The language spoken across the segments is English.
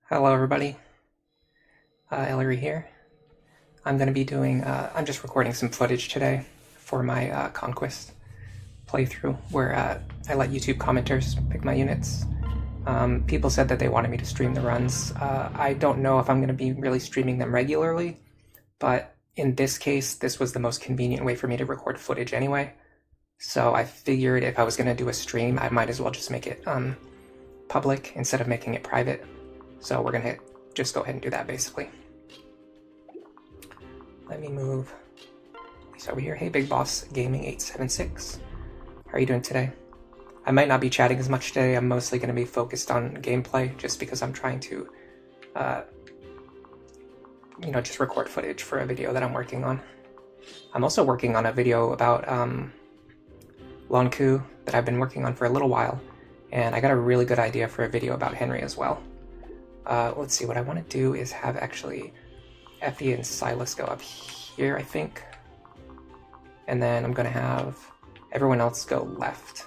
Hello everybody, Ellery here. I'm going to be doing, I'm just recording some footage today for my Conquest playthrough where I let YouTube commenters pick my units. People said that they wanted me to stream the runs. I don't know if I'm going to be really streaming them regularly, but in this case, this was the most convenient way for me to record footage anyway. So I figured if I was going to do a stream, I might as well just make it public instead of making it private. So we're going to just go ahead and do that basically. Let me move these over here. Hey Big Boss Gaming 876. How are you doing today? I might not be chatting as much today. I'm mostly going to be focused on gameplay just because I'm trying to just record footage for a video that I'm working on. I'm also working on a video about Lonku that I've been working on for a little while, and I got a really good idea for a video about Henry as well. Let's see, what I want to do is have actually Effie and Silas go up here, I think. And then I'm going to have everyone else go left.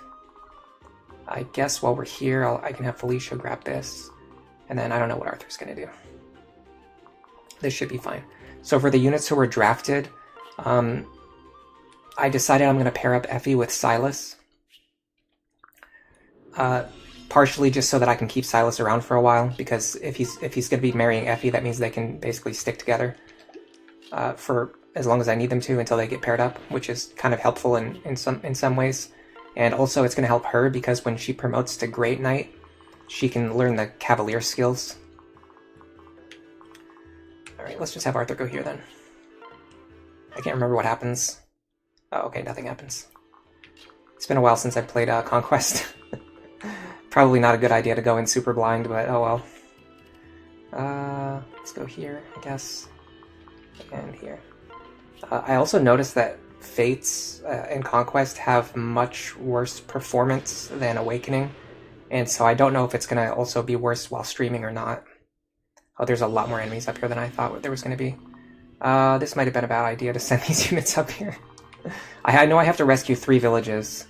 I guess while we're here, I can have Felicia grab this. And then I don't know what Arthur's going to do. This should be fine. So for the units who were drafted, I decided I'm going to pair up Effie with Silas. Partially just so that I can keep Silas around for a while, because if he's going to be marrying Effie, that means they can basically stick together for as long as I need them to until they get paired up, which is kind of helpful in some ways. And also it's going to help her because when she promotes to Great Knight, she can learn the Cavalier skills. Alright, let's just have Arthur go here then. I can't remember what happens. Oh, okay, nothing happens. It's been a while since I played Conquest. Probably not a good idea to go in super blind, but oh well. Let's go here, I guess. And here. I also noticed that Fates in Conquest have much worse performance than Awakening, and so I don't know if it's going to also be worse while streaming or not. Oh, there's a lot more enemies up here than I thought there was going to be. This might have been a bad idea to send these units up here. I know I have to rescue 3 villages.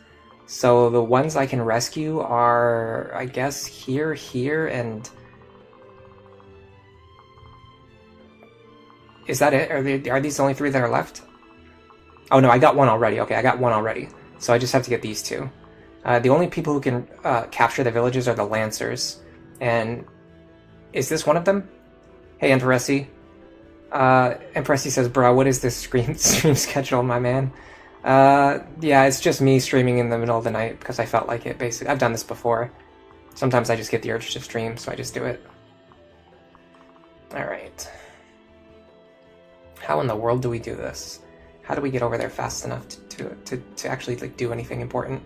So the ones I can rescue are, I guess, here, and... Is that it? Are these the only 3 that are left? Oh no, I got one already. Okay, I got one already. So I just have to get these 2. The only people who can capture the villages are the Lancers. And is this one of them? Hey, Empressi. Empressi says, bro, what is this stream schedule, my man? Yeah, it's just me streaming in the middle of the night because I felt like it, basically. I've done this before. Sometimes I just get the urge to stream, so I just do it. Alright. How in the world do we do this? How do we get over there fast enough to actually like do anything important?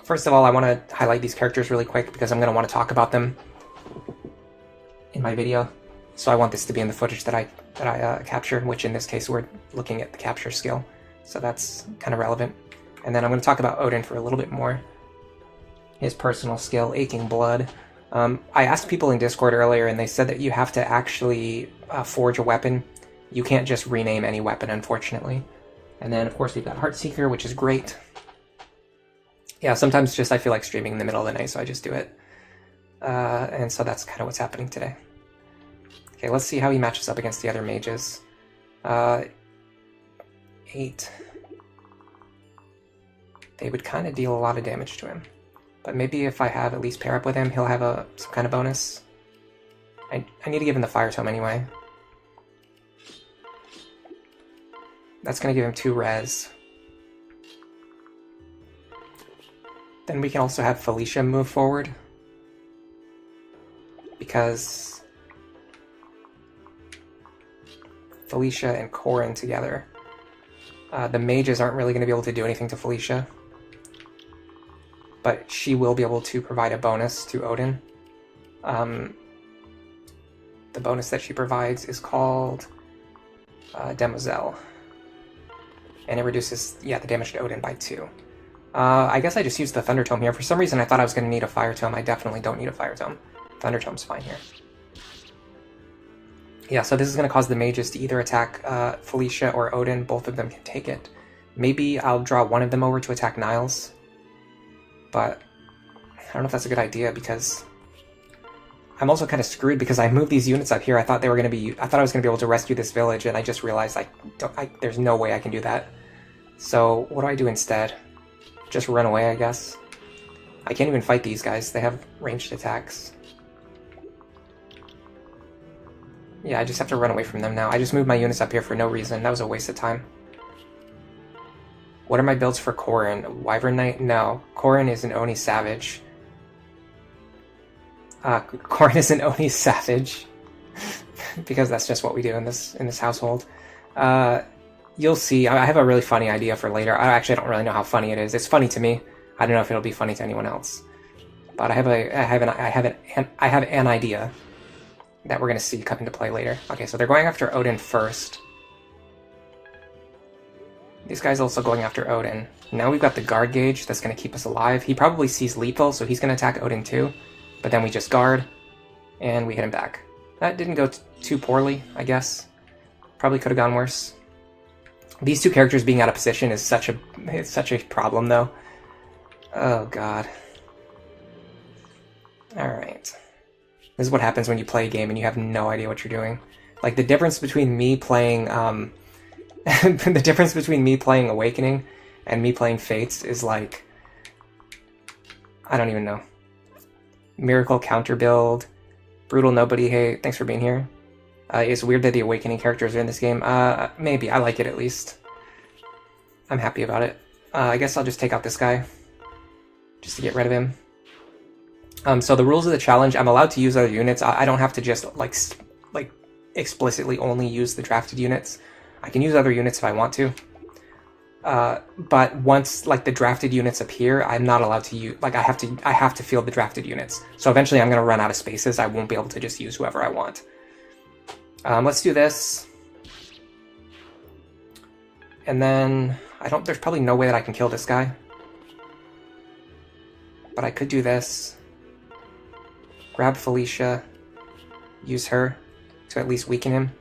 First of all, I want to highlight these characters really quick because I'm going to want to talk about them in my video. So I want this to be in the footage that I capture, which in this case we're looking at the capture skill. So that's kind of relevant. And then I'm going to talk about Odin for a little bit more. His personal skill, Aching Blood. I asked people in Discord earlier and they said that you have to actually forge a weapon. You can't just rename any weapon, unfortunately. And then of course we've got Heartseeker, which is great. Yeah, sometimes just I feel like streaming in the middle of the night, so I just do it. And so that's kind of what's happening today. Okay, let's see how he matches up against the other mages. 8. They would kind of deal a lot of damage to him. But maybe if I have at least pair up with him, he'll have some kind of bonus. I need to give him the Fire Tome anyway. That's going to give him 2 res. Then we can also have Felicia move forward. Because Felicia and Corin together. The mages aren't really going to be able to do anything to Felicia. But she will be able to provide a bonus to Odin. The bonus that she provides is called Demoiselle. And it reduces, the damage to Odin by 2. I guess I just used the Thunder Tome here. For some reason I thought I was going to need a Fire Tome. I definitely don't need a Fire Tome. Thunder Tome's fine here. Yeah, so this is going to cause the mages to either attack Felicia or Odin. Both of them can take it. Maybe I'll draw one of them over to attack Niles. But I don't know if that's a good idea because I'm also kind of screwed because I moved these units up here. I thought I was going to be able to rescue this village, and I just realized there's no way I can do that. So what do I do instead? Just run away, I guess. I can't even fight these guys. They have ranged attacks. Yeah, I just have to run away from them now. I just moved my units up here for no reason. That was a waste of time. What are my builds for Corrin? Wyvern Knight? No. Corrin is an Oni Savage. Corrin is an Oni Savage. Because that's just what we do in this household. You'll see. I have a really funny idea for later. I actually don't really know how funny it is. It's funny to me. I don't know if it'll be funny to anyone else. But I have an idea that we're going to see come into play later. Okay, so they're going after Odin first. These guys also going after Odin. Now we've got the guard gauge that's going to keep us alive. He probably sees lethal, so he's going to attack Odin too. But then we just guard, and we hit him back. That didn't go too poorly, I guess. Probably could have gone worse. These two characters being out of position is such a problem, though. Oh, God. Alright. This is what happens when you play a game and you have no idea what you're doing. Like, the difference between me playing, the difference between me playing Awakening and me playing Fates is like... I don't even know. Miracle counter build. Brutal nobody hate. Thanks for being here. It's weird that the Awakening characters are in this game. Maybe. I like it at least. I'm happy about it. I guess I'll just take out this guy. Just to get rid of him. So the rules of the challenge, I'm allowed to use other units. I don't have to just like explicitly only use the drafted units. I can use other units if I want to. But once like the drafted units appear, I'm not allowed to use, like I have to field the drafted units. So eventually I'm going to run out of spaces. I won't be able to just use whoever I want. Let's do this. And then there's probably no way that I can kill this guy. But I could do this. Grab Felicia. Use her to at least weaken him.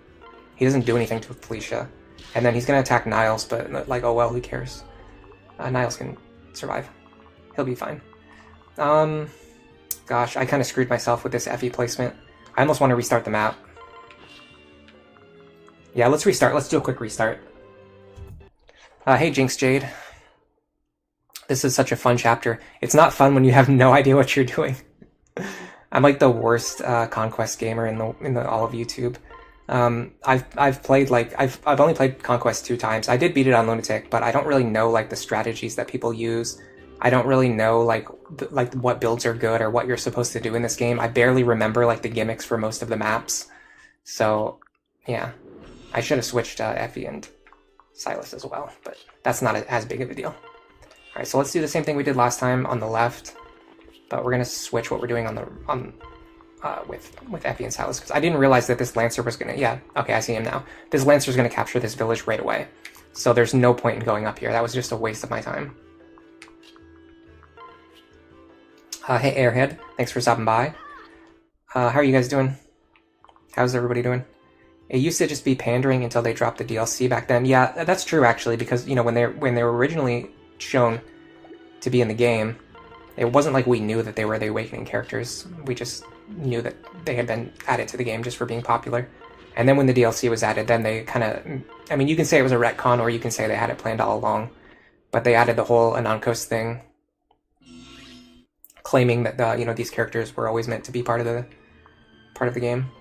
He doesn't do anything to Felicia. And then he's going to attack Niles, but like, oh well, who cares? Niles can survive. He'll be fine. Gosh, I kind of screwed myself with this FE placement. I almost want to restart the map. Yeah, let's restart. Let's do a quick restart. Hey, Jinx Jade. This is such a fun chapter. It's not fun when you have no idea what you're doing. I'm like the worst Conquest gamer in the all of YouTube. I've played like I've only played Conquest 2 times. I did beat it on Lunatic, but I don't really know like the strategies that people use. I don't really know like what builds are good or what you're supposed to do in this game. I barely remember like the gimmicks for most of the maps. So yeah, I should have switched Effie and Silas as well, but that's not as big of a deal. All right, so let's do the same thing we did last time on the left, but we're gonna switch what we're doing with Effie and Silas, because I didn't realize that this Lancer was gonna... Yeah, okay, I see him now. This Lancer's gonna capture this village right away. So there's no point in going up here. That was just a waste of my time. Hey, Airhead. Thanks for stopping by. How are you guys doing? How's everybody doing? It used to just be pandering until they dropped the DLC back then. Yeah, that's true, actually, because, you know, when they were originally shown to be in the game, it wasn't like we knew that they were the Awakening characters. We just knew that they had been added to the game just for being popular. And then when the DLC was added, then they kind of... I mean, you can say it was a retcon, or you can say they had it planned all along. But they added the whole Anonkos thing, claiming that you know, these characters were always meant to be part of the game.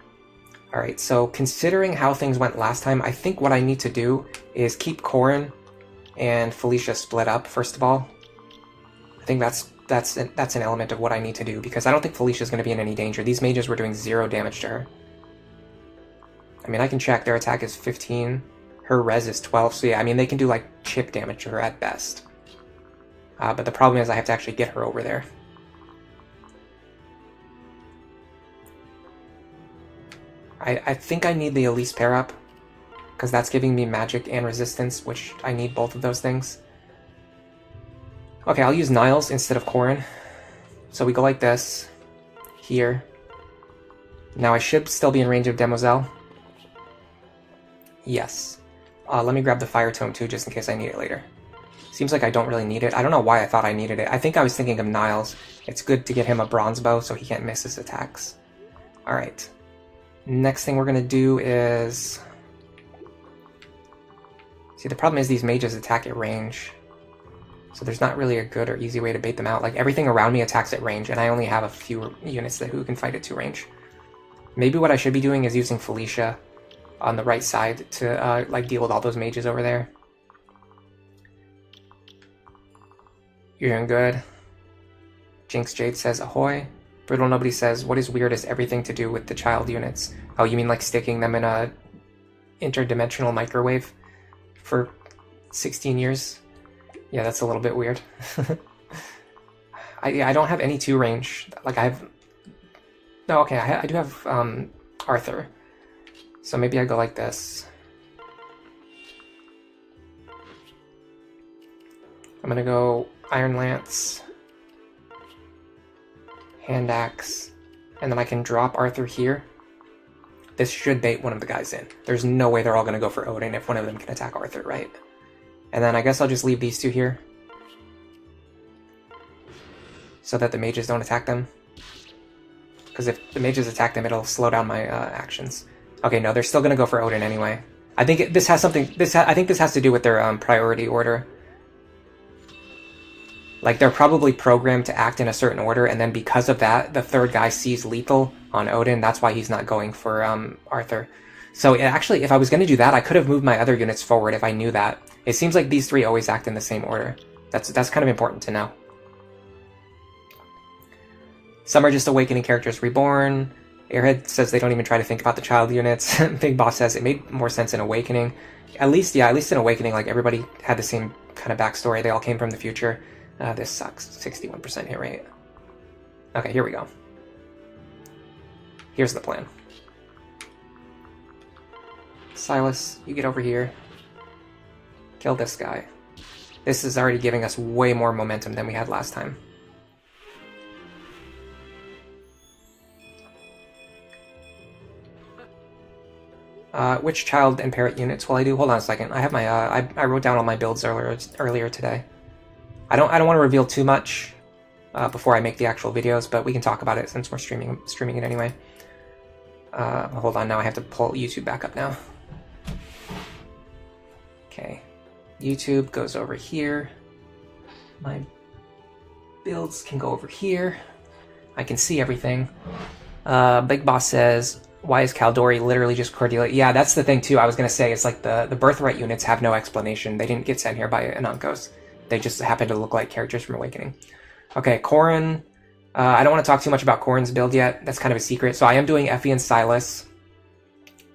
All right, so considering how things went last time, I think what I need to do is keep Corrin and Felicia split up. First of all, I think that's an element of what I need to do, because I don't think Felicia's going to be in any danger. These mages were doing 0 damage to her. I mean, I can check. Their attack is 15. Her res is 12. So yeah, I mean, they can do like chip damage to her at best. But the problem is I have to actually get her over there. I think I need the Elise pair up, because that's giving me magic and resistance, which I need both of those things. Okay, I'll use Niles instead of Corrin. So we go like this. Here. Now I should still be in range of Demoiselle. Yes. Let me grab the Fire Tome too, just in case I need it later. Seems like I don't really need it. I don't know why I thought I needed it. I think I was thinking of Niles. It's good to get him a bronze bow so he can't miss his attacks. Alright. Next thing we're going to do is... See, the problem is these mages attack at range. So there's not really a good or easy way to bait them out. Like, everything around me attacks at range, and I only have a few units who can fight at 2 range. Maybe what I should be doing is using Felicia on the right side to, like, deal with all those mages over there. You're doing good. Jinx Jade says, ahoy. Brittle Nobody says, what is weird is everything to do with the child units. Oh, you mean like sticking them in a interdimensional microwave for 16 years? Yeah, that's a little bit weird. I don't have any 2 range. Like, I have... No, okay, I do have Arthur. So maybe I go like this. I'm gonna go Iron Lance, Hand Axe, and then I can drop Arthur here. This should bait one of the guys in. There's no way they're all gonna go for Odin if one of them can attack Arthur, right? And then I guess I'll just leave these 2 here, so that the mages don't attack them. Because if the mages attack them, it'll slow down my actions. Okay, no, they're still gonna go for Odin anyway. I think this has something. I think this has to do with their priority order. Like, they're probably programmed to act in a certain order, and then because of that, the 3rd guy sees lethal on Odin. That's why he's not going for Arthur. So actually, if I was going to do that, I could have moved my other units forward if I knew that. It seems like these 3 always act in the same order. That's kind of important to know. Some are just awakening characters reborn. Airhead says they don't even try to think about the child units. Big Boss says it made more sense in Awakening. At least in Awakening, like, everybody had the same kind of backstory. They all came from the future. This sucks. 61% hit rate. Okay, here we go. Here's the plan. Silas, you get over here. Kill this guy. This is already giving us way more momentum than we had last time. Which child and parrot units will I do? Hold on a second. I have my I wrote down all my builds earlier today. I don't want to reveal too much before I make the actual videos, but we can talk about it since we're streaming it anyway. Hold on, now I have to pull YouTube back up now. Okay, YouTube goes over here. My builds can go over here. I can see everything. Big Boss says, why is Caldori literally just Cordelia? Yeah, that's the thing too. I was gonna say, it's like the birthright units have no explanation. They didn't get sent here by Anankos. They just happen to look like characters from Awakening. Okay, Corrin. I don't want to talk too much about Corrin's build yet. That's kind of a secret. So I am doing Effie and Silas,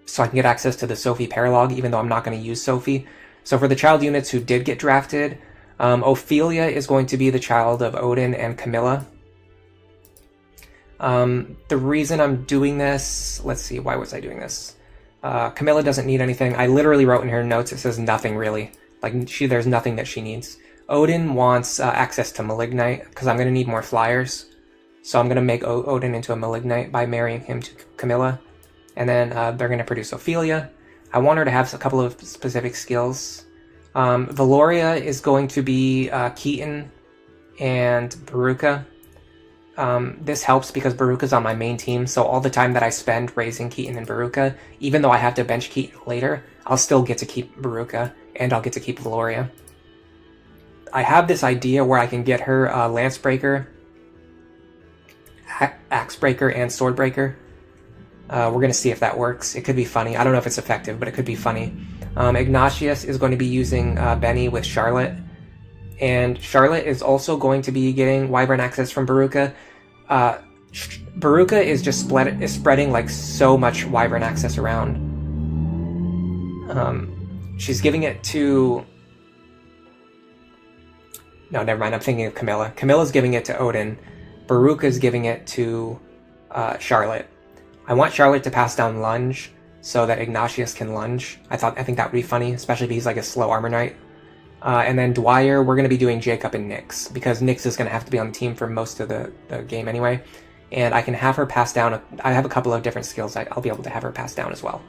so I can get access to the Sophie paralog, even though I'm not going to use Sophie. So for the child units who did get drafted, Ophelia is going to be the child of Odin and Camilla. The reason I'm doing this... Let's see, why was I doing this? Camilla doesn't need anything. I literally wrote in her notes, it says nothing really. Like, there's nothing that she needs. Odin wants access to Malignite, because I'm going to need more flyers. So I'm going to make Odin into a Malignite by marrying him to Camilla. And then they're going to produce Ophelia. I want her to have a couple of specific skills. Valoria is going to be Keaton and Baruka. This helps because Baruka's on my main team, so all the time that I spend raising Keaton and Baruka, even though I have to bench Keaton later, I'll still get to keep Baruka, and I'll get to keep Valoria. I have this idea where I can get her Lancebreaker, Axebreaker, and Swordbreaker. We're going to see if that works. It could be funny. I don't know if it's effective, but it could be funny. Ignatius is going to be using Benny with Charlotte. And Charlotte is also going to be getting Wyvern access from Baruka. Baruka is just spreading like so much Wyvern access around. She's giving it to... No, never mind. I'm thinking of Camilla. Camilla's giving it to Odin. Baruka's giving it to Charlotte. I want Charlotte to pass down Lunge so that Ignatius can lunge. I think that would be funny, especially if he's like a slow armor knight. And then Dwyer, we're going to be doing Jacob and Nyx, because Nyx is going to have to be on the team for most of the game anyway. And I can have her pass down... I have a couple of different skills I'll be able to have her pass down as well.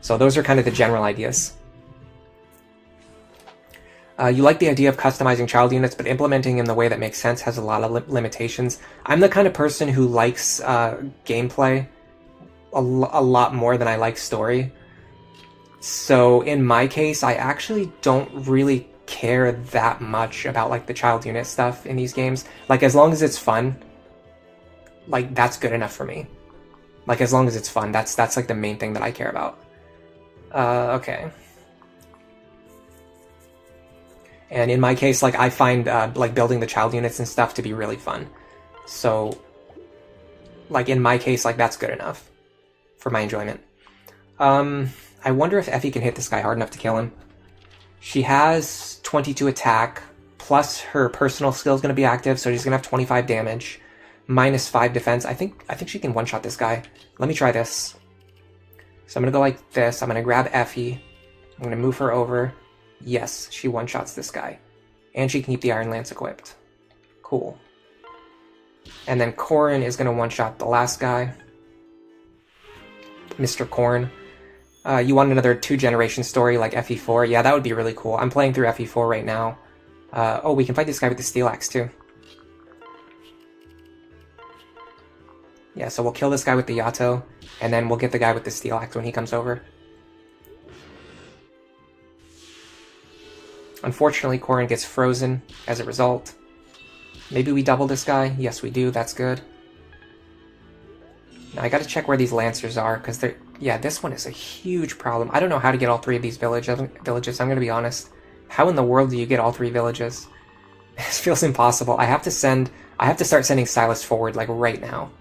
So those are kind of the general ideas. You like the idea of customizing child units, but implementing in the way that makes sense has a lot of limitations. I'm the kind of person who likes gameplay a lot more than I like story. So in my case, I actually don't really care that much about like the child unit stuff in these games. Like as long as it's fun, like that's good enough for me. Like as long as it's fun, that's like the main thing that I care about. Okay. And in my case, like I find like building the child units and stuff to be really fun. So like in my case, like that's good enough for my enjoyment. I wonder if Effie can hit this guy hard enough to kill him. She has 22 attack, plus her personal skill is going to be active, so she's going to have 25 damage, minus 5 defense. I think she can one-shot this guy. Let me try this. So I'm going to go like this. I'm going to grab Effie. I'm going to move her over. Yes, she one-shots this guy. And she can keep the Iron Lance equipped. Cool. And then Corrin is going to one-shot the last guy. Mr. Corrin. You want another 2-generation story like FE4? Yeah, that would be really cool. I'm playing through FE4 right now. Oh, we can fight this guy with the Steel Axe too. Yeah, so we'll kill this guy with the Yato, and then we'll get the guy with the Steel Axe when he comes over. Unfortunately, Corrin gets frozen as a result. Maybe we double this guy? Yes, we do. That's good. Now, I gotta check where these Lancers are, because they're... Yeah, this one is a huge problem. I don't know how to get all 3 of these villages, I'm gonna be honest. How in the world do you get all 3 villages? This feels impossible. I have to start sending Silas forward, like, right now.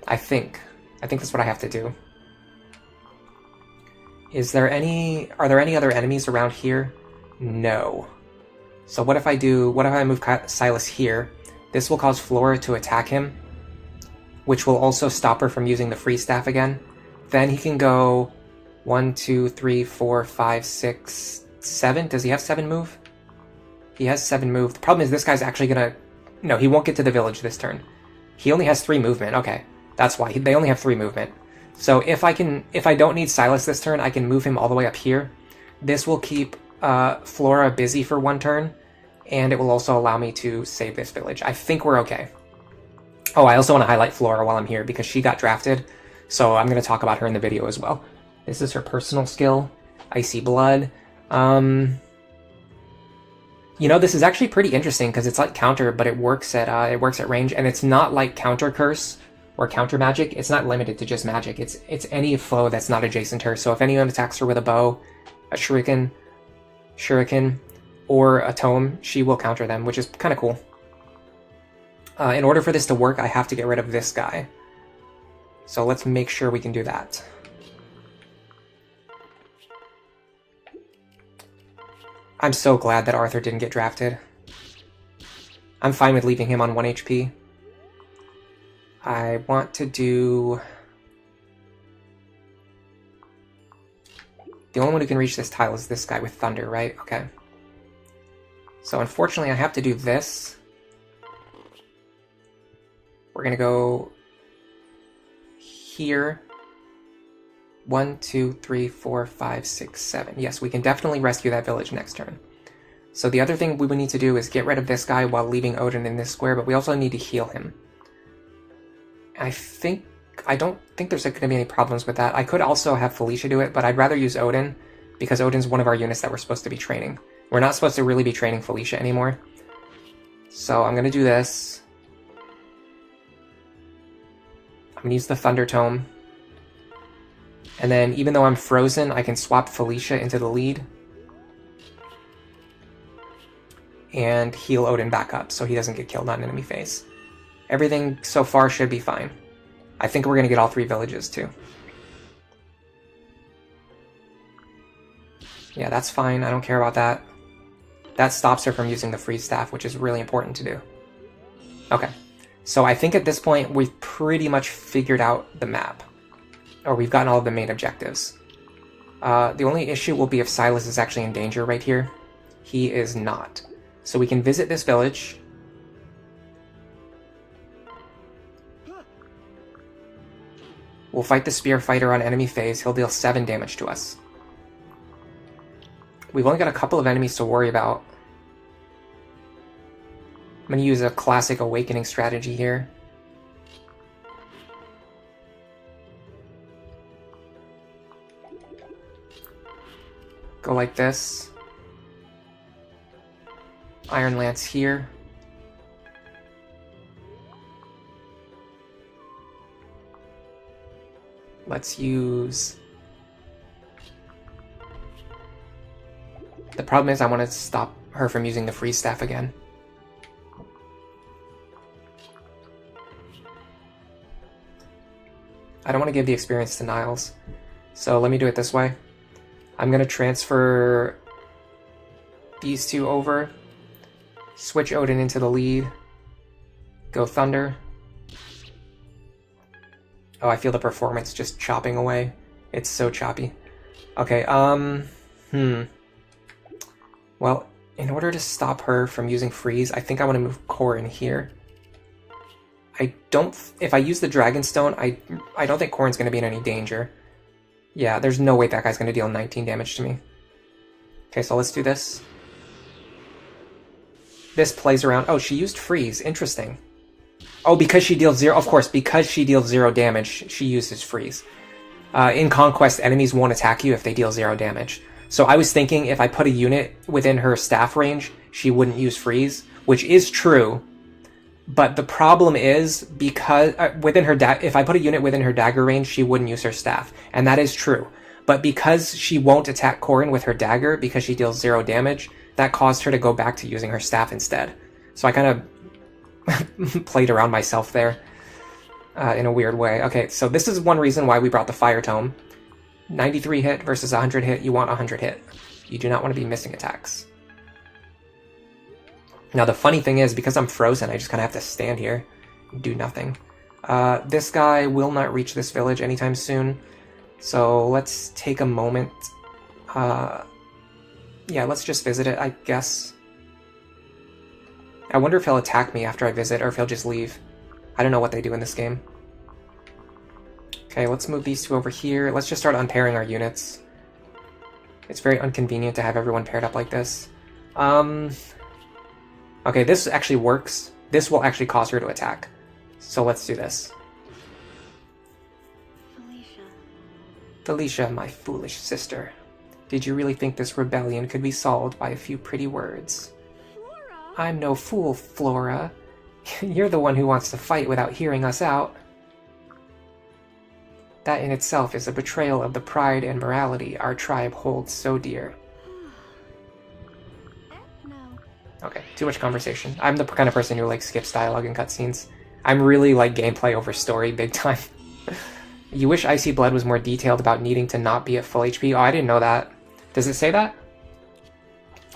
I think that's what I have to do. Are there any other enemies around here? No. So what if I move Silas here? This will cause Flora to attack him, which will also stop her from using the free staff again. Then he can go 1, 2, 3, 4, 5, 6, 7. Does he have 7 move? He has 7 move. The problem is this guy's actually gonna... No, he won't get to the village this turn. He only has 3 movement. Okay, that's why. They only have 3 movement. So if I don't need Silas this turn, I can move him all the way up here. This will keep Flora busy for 1 turn, and it will also allow me to save this village. I think we're okay. Oh, I also want to highlight Flora while I'm here because she got drafted, so I'm going to talk about her in the video as well. This is her personal skill, Icy Blood. You know, this is actually pretty interesting because it's like counter, but it works at range, and it's not like counter curse or counter magic. It's not limited to just magic. It's any foe that's not adjacent to her. So if anyone attacks her with a bow, a shuriken, or a tome, she will counter them, which is kind of cool. In order for this to work, I have to get rid of this guy. So let's make sure we can do that. I'm so glad that Arthur didn't get drafted. I'm fine with leaving him on 1 HP. I want to do... The only one who can reach this tile is this guy with Thunder, right? Okay. So unfortunately I have to do this. We're gonna go here. 1, 2, 3, 4, 5, 6, 7. Yes, we can definitely rescue that village next turn. So the other thing we would need to do is get rid of this guy while leaving Odin in this square, but we also need to heal him. I don't think there's going to be any problems with that. I could also have Felicia do it, but I'd rather use Odin, because Odin's one of our units that we're supposed to be training. We're not supposed to really be training Felicia anymore. So I'm going to do this. I'm going to use the Thunder Tome. And then, even though I'm frozen, I can swap Felicia into the lead. And heal Odin back up, so he doesn't get killed on enemy phase. Everything so far should be fine. I think we're going to get all 3 villages, too. Yeah, that's fine. I don't care about that. That stops her from using the freeze staff, which is really important to do. Okay. So I think at this point, we've pretty much figured out the map. Or we've gotten all of the main objectives. The only issue will be if Silas is actually in danger right here. He is not. So we can visit this village. We'll fight the Spear Fighter on enemy phase. He'll deal 7 damage to us. We've only got a couple of enemies to worry about. I'm going to use a classic Awakening strategy here. Go like this. Iron Lance here. Let's use... The problem is I want to stop her from using the freeze staff again. I don't want to give the experience to Niles, so let me do it this way. I'm going to transfer these two over, switch Odin into the lead, go Thunder. Oh, I feel the performance just chopping away. It's so choppy. Okay, Well, in order to stop her from using freeze, I think I want to move Core in here. If I use the Dragonstone, I don't think Corrin's going to be in any danger. Yeah, there's no way that guy's going to deal 19 damage to me. Okay, so let's do this. This plays around. Oh, she used freeze. Interesting. Oh, because she deals 0... Of course, because she deals 0 damage, she uses freeze. In Conquest, enemies won't attack you if they deal 0 damage. So I was thinking if I put a unit within her staff range, she wouldn't use freeze, which is true. But the problem is because if I put a unit within her dagger range, she wouldn't use her staff, and that is true. But because she won't attack Corrin with her dagger because she deals 0 damage, that caused her to go back to using her staff instead. So I kind of played around myself there in a weird way. Okay, so this is one reason why we brought the Fire Tome. 93 hit versus 100 hit, you want 100 hit. You do not want to be missing attacks. Now the funny thing is, because I'm frozen, I just kind of have to stand here and do nothing. This guy will not reach this village anytime soon, so let's take a moment. Yeah, let's just visit it, I guess. I wonder if he'll attack me after I visit, or if he'll just leave. I don't know what they do in this game. Okay, let's move these two over here. Let's just start unpairing our units. It's very inconvenient to have everyone paired up like this. Okay, this actually works. This will actually cause her to attack. So let's do this. Felicia, my foolish sister. Did you really think this rebellion could be solved by a few pretty words? Flora. I'm no fool, Flora. You're the one who wants to fight without hearing us out. That in itself is a betrayal of the pride and morality our tribe holds so dear. Okay, too much conversation. I'm the kind of person who like skips dialogue and cutscenes. I'm really like gameplay over story big time. You wish Icy Blood was more detailed about needing to not be at full HP? Oh, I didn't know that. Does it say that?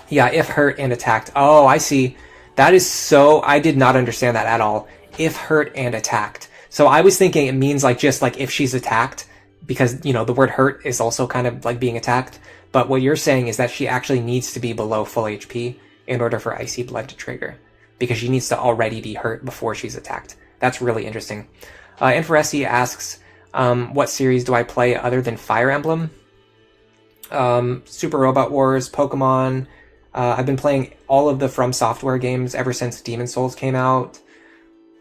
Yeah, if hurt and attacked. Oh, I see. That is so... I did not understand that at all. If hurt and attacked. So I was thinking it means like just like if she's attacked, because, you know, the word hurt is also kind of like being attacked. But what you're saying is that she actually needs to be below full HP in order for Icy Blood to trigger, because she needs to already be hurt before she's attacked. That's really interesting. Inferesi asks, what series do I play other than Fire Emblem? Super Robot Wars, Pokemon. I've been playing all of the From Software games ever since Demon Souls came out.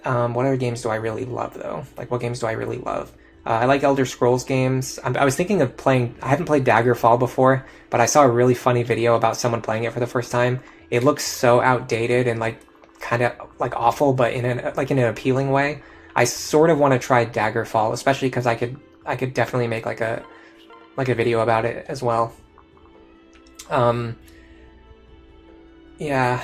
What other games do I really love, though? Like, what games do I really love? I like Elder Scrolls games. I was thinking of playing... I haven't played Daggerfall before, but I saw a really funny video about someone playing it for the first time. It looks so outdated and, like, kind of, like, awful, but in an appealing way. I sort of want to try Daggerfall, especially because I could definitely make, like a video about it as well. Yeah.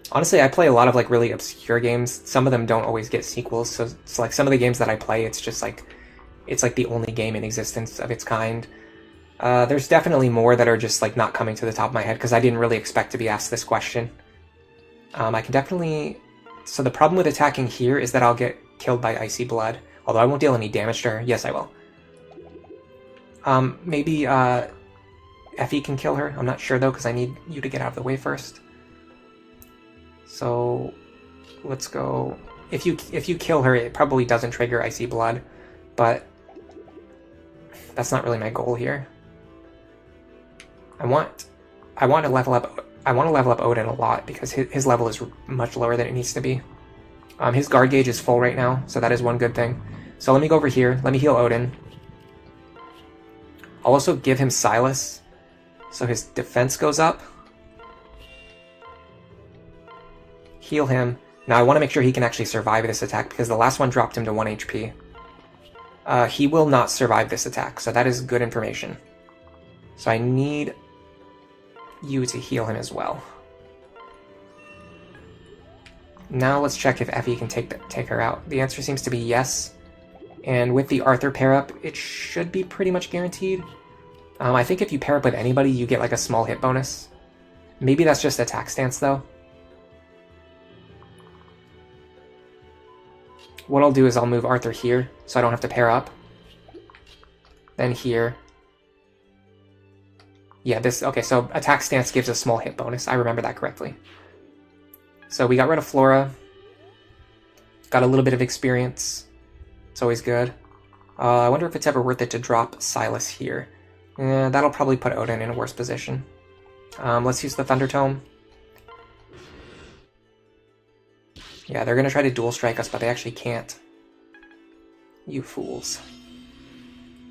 Honestly, I play a lot of like really obscure games. Some of them don't always get sequels, so it's like some of the games that I play, it's just like it's like the only game in existence of its kind. There's definitely more that are just like not coming to the top of my head because I didn't really expect to be asked this question. I can definitely... So the problem with attacking here is that I'll get killed by Icy Blood, although I won't deal any damage to her. Yes, I will. Maybe Effie can kill her. I'm not sure though, because I need you to get out of the way first. So let's go. If you kill her, it probably doesn't trigger Icy Blood, but that's not really my goal here. I want to level up. I want to level up Odin a lot because his level is much lower than it needs to be. His guard gauge is full right now, so that is one good thing. So let me go over here. Let me heal Odin. I'll also give him Silas, So his defense goes up. Heal him. Now I want to make sure he can actually survive this attack because the last one dropped him to 1 HP. He will not survive this attack, so that is good information. So I need you to heal him as well. Now let's check if Effie can take her out. The answer seems to be yes. And with the Arthur pair-up, it should be pretty much guaranteed. I think if you pair up with anybody, you get like a small hit bonus. Maybe that's just attack stance, though. What I'll do is I'll move Arthur here, so I don't have to pair up. Then here. Yeah, this... Okay, so attack stance gives a small hit bonus. I remember that correctly. So we got rid of Flora. Got a little bit of experience. It's always good. I wonder if it's ever worth it to drop Silas here. That'll probably put Odin in a worse position. Let's use the Thunder Tome. Yeah, they're going to try to dual strike us, but they actually can't. You fools.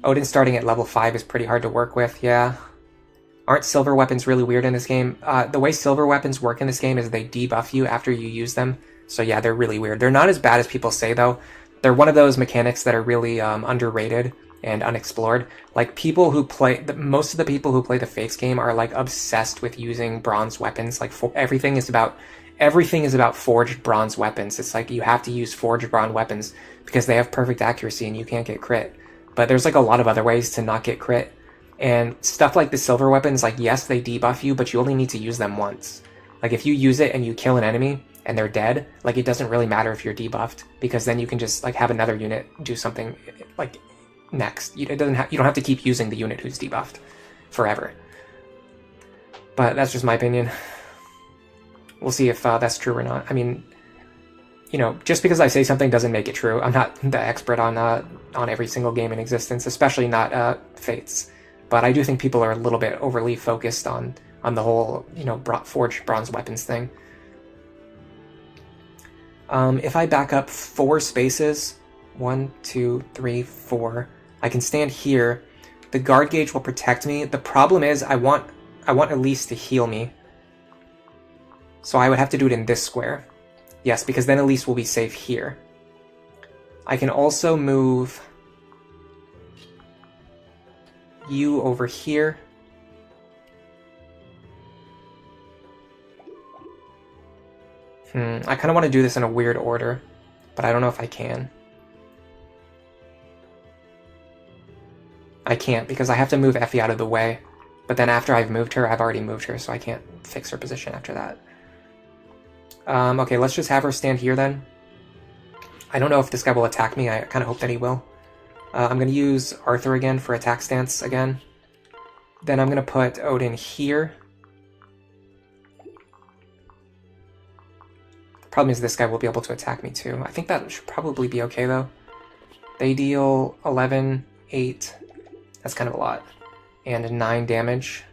Odin starting at level 5 is pretty hard to work with, yeah. Aren't silver weapons really weird in this game? The way silver weapons work in this game is they debuff you after you use them. So yeah, they're really weird. They're not as bad as people say, though. They're one of those mechanics that are really underrated and unexplored. Like, people who play... most of the people who play the Fates game are, like, obsessed with using bronze weapons. Like, everything is about forged bronze weapons. It's like you have to use forged bronze weapons because they have perfect accuracy and you can't get crit. But there's, like, a lot of other ways to not get crit. And stuff like the silver weapons, like, yes, they debuff you, but you only need to use them once. Like, if you use it and you kill an enemy and they're dead, like, it doesn't really matter if you're debuffed, because then you can just, like, have another unit do something, like, next. You don't have to keep using the unit who's debuffed forever. But that's just my opinion. We'll see if that's true or not. I mean, you know, just because I say something doesn't make it true. I'm not the expert on every single game in existence, especially not Fates. But I do think people are a little bit overly focused on the whole, you know, forged bronze weapons thing. If I back up 4 spaces, 1, 2, 3, 4, I can stand here. The guard gauge will protect me. The problem is I want Elise to heal me. So I would have to do it in this square. Yes, because then Elise will be safe here. I can also move you over here. I kind of want to do this in a weird order, but I don't know if I can. I can't, because I have to move Effie out of the way. But then after I've moved her, I've already moved her, so I can't fix her position after that. Okay, let's just have her stand here then. I don't know if this guy will attack me. I kind of hope that he will. I'm going to use Arthur again for attack stance again. Then I'm going to put Odin here. The problem is this guy will be able to attack me too. I think that should probably be okay though. They deal 11, 8. That's kind of a lot. And 9 damage.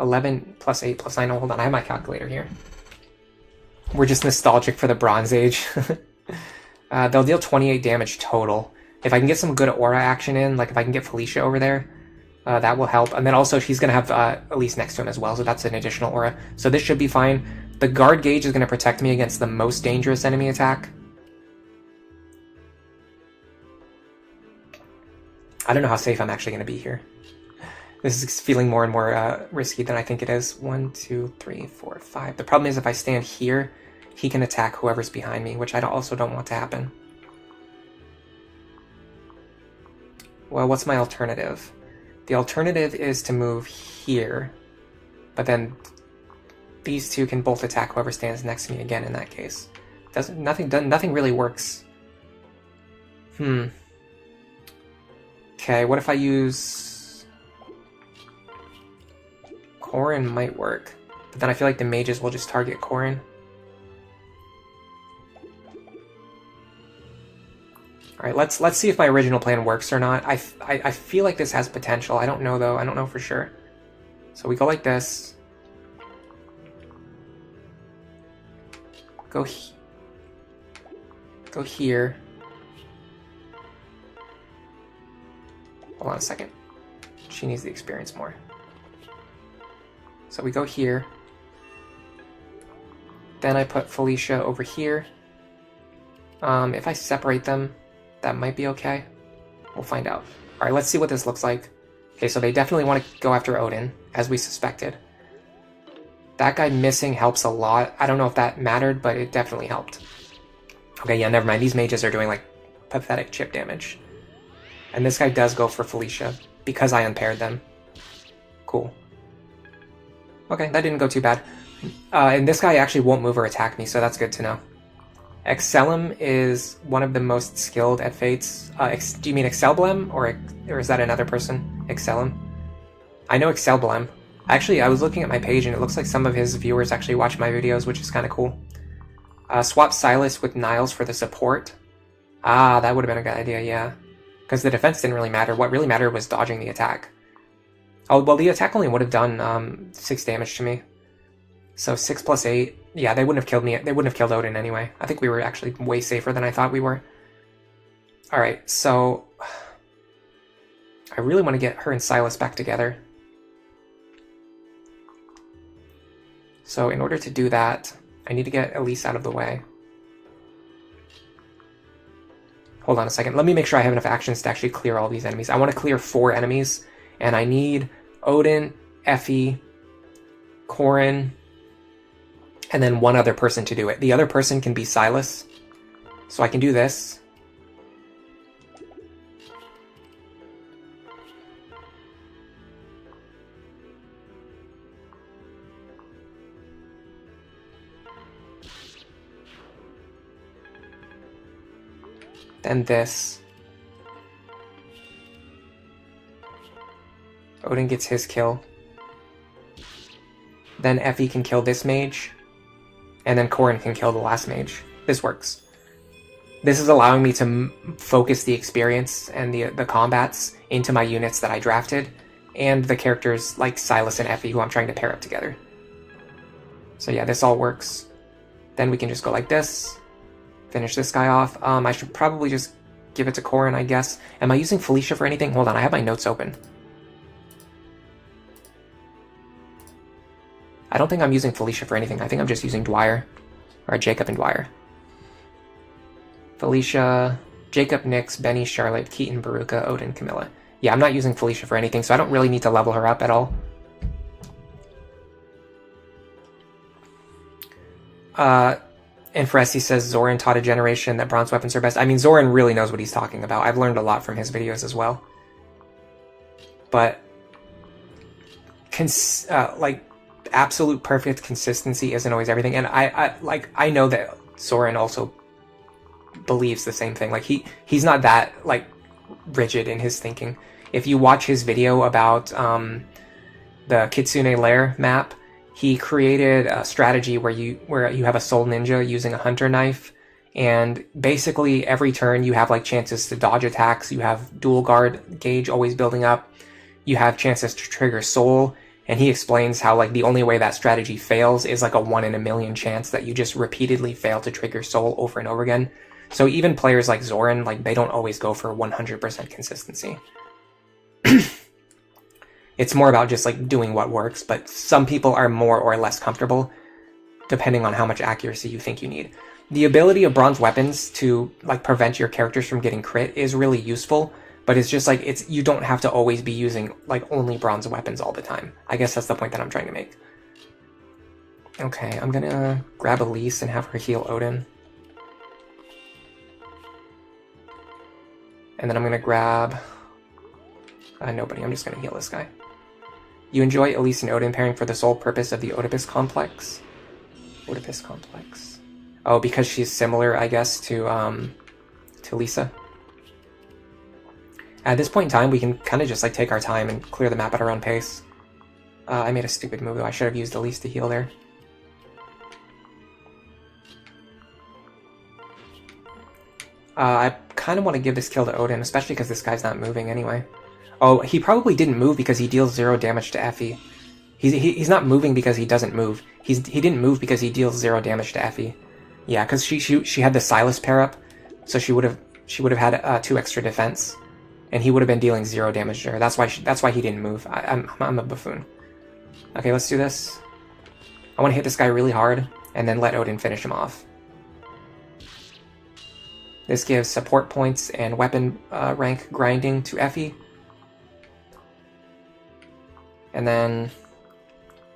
11 plus 8 plus 9. Oh, hold on, I have my calculator here. We're just nostalgic for the Bronze Age. They'll deal 28 damage total. If I can get some good aura action in, like if I can get Felicia over there, that will help. And then also he's going to have Elise next to him as well, so that's an additional aura. So this should be fine. The guard gauge is going to protect me against the most dangerous enemy attack. I don't know how safe I'm actually going to be here. This is feeling more and more risky than I think it is. 1, 2, 3, 4, 5. The problem is if I stand here, he can attack whoever's behind me, which I also don't want to happen. Well, what's my alternative? The alternative is to move here, but then these two can both attack whoever stands next to me again in that case. Nothing really works. Okay, what if I use... Corrin might work, but then I feel like the mages will just target Corrin. Alright, let's see if my original plan works or not. I feel like this has potential. I don't know though. I don't know for sure. So we go like this. Go here. Hold on a second. She needs the experience more. So we go here. Then I put Felicia over here. If I separate them, that might be okay. We'll find out. Alright, let's see what this looks like. Okay, so they definitely want to go after Odin, as we suspected. That guy missing helps a lot. I don't know if that mattered, but it definitely helped. Okay, yeah, never mind. These mages are doing, like, pathetic chip damage. And this guy does go for Felicia, because I unpaired them. Cool. Okay, that didn't go too bad. And this guy actually won't move or attack me, so that's good to know. Excelem is one of the most skilled at Fates. Do you mean Excelblem, or is that another person? Excelem? I know Excelblem. Actually, I was looking at my page, and it looks like some of his viewers actually watch my videos, which is kind of cool. Swap Silas with Niles for the support. Ah, that would have been a good idea, yeah. Because the defense didn't really matter. What really mattered was dodging the attack. Oh, well, the attack only would have done 6 damage to me. So 6 plus 8. Yeah, they wouldn't have killed me. They wouldn't have killed Odin anyway. I think we were actually way safer than I thought we were. Alright, so I really want to get her and Silas back together. So in order to do that, I need to get Elise out of the way. Hold on a second. Let me make sure I have enough actions to actually clear all these enemies. I want to clear 4 enemies, and I need Odin, Effie, Corin, and then one other person to do it. The other person can be Silas. So I can do this. Then this. Odin gets his kill. Then Effie can kill this mage. And then Corin can kill the last mage. This works. This is allowing me to focus the experience and the combats into my units that I drafted, and the characters like Silas and Effie who I'm trying to pair up together. So yeah, this all works. Then we can just go like this. Finish this guy off. I should probably just give it to Corin, I guess. Am I using Felicia for anything? Hold on, I have my notes open. I don't think I'm using Felicia for anything. I think I'm just using Dwyer. Or Jacob and Dwyer. Felicia, Jacob, Nyx, Benny, Charlotte, Keaton, Baruka, Odin, Camilla. Yeah, I'm not using Felicia for anything, so I don't really need to level her up at all. And Fressy says Zoran taught a generation that bronze weapons are best. I mean, Zoran really knows what he's talking about. I've learned a lot from his videos as well. But like absolute perfect consistency isn't always everything. And I know that Zoran also believes the same thing. Like he's not that like rigid in his thinking. If you watch his video about the Kitsune Lair map, he created a strategy where you have a soul ninja using a hunter knife, and basically every turn you have like chances to dodge attacks, you have dual guard gauge always building up, you have chances to trigger soul, and he explains how like the only way that strategy fails is like a 1 in a million chance that you just repeatedly fail to trigger soul over and over again. So even players like Zoran, like they don't always go for 100% consistency. It's more about just like doing what works, but some people are more or less comfortable depending on how much accuracy you think you need. The ability of bronze weapons to like prevent your characters from getting crit is really useful, but it's just like you don't have to always be using like only bronze weapons all the time. I guess that's the point that I'm trying to make. Okay, I'm gonna grab Elise and have her heal Odin. And then I'm gonna grab nobody. I'm just gonna heal this guy. You enjoy Elise and Odin pairing for the sole purpose of the Oedipus complex? Oedipus complex. Oh, because she's similar, I guess, to Lisa. At this point in time, we can kind of just like take our time and clear the map at our own pace. I made a stupid move, though. I should have used Elise to heal there. I kind of want to give this kill to Odin, especially because this guy's not moving anyway. Oh, he probably didn't move because he deals 0 damage to Effie. He's not moving because he doesn't move. He didn't move because he deals 0 damage to Effie. Yeah, because she had the Silas pair up, so she would have had 2 extra defense, and he would have been dealing 0 damage to her. That's why he didn't move. I'm a buffoon. Okay, let's do this. I want to hit this guy really hard, and then let Odin finish him off. This gives support points and weapon rank grinding to Effie. And then,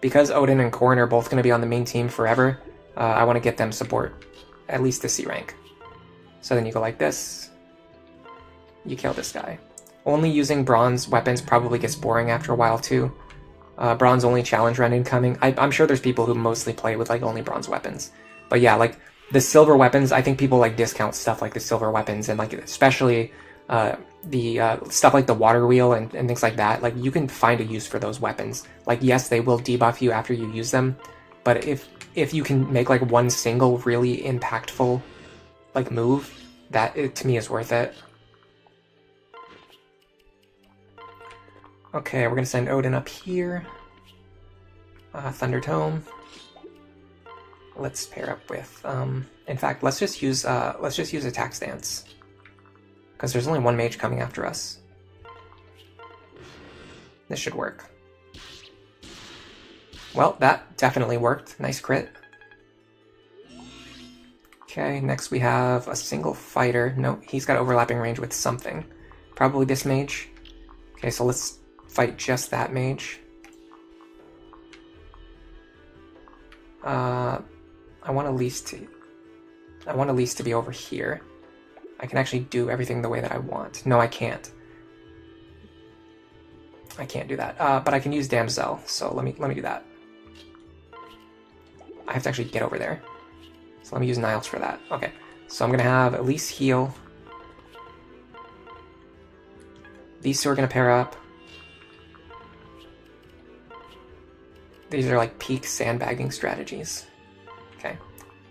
because Odin and Korn are both going to be on the main team forever, I want to get them support, at least to C rank. So then you go like this. You kill this guy. Only using bronze weapons probably gets boring after a while too. Bronze only challenge run incoming. I'm sure there's people who mostly play with like only bronze weapons. But yeah, like the silver weapons, I think people like discount stuff like the silver weapons, and like especially the stuff like the water wheel and things like that. Like you can find a use for those weapons. Like yes, they will debuff you after you use them, but if you can make like one single really impactful like move, that to me is worth it. Okay, we're gonna send Odin up here. Thunder Tome. Let's pair up with. In fact, let's just use Attack Stance, because there's only one mage coming after us. This should work. Well, that definitely worked. Nice crit. Okay, next we have a single fighter. No, he's got overlapping range with something. Probably this mage. Okay, so let's fight just that mage. I want Elise to be over here. I can actually do everything the way that I want. No, I can't. I can't do that. But I can use Damsel, so let me do that. I have to actually get over there. So let me use Niles for that. Okay, so I'm gonna have Elise heal. These two are gonna pair up. These are like peak sandbagging strategies. Okay.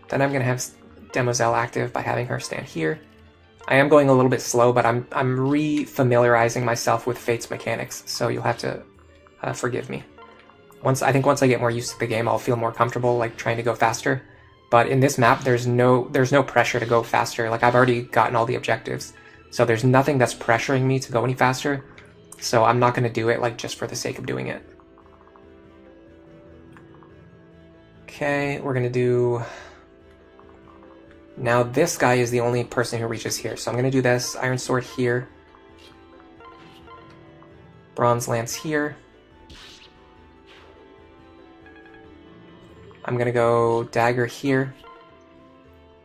Then I'm going to have Demoiselle active by having her stand here. I am going a little bit slow, but I'm re-familiarizing myself with Fate's mechanics, so you'll have to forgive me. Once I get more used to the game, I'll feel more comfortable like trying to go faster. But in this map, there's no pressure to go faster. Like I've already gotten all the objectives, so there's nothing that's pressuring me to go any faster. So I'm not going to do it like just for the sake of doing it. Okay, we're gonna do... Now this guy is the only person who reaches here, so I'm gonna do this. Iron Sword here. Bronze Lance here. I'm gonna go Dagger here.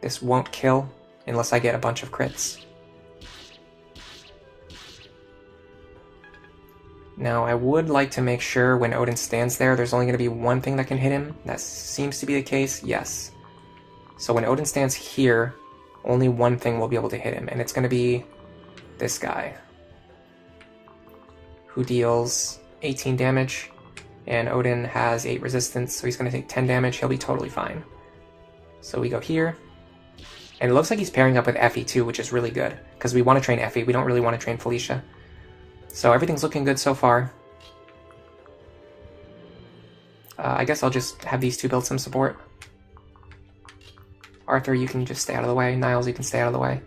This won't kill unless I get a bunch of crits. Now, I would like to make sure when Odin stands there, there's only going to be one thing that can hit him. That seems to be the case, yes. So when Odin stands here, only one thing will be able to hit him, and it's going to be this guy, who deals 18 damage, and Odin has 8 resistance, so he's going to take 10 damage. He'll be totally fine. So we go here, and it looks like he's pairing up with Effie too, which is really good, because we want to train Effie. We don't really want to train Felicia. So everything's looking good so far. I guess I'll just have these two build some support. Arthur, you can just stay out of the way. Niles, you can stay out of the way.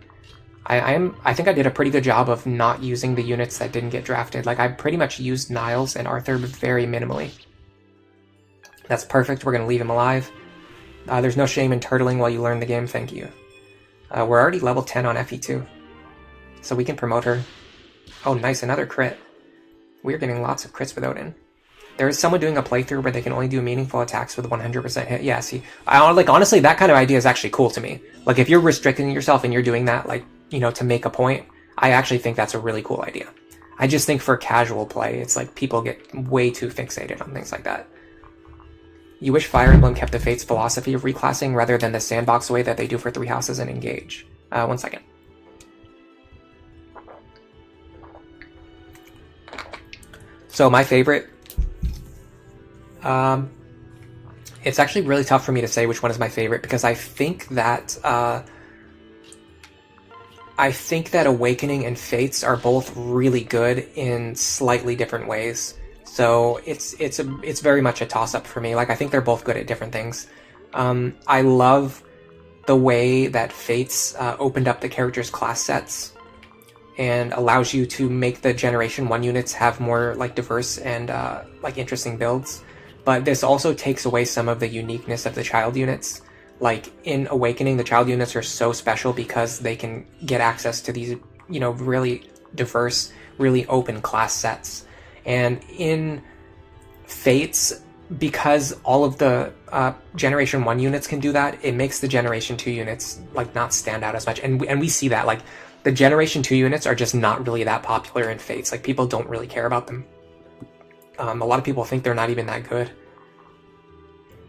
I think I did a pretty good job of not using the units that didn't get drafted. Like I pretty much used Niles and Arthur very minimally. That's perfect. We're going to leave him alive. There's no shame in turtling while you learn the game. Thank you. We're already level 10 on Effie too, so we can promote her. Oh, nice, another crit. We're getting lots of crits with Odin. There is someone doing a playthrough where they can only do meaningful attacks with 100% hit. Yeah, see, honestly, that kind of idea is actually cool to me. Like, if you're restricting yourself and you're doing that, like, to make a point, I actually think that's a really cool idea. I just think for casual play, it's like people get way too fixated on things like that. You wish Fire Emblem kept the Fates philosophy of reclassing rather than the sandbox way that they do for 3 houses and Engage. 1 second. So my favorite, it's actually really tough for me to say which one is my favorite, because I think that Awakening and Fates are both really good in slightly different ways. So it's very much a toss-up for me. Like I think they're both good at different things. I love the way that Fates opened up the characters' class sets and allows you to make the Generation 1 units have more like diverse and like interesting builds. but this also takes away some of the uniqueness of the child units. Like, in Awakening, the child units are so special because they can get access to these, really diverse, really open class sets. And in Fates, because all of the Generation 1 units can do that, it makes the Generation 2 units, like, not stand out as much. And we see that, like, the Generation 2 units are just not really that popular in Fates. Like, people don't really care about them. A lot of people think they're not even that good.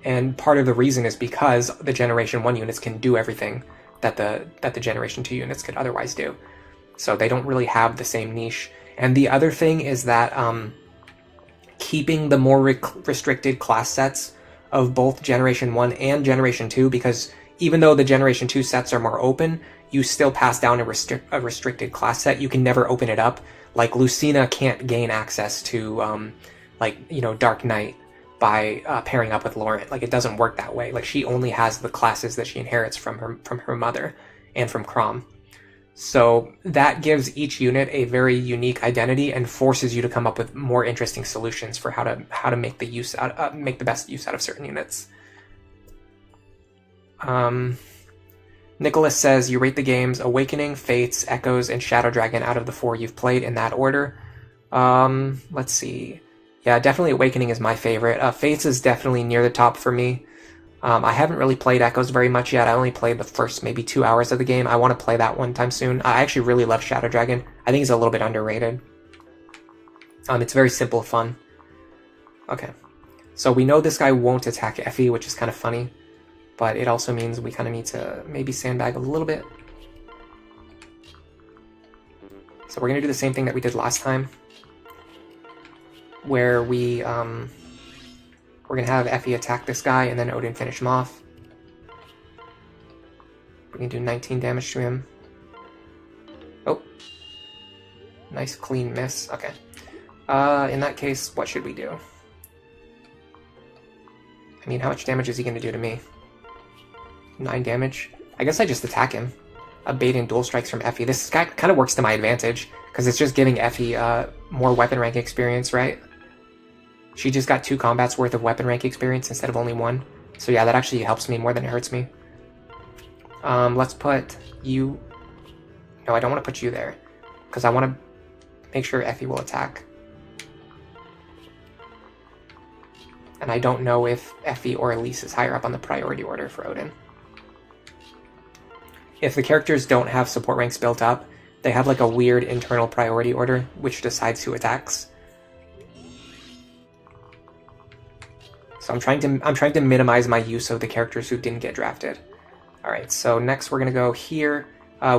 And part of the reason is because the Generation 1 units can do everything that the Generation 2 units could otherwise do. So they don't really have the same niche. And the other thing is that keeping the more restricted class sets of both Generation 1 and Generation 2, because even though the Generation 2 sets are more open, you still pass down a restricted class set. You can never open it up. Like, Lucina can't gain access to, Dark Knight by pairing up with Laurent. Like, it doesn't work that way. Like, she only has the classes that she inherits from her mother and from Crom. So that gives each unit a very unique identity and forces you to come up with more interesting solutions for how to make the best use out of certain units. Nicholas says, you rate the games Awakening, Fates, Echoes, and Shadow Dragon out of the 4 you've played in that order. Let's see. Yeah, definitely Awakening is my favorite. Fates is definitely near the top for me. I haven't really played Echoes very much yet. I only played the first maybe 2 hours of the game. I want to play that one time soon. I actually really love Shadow Dragon. I think it's a little bit underrated. It's very simple fun. Okay. So we know this guy won't attack Effie, which is kind of funny. But it also means we kind of need to maybe sandbag a little bit. So we're going to do the same thing that we did last time, where we're going to have Effie attack this guy and then Odin finish him off. We're going to do 19 damage to him. Oh. Nice clean miss. Okay. In that case, what should we do? I mean, how much damage is he going to do to me? 9 damage. I guess I just attack him. Baiting dual strikes from Effie. This guy kind of works to my advantage, because it's just giving Effie more weapon rank experience, right? She just got 2 combats worth of weapon rank experience instead of only 1. So yeah, that actually helps me more than it hurts me. Let's put you... No, I don't want to put you there, because I want to make sure Effie will attack. And I don't know if Effie or Elise is higher up on the priority order for Odin. If the characters don't have support ranks built up, they have like a weird internal priority order, which decides who attacks. So I'm trying to minimize my use of the characters who didn't get drafted. Alright, so next we're going to go here.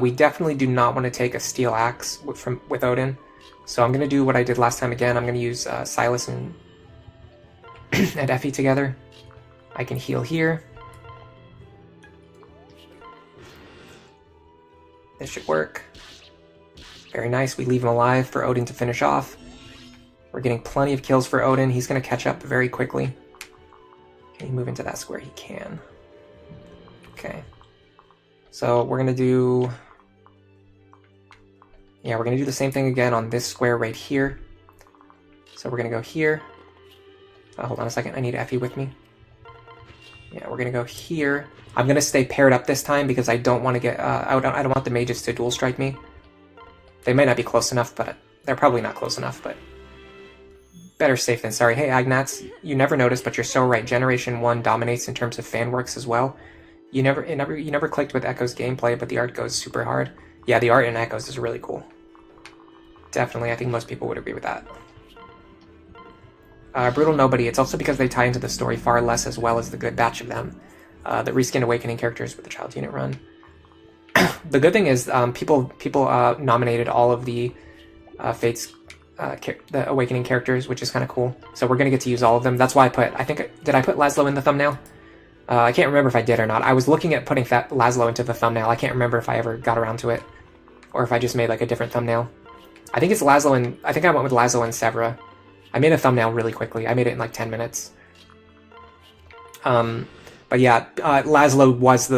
We definitely do not want to take a steel axe with Odin. So I'm going to do what I did last time again. I'm going to use Silas and Effie together. I can heal here. This should work. Very nice. We leave him alive for Odin to finish off. We're getting plenty of kills for Odin. He's going to catch up very quickly. Can he move into that square? He can. Okay. So we're going to do... Yeah, we're going to do the same thing again on this square right here. So we're going to go here. Hold on a second. I need Effie with me. Yeah, we're going to go here. I'm going to stay paired up this time because I don't want to get... I don't want the mages to dual strike me. They might not be close enough, but they're probably not close enough, but... Better safe than sorry. Hey, Agnats, you never noticed, but you're so right. Generation 1 dominates in terms of fan works as well. You never clicked with Echo's gameplay, but the art goes super hard. Yeah, the art in Echoes is really cool. Definitely, I think most people would agree with that. Brutal Nobody, it's also because they tie into the story far less as well as the good batch of them. The Reskin Awakening characters with the Child Unit run. The good thing is people nominated all of the Fates, the Awakening characters, which is kind of cool. So we're going to get to use all of them. That's why did I put Laszlo in the thumbnail? I can't remember if I did or not. I was looking at putting Laszlo into the thumbnail. I can't remember if I ever got around to it. Or if I just made like a different thumbnail. I think it's Laszlo and... I think I went with Laszlo and Severa. I made a thumbnail really quickly. I made it in like 10 minutes. But yeah, Laszlo was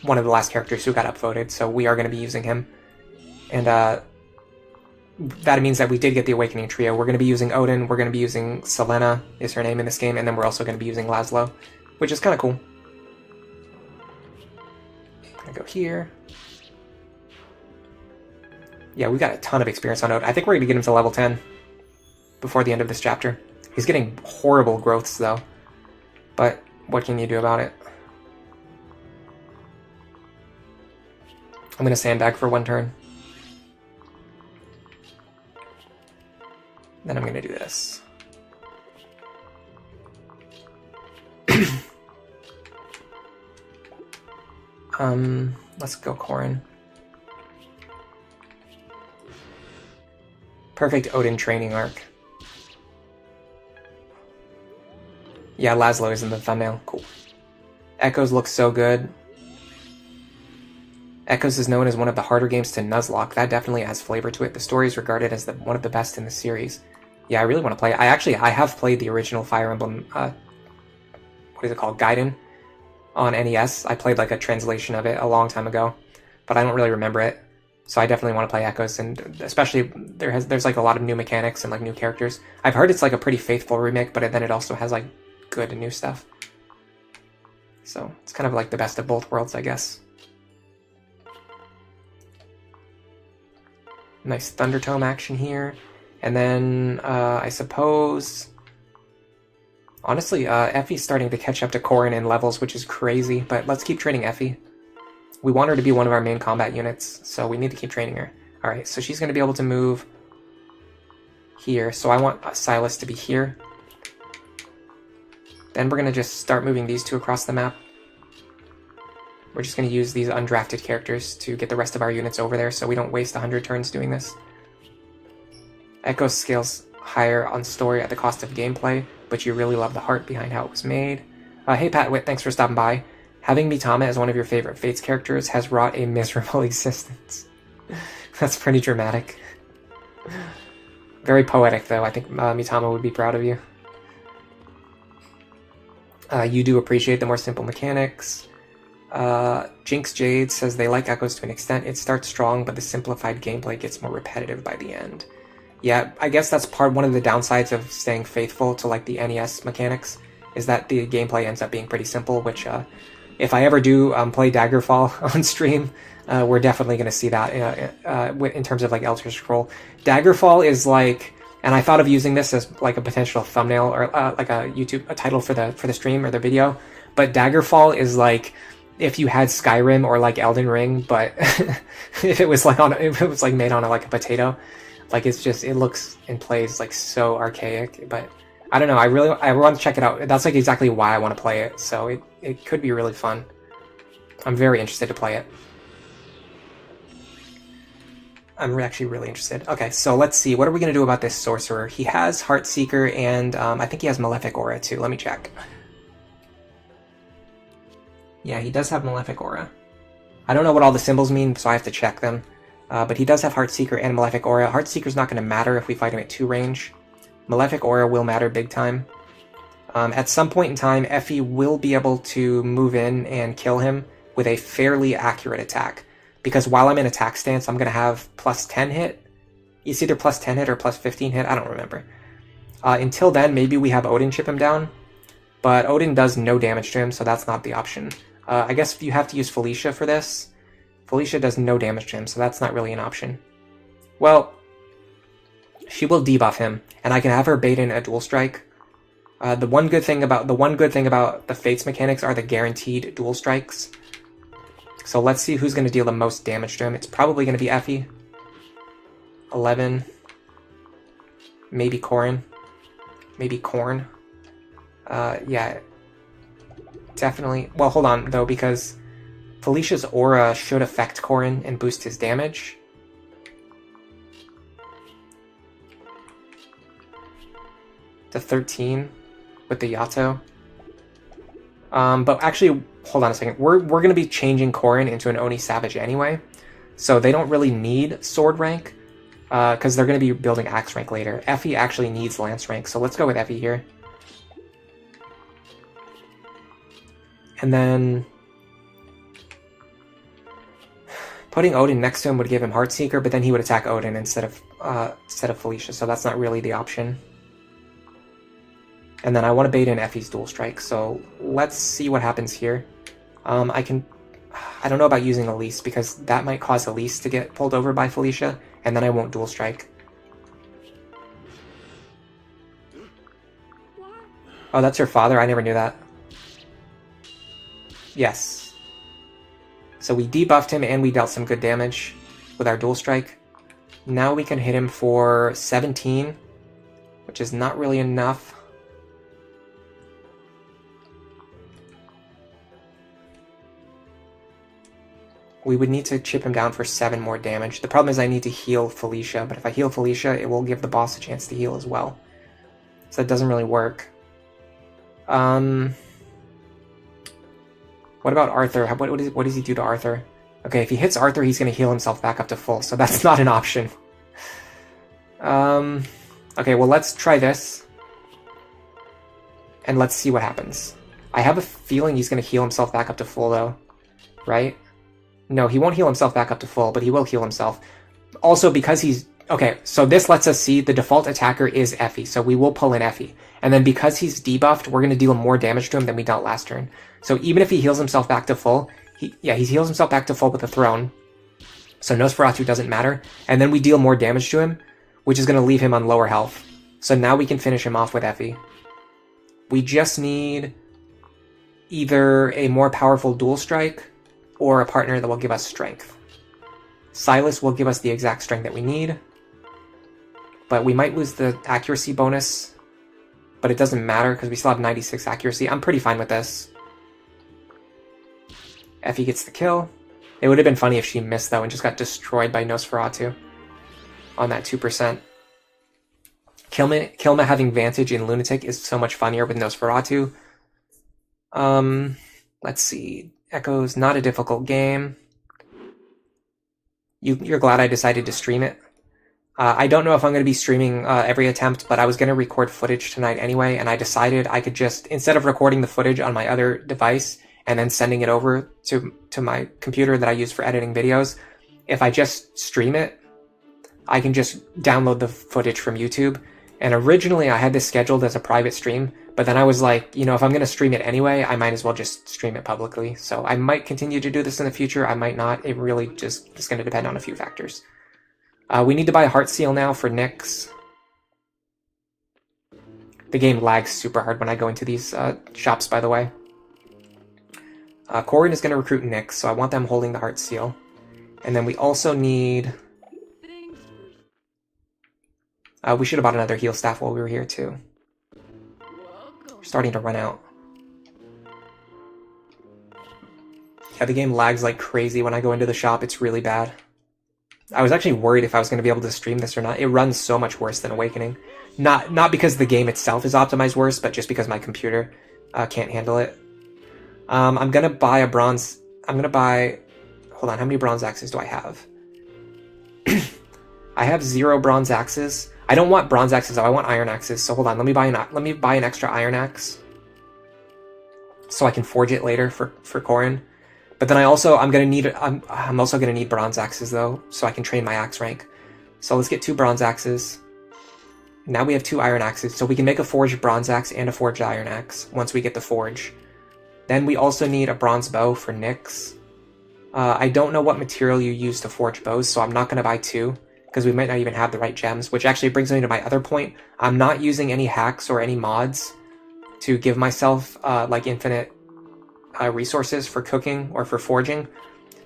one of the last characters who got upvoted, so we are going to be using him. And that means that we did get the Awakening Trio. We're going to be using Odin, we're going to be using Selena, is her name in this game, and then we're also going to be using Laszlo, which is kind of cool. Gonna go here. Yeah, we got a ton of experience on Odin. I think we're going to get him to level 10 before the end of this chapter. He's getting horrible growths, though. But what can you do about it? I'm going to sandbag for 1 turn. Then I'm going to do this. Let's go Corrin. Perfect Odin training arc. Yeah, Laszlo is in the thumbnail. Cool. Echoes looks so good. Echoes is known as one of the harder games to nuzlocke. That definitely adds flavor to it. The story is regarded as one of the best in the series. Yeah, I really want to play it. I have played the original Fire Emblem, what is it called? Gaiden on NES. I played like a translation of it a long time ago, but I don't really remember it. So I definitely want to play Echoes, and especially there's like a lot of new mechanics and like new characters. I've heard it's like a pretty faithful remake, but then it also has like good and new stuff. So it's kind of like the best of both worlds, I guess. Nice Thunder Tome action here. And then, I suppose... Honestly, Effie's starting to catch up to Corrin in levels, which is crazy, but let's keep training Effie. We want her to be one of our main combat units, so we need to keep training her. Alright, so she's going to be able to move here, so I want Silas to be here. Then we're going to just start moving these two across the map. We're just going to use these undrafted characters to get the rest of our units over there so we don't waste 100 turns doing this. Echo scales higher on story at the cost of gameplay, but you really love the heart behind how it was made. Hey Pat Witt, thanks for stopping by. Having Mitama as one of your favorite Fates characters has wrought a miserable existence. That's pretty dramatic. Very poetic, though. I think Mitama would be proud of you. You do appreciate the more simple mechanics. Jinx Jade says they like Echoes to an extent. It starts strong, but the simplified gameplay gets more repetitive by the end. Yeah, I guess that's one of the downsides of staying faithful to like the NES mechanics, is that the gameplay ends up being pretty simple, which if I ever do play Daggerfall on stream, we're definitely going to see that in terms of like Elder Scroll. Daggerfall is like, and I thought of using this as like a potential thumbnail or like a title for the stream or the video, but Daggerfall is like if you had Skyrim or like Elden Ring, but if it was like made on like a potato. Like it looks and plays like so archaic, but I don't know. I want to check it out. That's like exactly why I want to play it. So it could be really fun. I'm very interested to play it. I'm actually really interested. Okay, so let's see. What are we going to do about this sorcerer? He has Heartseeker, and I think he has Malefic Aura too. Let me check. Yeah, he does have Malefic Aura. I don't know what all the symbols mean, so I have to check them. But he does have Heartseeker and Malefic Aura. Heartseeker's not going to matter if we fight him at 2 range. Malefic Aura will matter big time. At some point in time, Effie will be able to move in and kill him with a fairly accurate attack. Because while I'm in attack stance, I'm going to have plus 10 hit. It's either plus 10 hit or plus 15 hit, I don't remember. Until then, maybe we have Odin chip him down. But Odin does no damage to him, so that's not the option. I guess you have to use Felicia for this. Felicia does no damage to him, so that's not really an option. Well, she will debuff him, and I can have her bait in a dual strike. The one good thing about the Fates mechanics are the guaranteed dual strikes. So let's see who's going to deal the most damage to him. It's probably going to be Effie. 11. Maybe Corrin. Maybe Corn. Yeah. Definitely. Well, hold on, though, because Felicia's aura should affect Corrin and boost his damage. To 13 with the Yato. But actually, hold on a second. We're going to be changing Corrin into an Oni Savage anyway, so they don't really need sword rank, because they're going to be building axe rank later. Effie actually needs lance rank, so let's go with Effie here. And then Putting Odin next to him would give him Heartseeker, but then he would attack Odin instead of Felicia, so that's not really the option. And then I want to bait in Effie's Dual Strike, so let's see what happens here. I don't know about using Elise, because that might cause Elise to get pulled over by Felicia, and then I won't Dual Strike. Oh, that's her father? I never knew that. Yes. So we debuffed him and we dealt some good damage with our Dual Strike. Now we can hit him for 17, which is not really enough. We would need to chip him down for 7 more damage. The problem is I need to heal Felicia, but if I heal Felicia, it will give the boss a chance to heal as well. So that doesn't really work. What about Arthur? What does he do to Arthur? Okay, if he hits Arthur, he's going to heal himself back up to full, so that's not an option. Okay, well, let's try this. And let's see what happens. I have a feeling he's going to heal himself back up to full, though. Right? No, he won't heal himself back up to full, but he will heal himself. Also, because he's... Okay, so this lets us see the default attacker is Effie, so we will pull in Effie. And then because he's debuffed, we're going to deal more damage to him than we dealt last turn. So even if he heals himself back to full, he heals himself back to full with the throne. So Nosferatu doesn't matter. And then we deal more damage to him, which is going to leave him on lower health. So now we can finish him off with Effie. We just need either a more powerful Dual Strike or a partner that will give us strength. Silas will give us the exact strength that we need. But we might lose the accuracy bonus. But it doesn't matter because we still have 96 accuracy. I'm pretty fine with this. Effie gets the kill. It would have been funny if she missed though and just got destroyed by Nosferatu on that 2%. Kilma having Vantage in Lunatic is so much funnier with Nosferatu. Let's see. Echo's not a difficult game. You're glad I decided to stream it? I don't know if I'm going to be streaming every attempt, but I was going to record footage tonight anyway, and I decided I could just, instead of recording the footage on my other device and then sending it over to my computer that I use for editing videos, if I just stream it, I can just download the footage from YouTube. And originally I had this scheduled as a private stream, but then I was like, you know, if I'm going to stream it anyway, I might as well just stream it publicly. So I might continue to do this in the future, I might not. It really just is going to depend on a few factors. We need to buy a Heart Seal now for Nyx. The game lags super hard when I go into these shops, by the way. Corin is going to recruit Nyx, so I want them holding the Heart Seal. And then we also need... we should have bought another heal staff while we were here, too. We're starting to run out. Yeah, the game lags like crazy when I go into the shop. It's really bad. I was actually worried if I was going to be able to stream this or not. It runs so much worse than Awakening. Not because the game itself is optimized worse, but just because my computer can't handle it. I'm going to buy a bronze... I'm going to buy... Hold on, how many bronze axes do I have? I have 0 bronze axes. I don't want bronze axes, though. I want iron axes. So hold on, let me buy an extra iron axe. So I can forge it later for Corin. But then I'm also gonna need bronze axes though, so I can train my axe rank. So let's get 2 bronze axes. Now we have 2 iron axes, so we can make a forged bronze axe and a forged iron axe once we get the forge. Then we also need a bronze bow for Nyx. I don't know what material you use to forge bows, so I'm not gonna buy 2, because we might not even have the right gems, which actually brings me to my other point. I'm not using any hacks or any mods to give myself like infinite resources for cooking or for forging,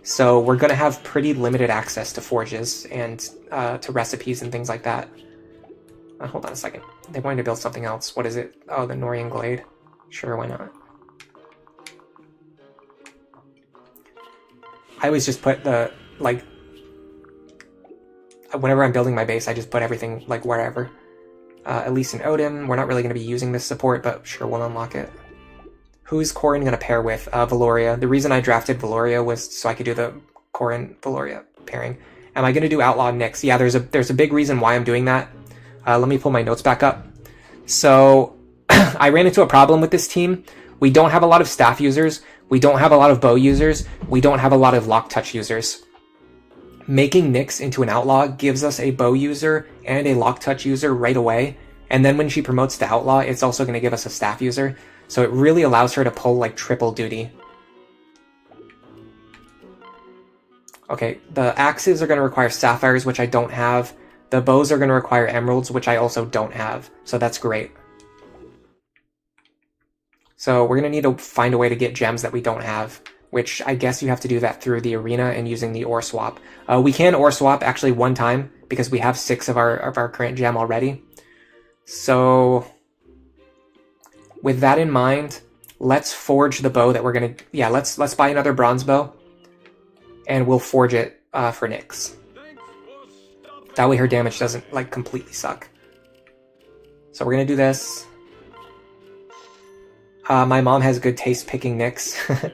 so we're going to have pretty limited access to forges and to recipes and things like that. Hold on a second. They wanted to build something else. What is it? Oh, the Norian Glade. Sure, why not? I always just put the, like, whenever I'm building my base, I just put everything, like, wherever. Elise and Odin, we're not really going to be using this support, but sure, we'll unlock it. Who's Corin going to pair with? Valoria. The reason I drafted Valoria was so I could do the Corin-Valoria pairing. Am I going to do Outlaw Nyx? Yeah, there's a big reason why I'm doing that. Let me pull my notes back up. So, I ran into a problem with this team. We don't have a lot of staff users. We don't have a lot of bow users. We don't have a lot of lock touch users. making Nyx into an outlaw gives us a bow user and a lock touch user right away. And then when she promotes to outlaw, it's also going to give us a staff user. So it really allows her to pull like triple duty. Okay, the axes are going to require sapphires, which I don't have. The bows are going to require emeralds, which I also don't have. So that's great. So we're going to need to find a way to get gems that we don't have, which I guess you have to do that through the arena and using the ore swap. We can ore swap actually one time because we have 6 of our current gem already. So with that in mind, let's forge the bow that we're going to... Yeah, let's buy another bronze bow. And we'll forge it for Nyx. That way her damage doesn't like completely suck. So we're gonna do this. My mom has good taste picking Nyx.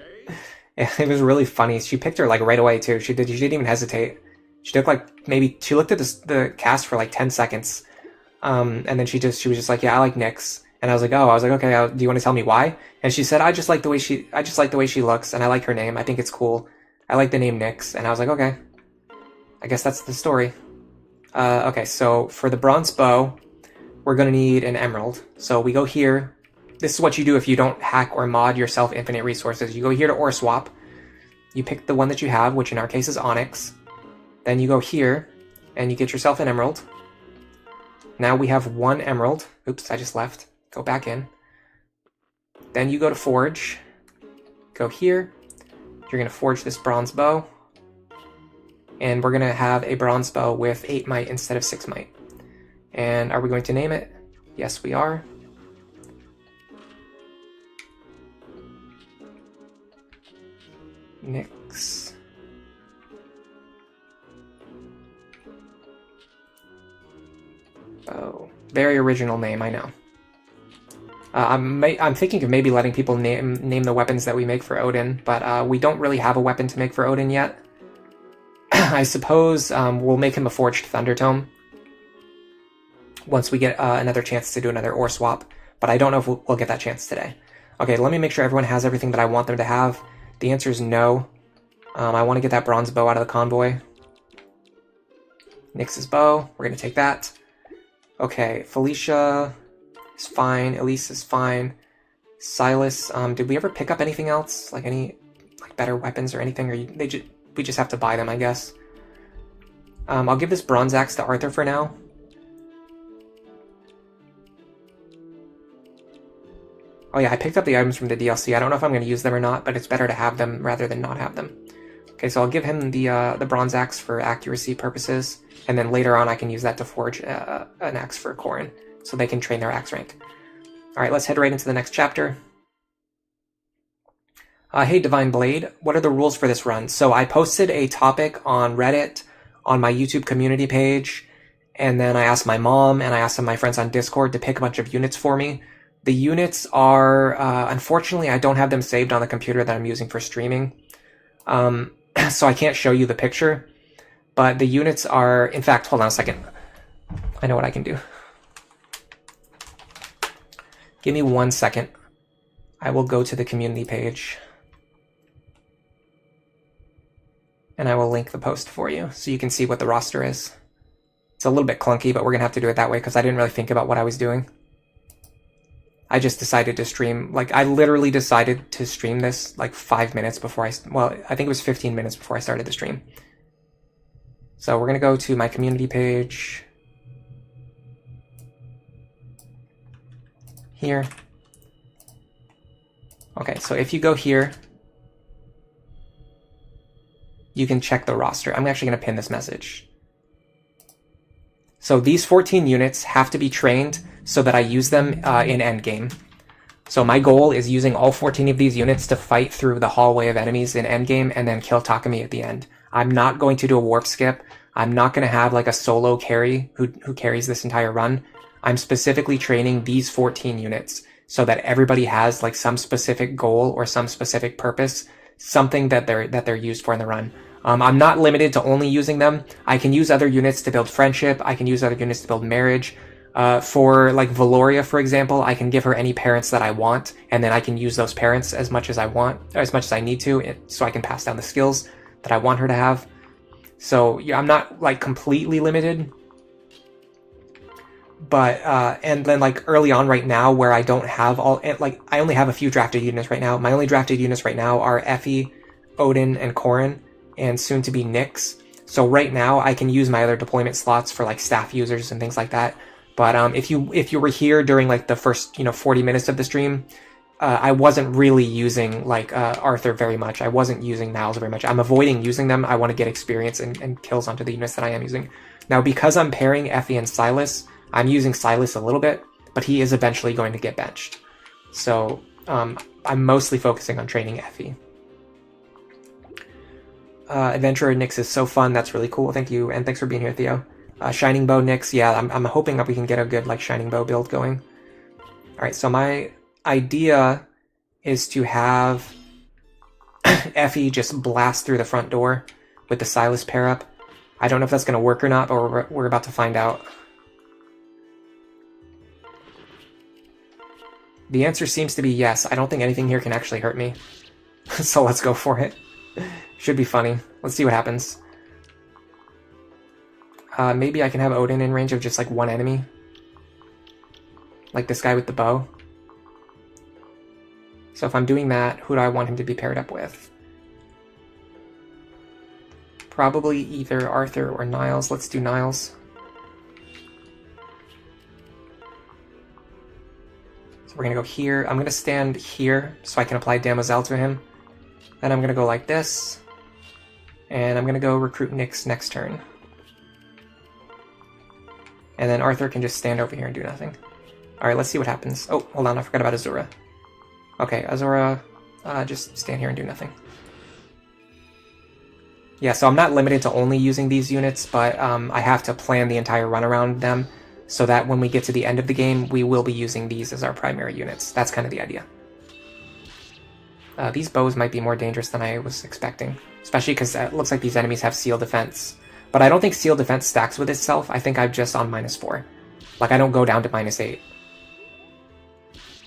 It was really funny. She picked her like right away too. She didn't even hesitate. She took like she looked at the cast for like 10 seconds, and then she was just like, yeah, I like Nyx. And I was like, okay. Do you want to tell me why? And she said, I just like the way she looks, and I like her name. I think it's cool. I like the name Nyx, and I was like, okay. I guess that's the story. Okay, so for the bronze bow, we're going to need an emerald. So we go here. This is what you do if you don't hack or mod yourself infinite resources. You go here to ore swap. You pick the one that you have, which in our case is onyx. Then you go here, and you get yourself an emerald. Now we have 1 emerald. Oops, I just left. Go back in. Then you go to forge. Go here. You're going to forge this bronze bow. And we're going to have a bronze bow with 8 might instead of 6 might. And are we going to name it? Yes, we are. Nyx. Oh, very original name, I know. I'm thinking of maybe letting people name the weapons that we make for Odin, but we don't really have a weapon to make for Odin yet. I suppose we'll make him a Forged Thundertome once we get another chance to do another ore swap, but I don't know if we'll get that chance today. Okay, let me make sure everyone has everything that I want them to have. The answer is no. I want to get that bronze bow out of the convoy. Nyx's bow, we're going to take that. Okay, Felicia is fine. Elise is fine. Silas, did we ever pick up anything else? Like any better weapons or anything? Or we just have to buy them, I guess. I'll give this bronze axe to Arthur for now. Oh yeah, I picked up the items from the DLC. I don't know if I'm going to use them or not, but it's better to have them rather than not have them. Okay, so I'll give him the bronze axe for accuracy purposes, and then later on I can use that to forge an axe for Corrin, so they can train their axe rank. Alright, let's head right into the next chapter. Hey Divine Blade, what are the rules for this run? So I posted a topic on Reddit, on my YouTube community page, and then I asked my mom and I asked some of my friends on Discord to pick a bunch of units for me. The units are, unfortunately, I don't have them saved on the computer that I'm using for streaming. So I can't show you the picture, but the units are, in fact, hold on a second. I know what I can do. Give me 1 second. I will go to the community page. And I will link the post for you so you can see what the roster is. It's a little bit clunky, but we're going to have to do it that way because I didn't really think about what I was doing. I just decided to stream, I literally decided to stream this 5 minutes before I think it was 15 minutes before I started the stream. So we're going to go to my community page. Here. Okay, so if you go here, you can check the roster. I'm actually going to pin this message. So these 14 units have to be trained so that I use them in endgame. So my goal is using all 14 of these units to fight through the hallway of enemies in endgame and then kill Takumi at the end. I'm not going to do a warp skip. I'm not going to have a solo carry who carries this entire run. I'm specifically training these 14 units so that everybody has some specific goal or some specific purpose, something that they're used for in the run. I'm not limited to only using them. I can use other units to build friendship. I can use other units to build marriage. For Valoria, for example, I can give her any parents that I want, and then I can use those parents as much as I want, or as much as I need to, so I can pass down the skills that I want her to have. So yeah, I'm not like completely limited. But, and then like early on right now where I don't have all, like I only have a few drafted units right now. My only drafted units right now are Effie, Odin, and Corrin, and soon to be Nyx. So right now I can use my other deployment slots for like staff users and things like that. But if you were here during like the first 40 minutes of the stream, I wasn't really using like Arthur very much. I wasn't using Niles very much. I'm avoiding using them. I want to get experience and kills onto the units that I am using. Now because I'm pairing Effie and Silas, I'm using Silas a little bit, but he is eventually going to get benched. So I'm mostly focusing on training Effie. Adventurer Nyx is so fun. That's really cool. Thank you, and thanks for being here, Theo. Shining Bow Nyx, yeah, I'm hoping that we can get a good like Shining Bow build going. All right, so my idea is to have Effie just blast through the front door with the Silas pair up. I don't know if that's going to work or not, but we're about to find out. The answer seems to be yes. I don't think anything here can actually hurt me. So let's go for it. Should be funny. Let's see what happens. Maybe I can have Odin in range of just like one enemy. Like this guy with the bow. So if I'm doing that, who do I want him to be paired up with? Probably either Arthur or Niles. Let's do Niles. We're going to go here. I'm going to stand here so I can apply Damosel to him. Then I'm going to go like this. And I'm going to go recruit Nyx next turn. And then Arthur can just stand over here and do nothing. Alright, let's see what happens. Oh, hold on, I forgot about Azura. Okay, Azura, just stand here and do nothing. Yeah, so I'm not limited to only using these units, but I have to plan the entire run around them, so that when we get to the end of the game, we will be using these as our primary units. That's kind of the idea. These bows might be more dangerous than I was expecting, especially because it looks like these enemies have seal defense. But I don't think seal defense stacks with itself. I think I'm just on -4. Like, I don't go down to -8.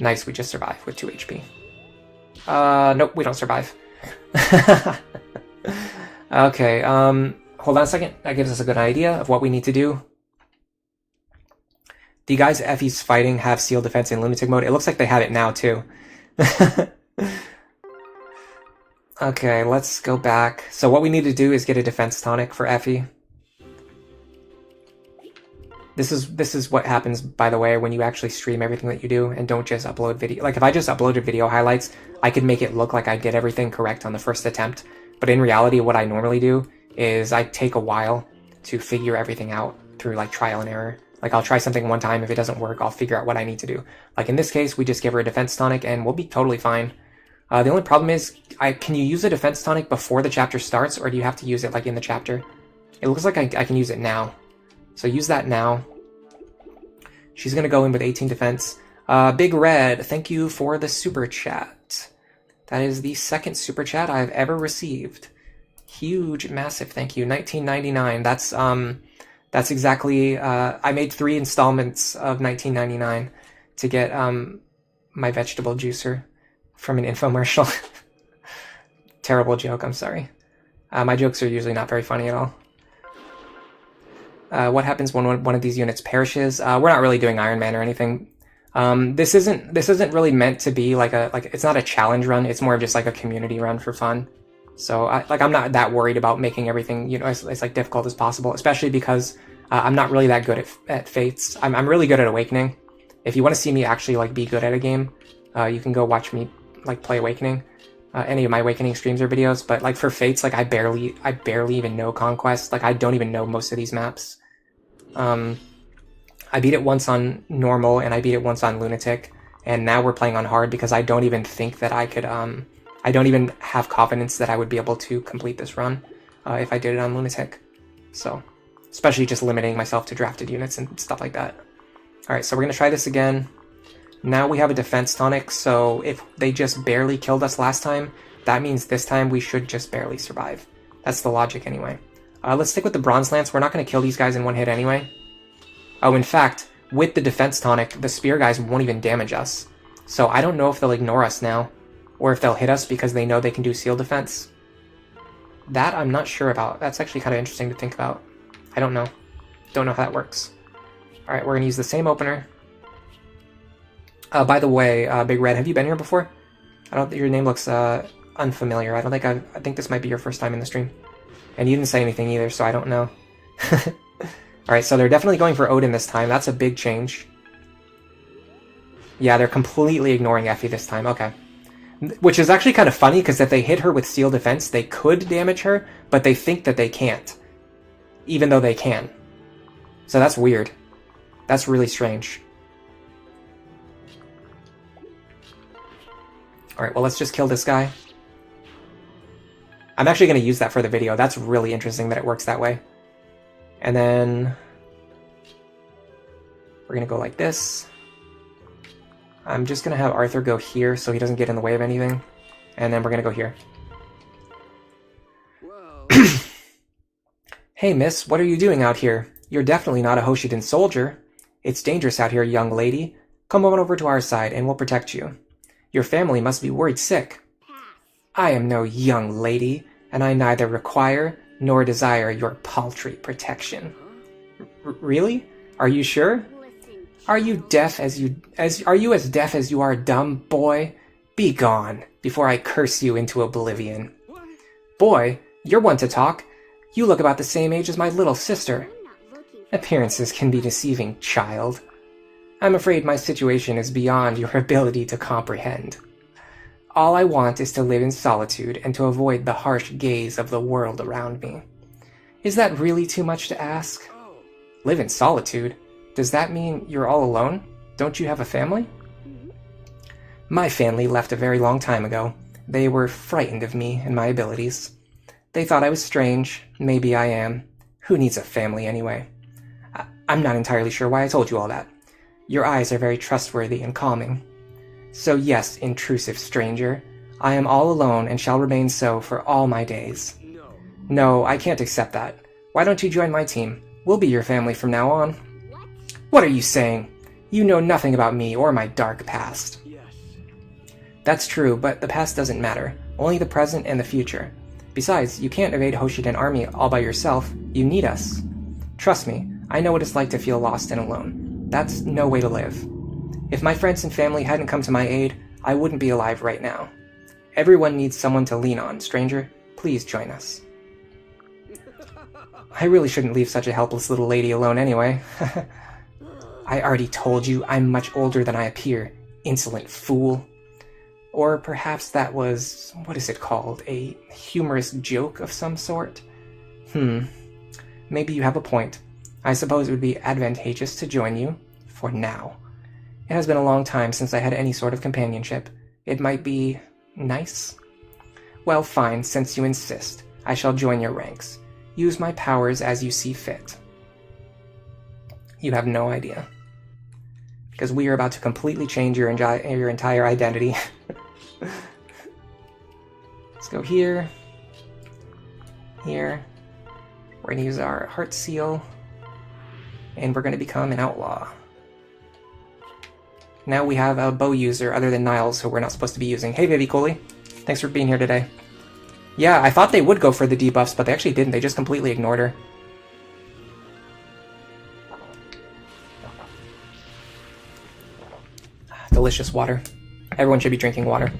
Nice, we just survive with 2 HP. Nope, we don't survive. Okay, hold on a second. That gives us a good idea of what we need to do. The guys Effie's fighting have seal defense in lunatic mode. It looks like they have it now, too. Okay, let's go back. So what we need to do is get a defense tonic for Effie. This is what happens, by the way, when you actually stream everything that you do and don't just upload video. Like, if I just uploaded video highlights, I could make it look like I did everything correct on the first attempt. But in reality, what I normally do is I take a while to figure everything out through, like, trial and error. Like, I'll try something one time. If it doesn't work, I'll figure out what I need to do. Like, in this case, we just give her a defense tonic, and we'll be totally fine. The only problem is, can you use a defense tonic before the chapter starts, or do you have to use it, like, in the chapter? It looks like I can use it now. So use that now. She's going to go in with 18 defense. Big Red, thank you for the super chat. That is the second super chat I've ever received. Huge, massive thank you. 19.99. That's exactly. I made 3 installments of 19.99 to get my vegetable juicer from an infomercial. Terrible joke. I'm sorry. My jokes are usually not very funny at all. What happens when one of these units perishes? We're not really doing Iron Man or anything. This isn't really meant to be like it's not a challenge run. It's more of just like a community run for fun. So I'm not that worried about making everything as like difficult as possible, especially because I'm not really that good at Fates. I'm really good at Awakening. If you want to see me actually like be good at a game, you can go watch me like play Awakening. Any of my Awakening streams or videos, but like for Fates, like I barely even know Conquest. Like I don't even know most of these maps. I beat it once on normal and I beat it once on lunatic, and now we're playing on hard because I don't even think that I could I don't even have confidence that I would be able to complete this run if I did it on lunatic. So especially just limiting myself to drafted units and stuff like that. Alright, so we're gonna try this again. Now we have a defense tonic, so if they just barely killed us last time, that means this time we should just barely survive. That's the logic anyway. Let's stick with the Bronze Lance. We're not going to kill these guys in one hit anyway. Oh, in fact, with the defense tonic, the spear guys won't even damage us. So I don't know if they'll ignore us now, or if they'll hit us because they know they can do seal defense. That I'm not sure about. That's actually kind of interesting to think about. I don't know. Don't know how that works. Alright, we're going to use the same opener. By the way, Big Red, have you been here before? I don't think your name looks unfamiliar. I think this might be your first time in the stream. And you didn't say anything either, so I don't know. Alright, so they're definitely going for Odin this time. That's a big change. Yeah, they're completely ignoring Effie this time. Okay. Which is actually kind of funny, because if they hit her with Steel Defense, they could damage her, but they think that they can't. Even though they can. So that's weird. That's really strange. Alright, well, let's just kill this guy. I'm actually going to use that for the video. That's really interesting that it works that way. And then we're going to go like this. I'm just going to have Arthur go here so he doesn't get in the way of anything. And then we're going to go here. Hey, miss, what are you doing out here? You're definitely not a Hoshiden soldier. It's dangerous out here, young lady. Come on over to our side and we'll protect you. Your family must be worried sick. I am no young lady, and I neither require nor desire your paltry protection. Really? Are you sure? Are you as deaf as you are dumb, boy? Be gone, before I curse you into oblivion. Boy, you're one to talk. You look about the same age as my little sister. Appearances can be deceiving, child. I'm afraid my situation is beyond your ability to comprehend. All I want is to live in solitude and to avoid the harsh gaze of the world around me. Is that really too much to ask? Live in solitude? Does that mean you're all alone? Don't you have a family? My family left a very long time ago. They were frightened of me and my abilities. They thought I was strange. Maybe I am. Who needs a family anyway? I'm not entirely sure why I told you all that. Your eyes are very trustworthy and calming. So yes, intrusive stranger, I am all alone and shall remain so for all my days. No, I can't accept that. Why don't you join my team? We'll be your family from now on. What are you saying? You know nothing about me or my dark past. That's true, but the past doesn't matter. Only the present and the future. Besides, you can't evade Hoshiden army all by yourself. You need us. Trust me, I know what it's like to feel lost and alone. That's no way to live. If my friends and family hadn't come to my aid, I wouldn't be alive right now. Everyone needs someone to lean on, stranger. Please join us. I really shouldn't leave such a helpless little lady alone anyway. I already told you I'm much older than I appear, insolent fool. Or perhaps that was, what is it called, a humorous joke of some sort? Maybe you have a point. I suppose it would be advantageous to join you, for now. It has been a long time since I had any sort of companionship. It might be nice? Well, fine, since you insist. I shall join your ranks. Use my powers as you see fit. You have no idea. Because we are about to completely change your entire identity. Let's go here. Here. We're going to use our heart seal. And we're going to become an outlaw. Now we have a bow user other than Niles, who we're not supposed to be using. Hey, Vivi Cooley. Thanks for being here today. Yeah, I thought they would go for the debuffs, but they actually didn't. They just completely ignored her. Delicious water. Everyone should be drinking water.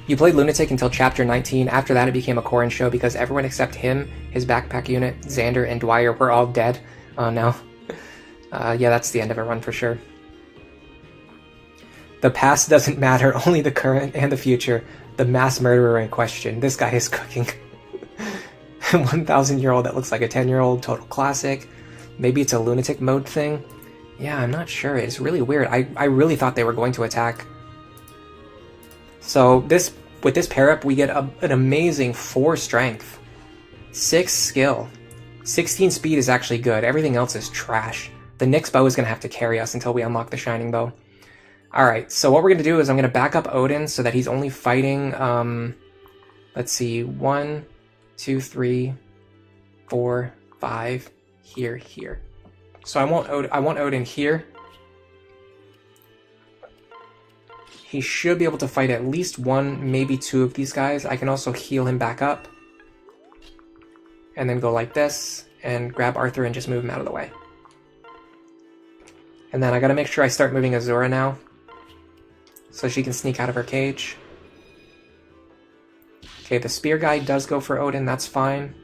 You played Lunatic until Chapter 19. After that, it became a Corrin show because everyone except him, his backpack unit, Xander, and Dwyer were all dead. Oh, no. Yeah, that's the end of a run for sure. The past doesn't matter, only the current and the future. The mass murderer in question. This guy is cooking. 1,000-year-old that looks like a 10-year-old. Total classic. Maybe it's a lunatic mode thing. Yeah, I'm not sure. It's really weird. I really thought they were going to attack. So with this pair-up, we get an amazing 4 strength. 6 skill. 16 speed is actually good. Everything else is trash. The Nyx bow is going to have to carry us until we unlock the Shining Bow. Alright, so what we're going to do is I'm going to back up Odin so that he's only fighting, let's see, 1, 2, 3, 4, 5, here. So I want Odin here. He should be able to fight at least 1, maybe 2 of these guys. I can also heal him back up. and then go like this, and grab Arthur and just move him out of the way. And then I gotta make sure I start moving Azura now, so she can sneak out of her cage. Okay, the spear guy does go for Odin, that's fine.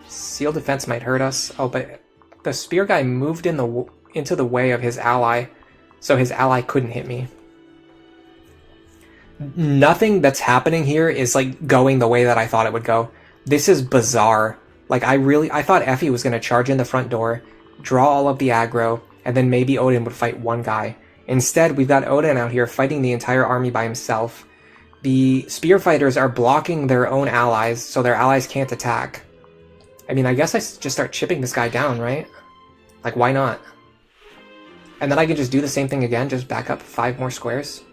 Seal defense might hurt us. Oh, but the spear guy moved into the way of his ally, so his ally couldn't hit me. Nothing that's happening here is like going the way that I thought it would go. This is bizarre. Like I thought Effie was gonna charge in the front door, draw all of the aggro, and then maybe Odin would fight one guy. Instead, we've got Odin out here fighting the entire army by himself. The spear fighters are blocking their own allies, so their allies can't attack. I mean, I guess I just start chipping this guy down, right? Like, why not? And then I can just do the same thing again, just back up 5 more squares.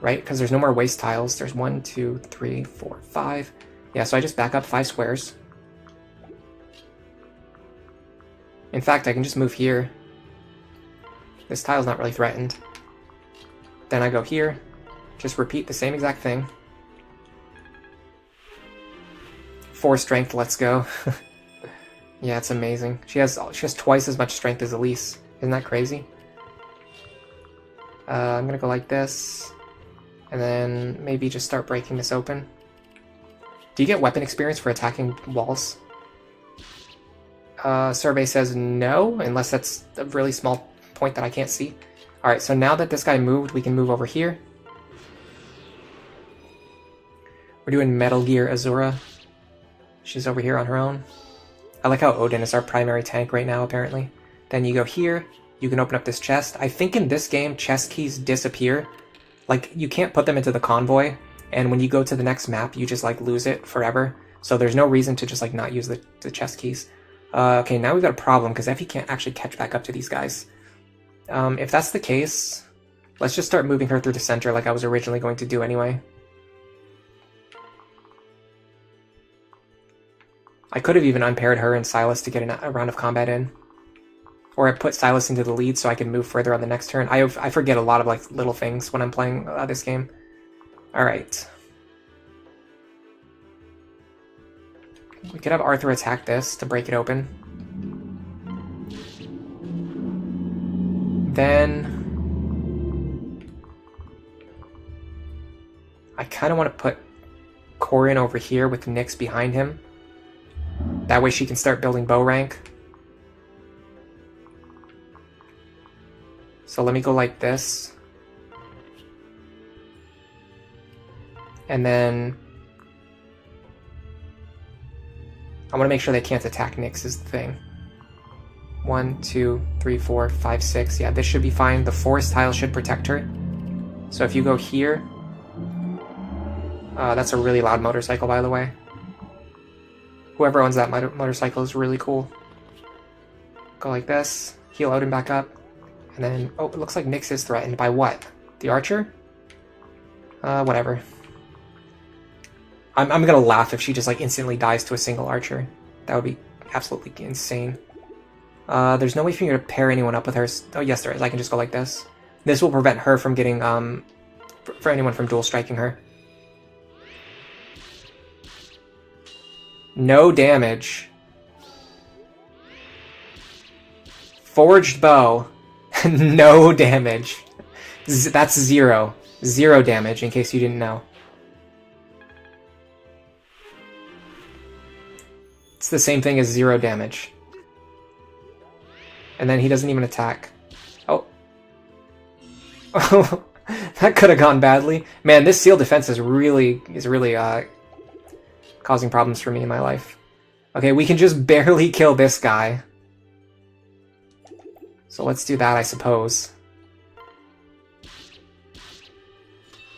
Right? Because there's no more waste tiles. There's 1, 2, 3, 4, 5. Yeah, so I just back up 5 squares. In fact, I can just move here. This tile's not really threatened. Then I go here. Just repeat the same exact thing. 4 strength, let's go. Yeah, it's amazing. She has twice as much strength as Elise. Isn't that crazy? I'm gonna go like this. And then maybe just start breaking this open. Do you get weapon experience for attacking walls? Survey says no, unless that's a really small point that I can't see. Alright, so now that this guy moved, we can move over here. We're doing Metal Gear Azura. She's over here on her own. I like how Odin is our primary tank right now, apparently. Then you go here, you can open up this chest. I think in this game, chest keys disappear. Like, you can't put them into the convoy, and when you go to the next map, you just, like, lose it forever. So there's no reason to just, like, not use the chest keys. Okay, now we've got a problem, because Effie can't actually catch back up to these guys. If that's the case, let's just start moving her through the center like I was originally going to do anyway. I could have even unpaired her and Silas to get a round of combat in. Or I put Silas into the lead so I can move further on the next turn. I forget a lot of like little things when I'm playing this game. Alright. We could have Arthur attack this to break it open. Then I kind of want to put Corin over here with Nyx behind him. That way she can start building bow rank. So let me go like this. And then I want to make sure they can't attack Nyx is the thing. 1, 2, 3, 4, 5, 6. Yeah, this should be fine. The forest tile should protect her. So if you go here... that's a really loud motorcycle, by the way. Whoever owns that motorcycle is really cool. Go like this. Heal Odin back up. And then... Oh, it looks like Nyx is threatened by what? The archer? Whatever. I'm gonna laugh if she just like instantly dies to a single archer. That would be absolutely insane. There's no way for you to pair anyone up with her. Oh yes there is, I can just go like this. This will prevent her from getting, for anyone from dual striking her. No damage. Forged bow. No damage. That's 0. 0 damage, in case you didn't know. It's the same thing as 0 damage. And then he doesn't even attack. Oh. Oh, that could have gone badly. Man, this seal defense is really causing problems for me in my life. Okay, we can just barely kill this guy. So let's do that, I suppose.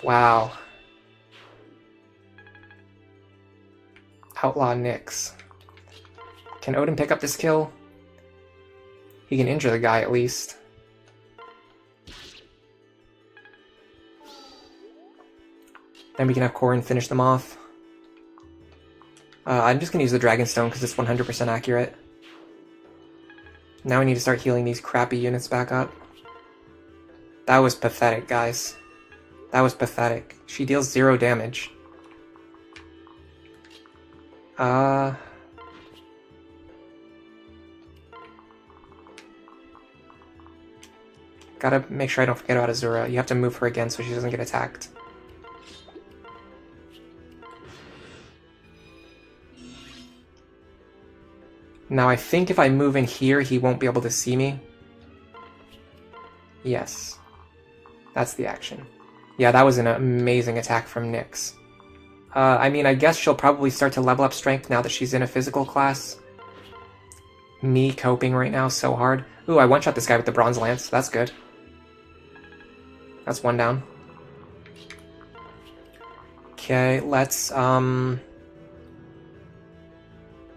Wow. Outlaw Nyx. Can Odin pick up this kill? He can injure the guy at least. Then we can have Corin finish them off. I'm just going to use the Dragonstone because it's 100% accurate. Now we need to start healing these crappy units back up. That was pathetic, guys. That was pathetic. She deals 0 damage. Gotta make sure I don't forget about Azura. You have to move her again so she doesn't get attacked. Now I think if I move in here, he won't be able to see me. Yes. That's the action. Yeah, that was an amazing attack from Nyx. I mean, I guess she'll probably start to level up strength now that she's in a physical class. Me coping right now so hard. Ooh, I one-shot this guy with the Bronze Lance. That's good. That's one down. Okay, let's, What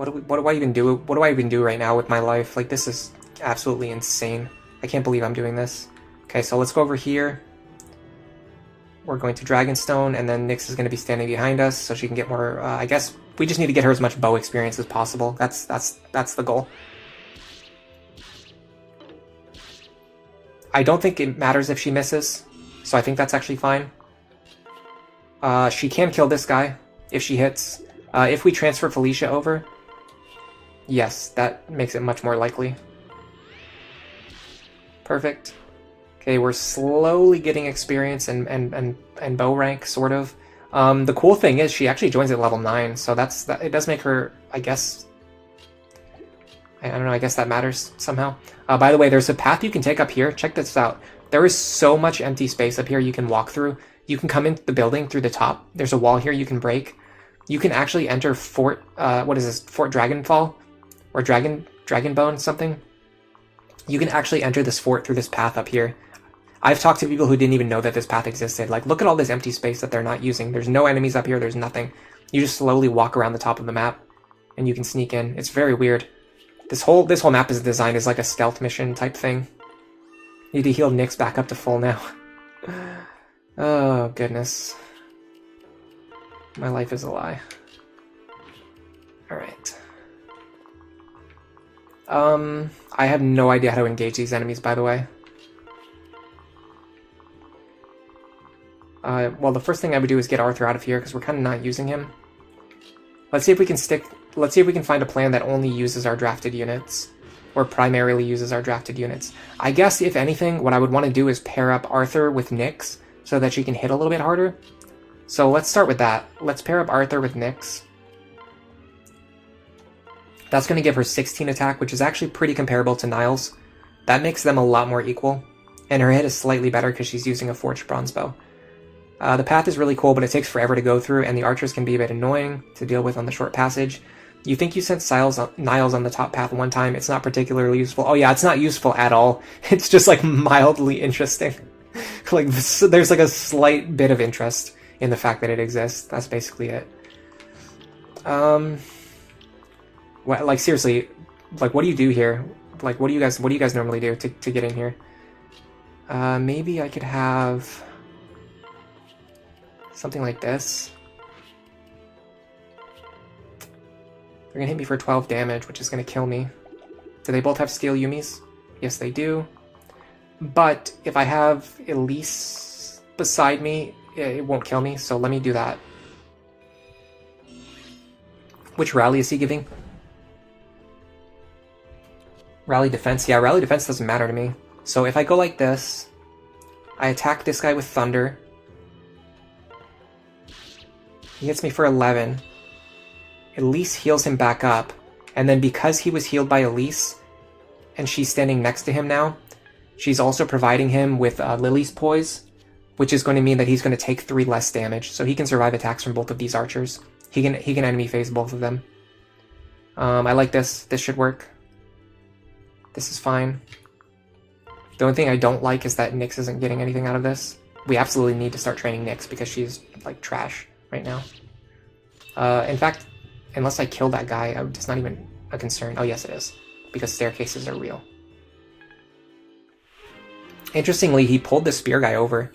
do I even do? What do I even do right now with my life? Like, this is absolutely insane. I can't believe I'm doing this. Okay, so let's go over here. We're going to Dragonstone, and then Nyx is going to be standing behind us, so she can get more. I guess we just need to get her as much bow experience as possible. That's the goal. I don't think it matters if she misses, so I think that's actually fine. She can kill this guy if she hits. If we transfer Felicia over, yes, that makes it much more likely. Perfect. Okay, we're slowly getting experience and bow rank, sort of. The cool thing is she actually joins at level 9, so it does make her, I guess... I don't know, I guess that matters somehow. By the way, there's a path you can take up here. Check this out. There is so much empty space up here you can walk through. You can come into the building through the top. There's a wall here you can break. You can actually enter Fort, what is this? Fort Dragonfall? Or Dragonbone, something? You can actually enter this fort through this path up here. I've talked to people who didn't even know that this path existed. Like, look at all this empty space that they're not using. There's no enemies up here, there's nothing. You just slowly walk around the top of the map, and you can sneak in. It's very weird. This whole map is designed as like a stealth mission type thing. Need to heal Nyx back up to full now. Oh, goodness. My life is a lie. Alright. I have no idea how to engage these enemies, by the way. Well, the first thing I would do is get Arthur out of here, because we're kind of not using him. Let's see if we can find a plan that only uses our drafted units. Or primarily uses our drafted units. I guess, if anything, what I would want to do is pair up Arthur with Nyx, so that she can hit a little bit harder. So let's start with that. Let's pair up Arthur with Nyx. That's going to give her 16 attack, which is actually pretty comparable to Niall's. That makes them a lot more equal. And her hit is slightly better because she's using a forged bronze bow. The path is really cool, but it takes forever to go through, and the archers can be a bit annoying to deal with on the short passage. You think you sent Niall's on the top path one time, it's not particularly useful. Oh yeah, it's not useful at all. It's just like mildly interesting. Like, there's like a slight bit of interest in the fact that it exists. That's basically it. What, like, seriously, like, what do you do here? Like, what do you guys normally do to get in here? Maybe I could have something like this. They're gonna hit me for 12 damage, which is gonna kill me. Do they both have steel Yumis? Yes, they do. But if I have Elise beside me, it won't kill me, so let me do that. Which rally is he giving? Rally defense? Yeah, rally defense doesn't matter to me. So if I go like this, I attack this guy with thunder. He hits me for 11. Elise heals him back up. And then because he was healed by Elise, and she's standing next to him now, she's also providing him with Lily's Poise, which is going to mean that he's going to take 3 less damage. So he can survive attacks from both of these archers. He can enemy phase both of them. I like this. This should work. This is fine. The only thing I don't like is that Nyx isn't getting anything out of this. We absolutely need to start training Nyx because she's, like, trash right now. In fact, unless I kill that guy, it's not even a concern. Oh, yes, it is. Because staircases are real. Interestingly, he pulled the spear guy over.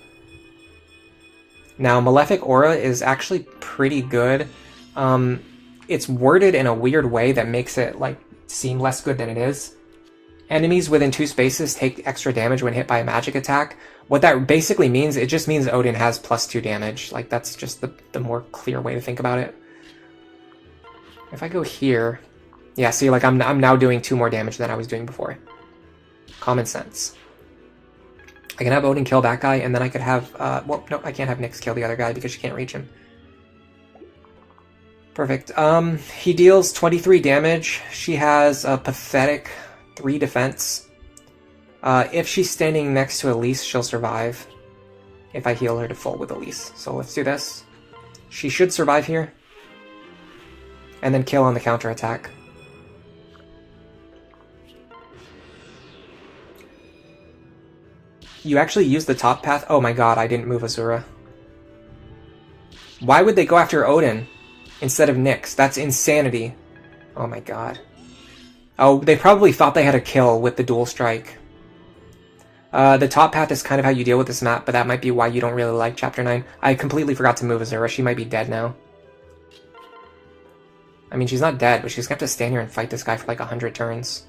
Now, Malefic Aura is actually pretty good. It's worded in a weird way that makes it, like, seem less good than it is. Enemies within 2 spaces take extra damage when hit by a magic attack. What that basically means, it just means Odin has +2 damage. Like, that's just the more clear way to think about it. If I go here... Yeah, see, like, I'm now doing 2 more damage than I was doing before. Common sense. I can have Odin kill that guy, and then I could have... well, no, I can't have Nyx kill the other guy because she can't reach him. Perfect. He deals 23 damage. She has a pathetic 3 defense. If she's standing next to Elise, she'll survive. If I heal her to full with Elise. So let's do this. She should survive here. And then kill on the counterattack. You actually use the top path? Oh my god, I didn't move Azura. Why would they go after Odin instead of Nyx? That's insanity. Oh my god. Oh, they probably thought they had a kill with the dual strike. The top path is kind of how you deal with this map, but that might be why you don't really like Chapter 9. I completely forgot to move Azura. She might be dead now. I mean, she's not dead, but she's gonna have to stand here and fight this guy for like 100 turns.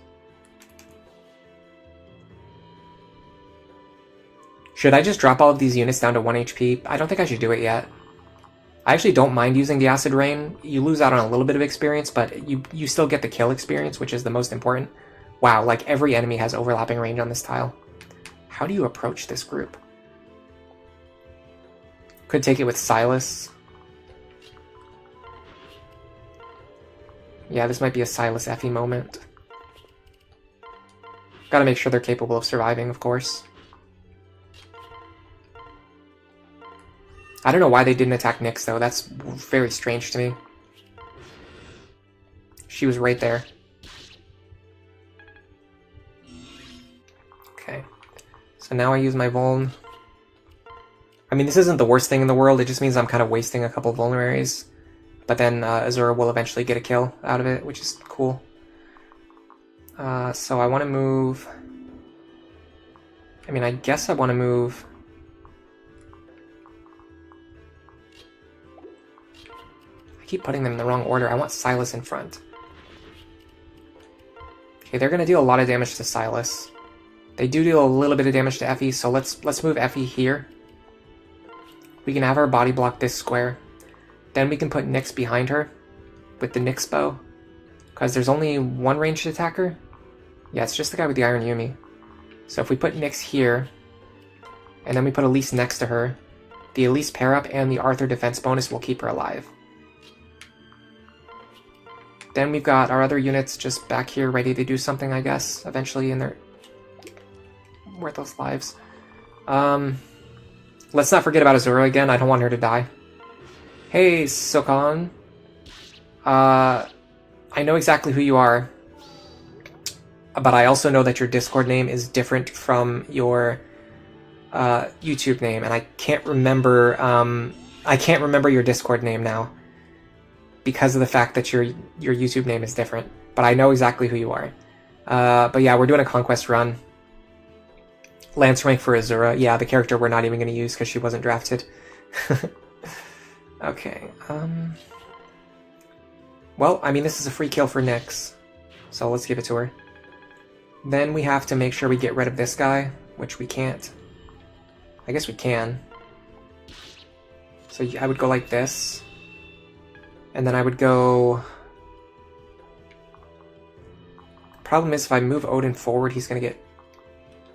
Should I just drop all of these units down to 1 HP? I don't think I should do it yet. I actually don't mind using the Acid Rain. You lose out on a little bit of experience, but you still get the kill experience, which is the most important. Wow, like every enemy has overlapping range on this tile. How do you approach this group? Could take it with Silas. Yeah, this might be a Silas Effie moment. Gotta make sure they're capable of surviving, of course. I don't know why they didn't attack Nyx, though. That's very strange to me. She was right there. Okay. So now I use my Vuln. I mean, this isn't the worst thing in the world. It just means I'm kind of wasting a couple vulneraries. But then Azura will eventually get a kill out of it, which is cool. So I want to move... I mean, I guess I want to move... I keep putting them in the wrong order. I want Silas in front. Okay, they're going to deal a lot of damage to Silas. They do deal a little bit of damage to Effie, so let's move Effie here. We can have her body block this square. Then we can put Nyx behind her with the Nyx bow. Because there's only one ranged attacker. Yeah, it's just the guy with the Iron Yumi. So if we put Nyx here, and then we put Elise next to her, the Elise pair up and the Arthur defense bonus will keep her alive. Then we've got our other units just back here ready to do something, I guess, eventually in their worthless lives. Let's not forget about Azura again. I don't want her to die. Hey, Sokan. I know exactly who you are, but I also know that your Discord name is different from your YouTube name, and I can't remember. I can't remember your Discord name now because of the fact that your YouTube name is different. But I know exactly who you are. But yeah, we're doing a Conquest run. Lance rank for Azura. Yeah, the character we're not even going to use because she wasn't drafted. Okay. Well, I mean, this is a free kill for Nyx, so let's give it to her. Then we have to make sure we get rid of this guy, which we can't. I guess we can. So I would go like this. And then I would go... Problem is, if I move Odin forward, he's going to get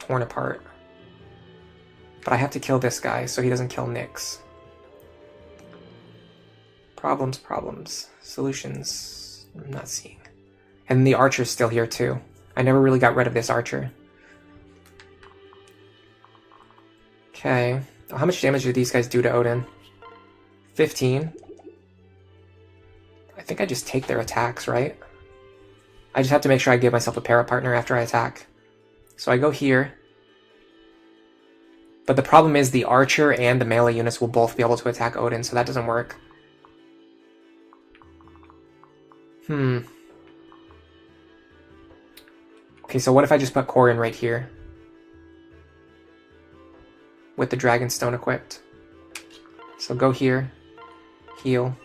torn apart. But I have to kill this guy so he doesn't kill Nyx. Problems. Solutions. I'm not seeing. And the archer's still here too. I never really got rid of this archer. Okay. How much damage do these guys do to Odin? 15. I think I just take their attacks, right? I just have to make sure I give myself a para partner after I attack. So I go here. But the problem is the archer and the melee units will both be able to attack Odin, so that doesn't work. Okay, so what if I just put Corin right here? With the Dragonstone equipped. So go here. Heal.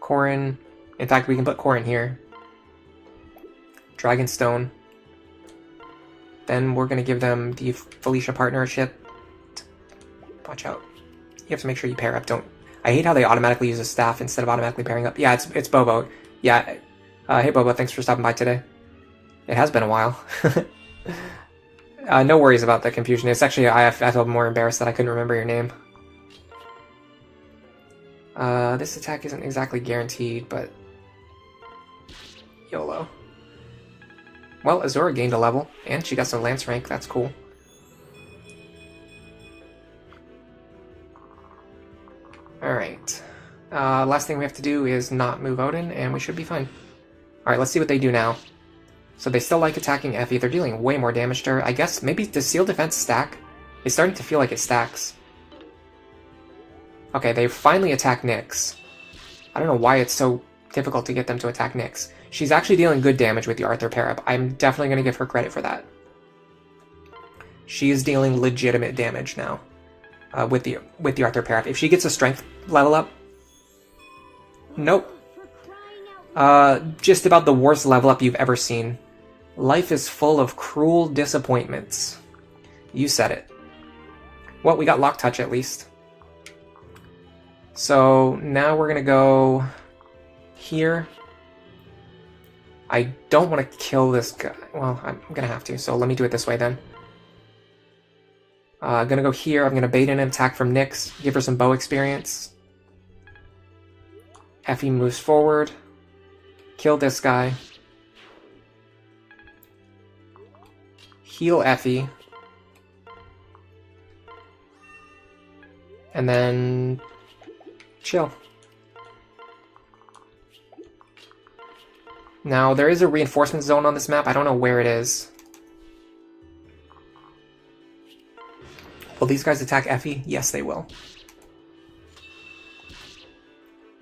Corin. In fact, we can put Corin here. Dragonstone. Then we're going to give them the Felicia partnership. Watch out. You have to make sure you pair up. Don't... I hate how they automatically use a staff instead of automatically pairing up. Yeah, it's Bobo. Yeah. Hey, Bobo, thanks for stopping by today. It has been a while. No worries about the confusion. It's actually, I felt more embarrassed that I couldn't remember your name. This attack isn't exactly guaranteed, but YOLO. Well, Azura gained a level, and she got some Lance rank. That's cool. Alright. Last thing we have to do is not move Odin, and we should be fine. Alright, let's see what they do now. So they still like attacking Effie. They're dealing way more damage to her. I guess maybe does Seal Defense stack? It's starting to feel like it stacks. Okay, they finally attack Nyx. I don't know why it's so difficult to get them to attack Nyx. She's actually dealing good damage with the Arthur pair-up. I'm definitely going to give her credit for that. She is dealing legitimate damage now with the Arthur pair-up. If she gets a strength level up... Nope. Just about the worst level up you've ever seen. Life is full of cruel disappointments. You said it. Well, we got Lock Touch at least. So now we're going to go here. I don't want to kill this guy. Well, I'm going to have to, so let me do it this way then. I'm going to go here. I'm going to bait in an attack from Nyx, give her some bow experience. Effie moves forward. Kill this guy. Heal Effie. And then... chill. Now, there is a reinforcement zone on this map. I don't know where it is. Will these guys attack Effie? Yes, they will.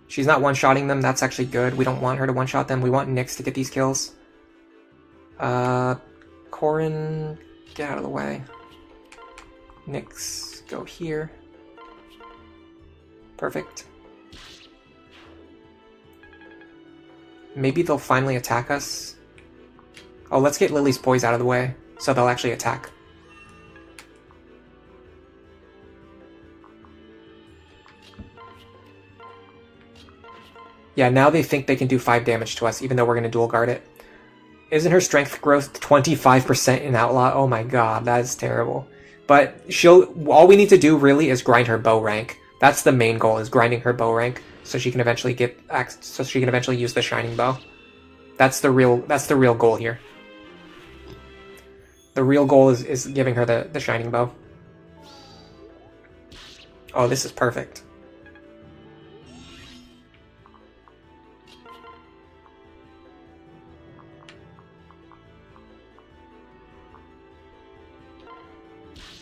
She's not one-shotting them. That's actually good. We don't want her to one-shot them. We want Nyx to get these kills. Corrin, get out of the way. Nyx, go here. Perfect. Maybe they'll finally attack us. Oh, let's get Lily's poise out of the way, so they'll actually attack. Yeah, now they think they can do 5 damage to us, even though we're going to dual guard it. Isn't her strength growth 25% in Outlaw? Oh my god, that is terrible. But all we need to do really is grind her bow rank. That's the main goal, is grinding her bow rank, so she can eventually use the shining bow. That's the real goal here. The real goal is giving her the shining bow. Oh, this is perfect.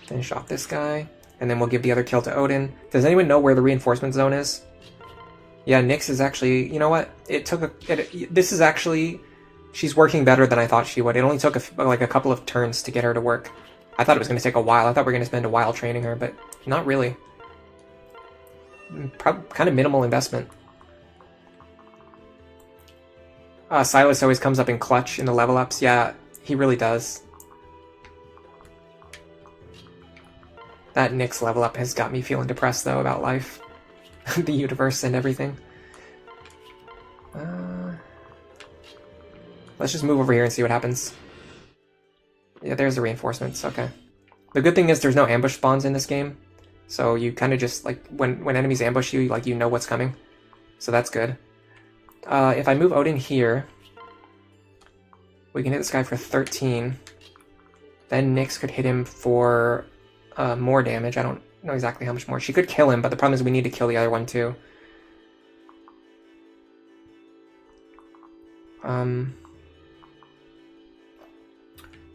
Finish off this guy, and then we'll give the other kill to Odin. Does anyone know where the reinforcement zone is? Yeah, Nyx is actually... You know what? This is actually... She's working better than I thought she would. It only took a couple of turns to get her to work. I thought it was going to take a while. I thought we were going to spend a while training her, but not really. Kind of minimal investment. Silas always comes up in clutch in the level ups. Yeah, he really does. That Nyx level up has got me feeling depressed, though, about life. The universe and everything. Let's just move over here and see what happens. Yeah, there's the reinforcements, okay. The good thing is there's no ambush spawns in this game. So you kind of just, like, when enemies ambush you, like, you know what's coming. So that's good. If I move Odin here, we can hit this guy for 13. Then Nyx could hit him for... more damage. I don't know exactly how much more. She could kill him, but the problem is we need to kill the other one too.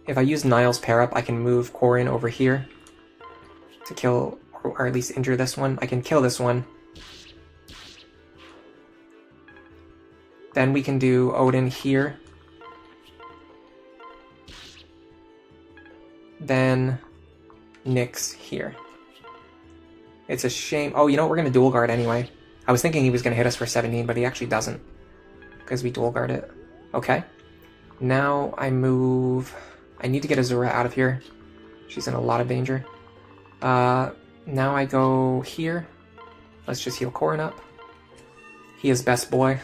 If I use Niall's pair up, I can move Corrin over here to kill, or at least injure this one. I can kill this one. Then we can do Odin here. Then Nyx here. It's a shame. Oh, you know what? We're going to dual guard anyway. I was thinking he was going to hit us for 17, but he actually doesn't. Because we dual guard it. Okay. Now I move... I need to get Azura out of here. She's in a lot of danger. Now I go here. Let's just heal Corrin up. He is best boy.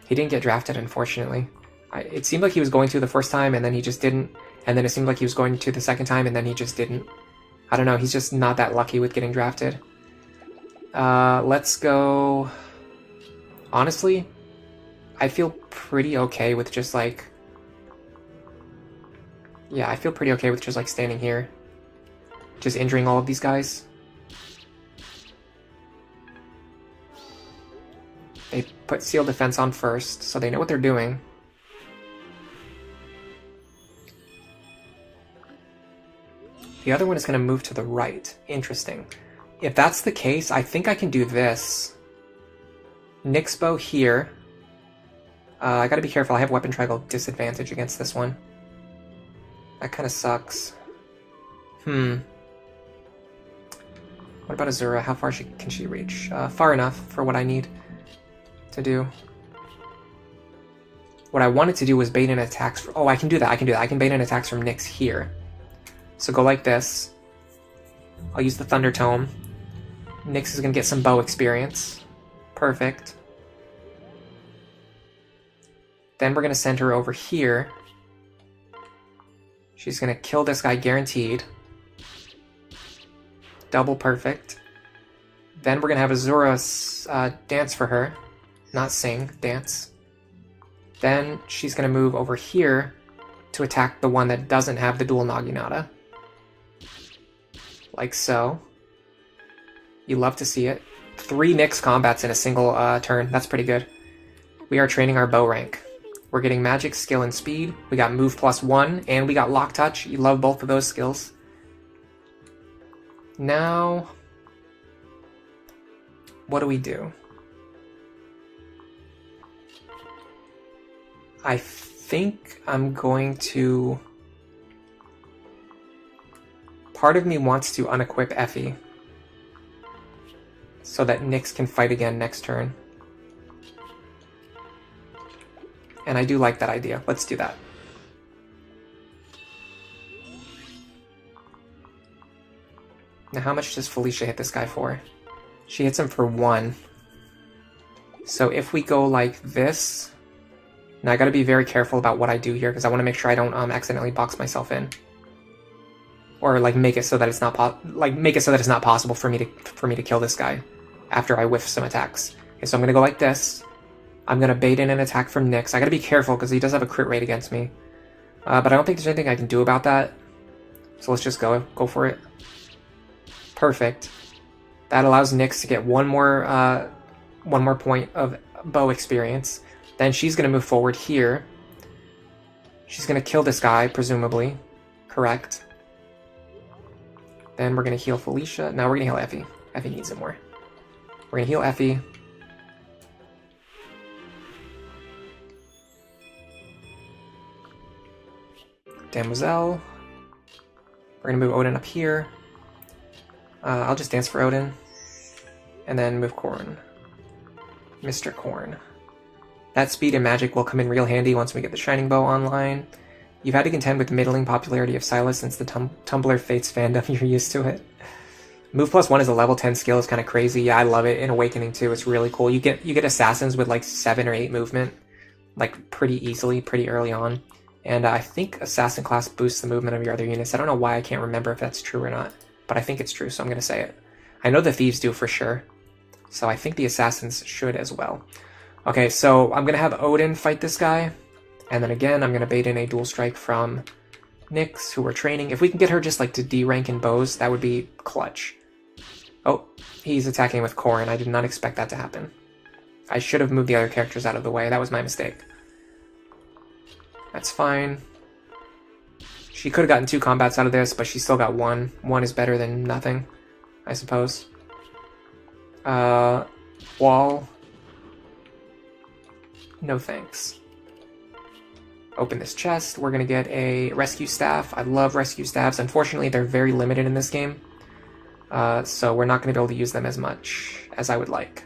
He didn't get drafted, unfortunately. It seemed like he was going to the first time, and then he just didn't. and then it seemed like he was going to the second time, and then he just didn't. I don't know, he's just not that lucky with getting drafted. Let's go... Honestly, I feel pretty okay with just like... Yeah, I feel pretty okay with just like standing here. Just injuring all of these guys. They put Seal Defense on first, so they know what they're doing. The other one is going to move to the right. Interesting. If that's the case, I think I can do this. Nyx's bow here. I gotta be careful, I have weapon triangle disadvantage against this one. That kind of sucks. What about Azura? How far can she reach? Far enough for what I need to do. What I wanted to do was bait in attacks. Oh, I can do that. I can bait in attacks from Nyx here. So go like this. I'll use the Thunder Tome. Nyx is going to get some bow experience. Perfect. Then we're going to send her over here. She's going to kill this guy guaranteed. Double perfect. Then we're going to have Azura dance for her. Not sing, dance. Then she's going to move over here to attack the one that doesn't have the dual Naginata. Like so. You love to see it. 3 Nyx combats in a single turn. That's pretty good. We are training our bow rank. We're getting magic, skill, and speed. We got move +1, and we got lock touch. You love both of those skills. Now, what do we do? I think I'm going to... Part of me wants to unequip Effie so that Nyx can fight again next turn. And I do like that idea. Let's do that. Now how much does Felicia hit this guy for? She hits him for 1. So if we go like this... Now I gotta be very careful about what I do here, because I want to make sure I don't accidentally box myself in. Or like make it so that it's not possible for me to kill this guy after I whiff some attacks. Okay, so I'm gonna go like this. I'm gonna bait in an attack from Nyx. I gotta be careful because he does have a crit rate against me. But I don't think there's anything I can do about that. So let's just go for it. Perfect. That allows Nyx to get one more point of bow experience. Then she's gonna move forward here. She's gonna kill this guy, presumably. Correct. Then we're gonna heal Felicia. Now we're gonna heal Effie. Effie needs it more. We're gonna heal Effie. Damoiselle. We're gonna move Odin up here. I'll just dance for Odin. And then move Corn. Mr. Corn. That speed and magic will come in real handy once we get the Shining Bow online. You've had to contend with the middling popularity of Silas since the Tumblr Fates fandom. You're used to it. Move +1 is a level 10 skill. It's kind of crazy. Yeah, I love it. In Awakening too, it's really cool. You get assassins with like 7 or 8 movement, like pretty easily, pretty early on. And I think Assassin class boosts the movement of your other units. I don't know why, I can't remember if that's true or not, but I think it's true, so I'm going to say it. I know the Thieves do for sure, so I think the Assassins should as well. Okay, so I'm going to have Odin fight this guy, and then again, I'm going to bait in a dual strike from Nyx, who we're training. If we can get her just like to D rank in bows, that would be clutch. Oh, he's attacking with Corrin. I did not expect that to happen. I should have moved the other characters out of the way. That was my mistake. That's fine. She could have gotten 2 combats out of this, but she still got 1. 1 is better than nothing, I suppose. Wall. No thanks. Open this chest. We're going to get a rescue staff. I love rescue staffs. Unfortunately, they're very limited in this game. So we're not going to be able to use them as much as I would like.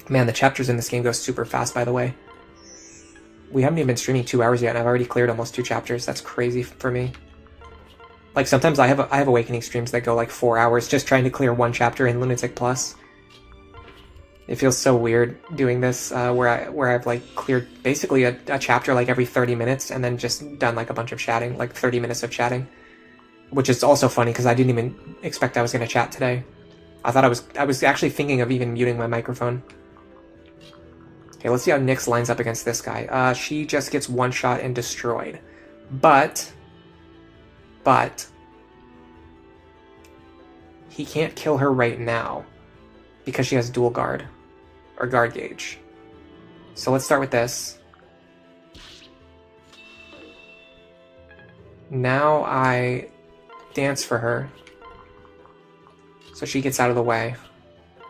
Man, the chapters in this game go super fast, by the way. We haven't even been streaming 2 hours yet, and I've already cleared almost 2 chapters. That's crazy for me. Like, sometimes I have Awakening streams that go like 4 hours just trying to clear 1 chapter in Lunatic Plus. It feels so weird doing this, where I've like cleared basically a chapter like every 30 minutes and then just done like a bunch of chatting, like 30 minutes of chatting, which is also funny because I didn't even expect I was going to chat today. I thought I was actually thinking of even muting my microphone. Okay, let's see how Nyx lines up against this guy. She just gets one shot and destroyed, but he can't kill her right now because she has dual guard. Or guard gauge. So let's start with this. Now I dance for her. So she gets out of the way.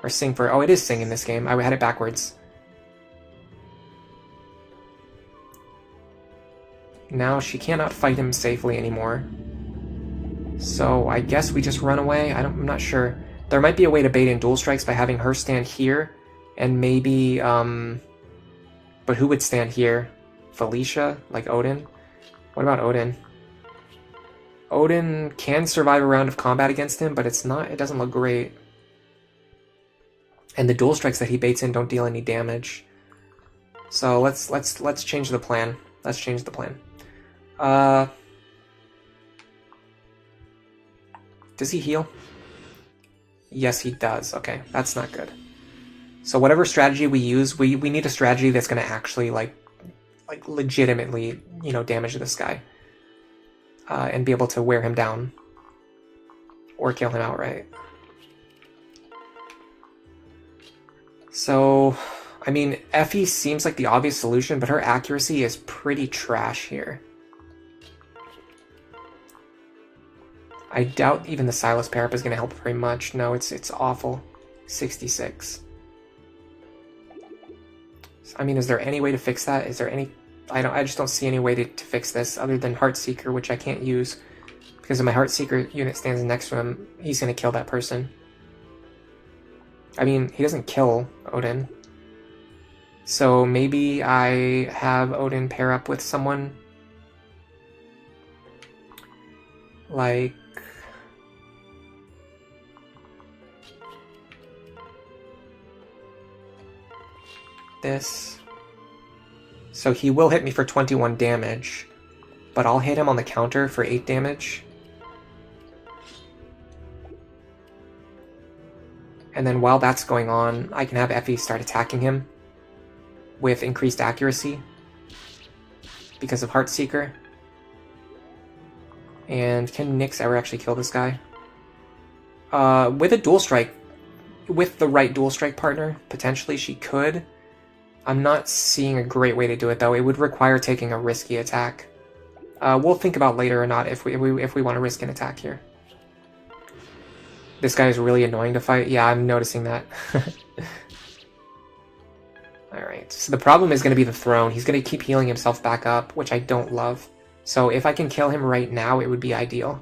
Or sing for her. Oh, it is sing in this game. I had it backwards. Now she cannot fight him safely anymore. So I guess we just run away? I'm not sure. There might be a way to bait in dual strikes by having her stand here. And maybe, but who would stand here? Felicia? Like Odin? What about Odin? Odin can survive a round of combat against him, but it doesn't look great. And the dual strikes that he baits in don't deal any damage. So let's change the plan. Let's change the plan. Does he heal? Yes, he does. Okay, that's not good. So whatever strategy we use, we need a strategy that's going to actually like legitimately, damage this guy. And be able to wear him down. Or kill him outright. So, I mean, Effie seems like the obvious solution, but her accuracy is pretty trash here. I doubt even the Silas pair-up is going to help very much. No, it's awful. 66. I mean, is there any way to fix that? Is there any... I just don't see any way to fix this other than Heartseeker, which I can't use. Because if my Heartseeker unit stands next to him, he's going to kill that person. I mean, he doesn't kill Odin. So maybe I have Odin pair up with someone. Like... this. So he will hit me for 21 damage, but I'll hit him on the counter for 8 damage. And then while that's going on, I can have Effie start attacking him with increased accuracy because of Heartseeker. And can Nyx ever actually kill this guy? With a dual strike, with the right dual strike partner, potentially she could. I'm not seeing a great way to do it, though. It would require taking a risky attack. We'll think about later or not if we want to risk an attack here. This guy is really annoying to fight. Yeah, I'm noticing that. Alright, so the problem is going to be the throne. He's going to keep healing himself back up, which I don't love. So if I can kill him right now, it would be ideal.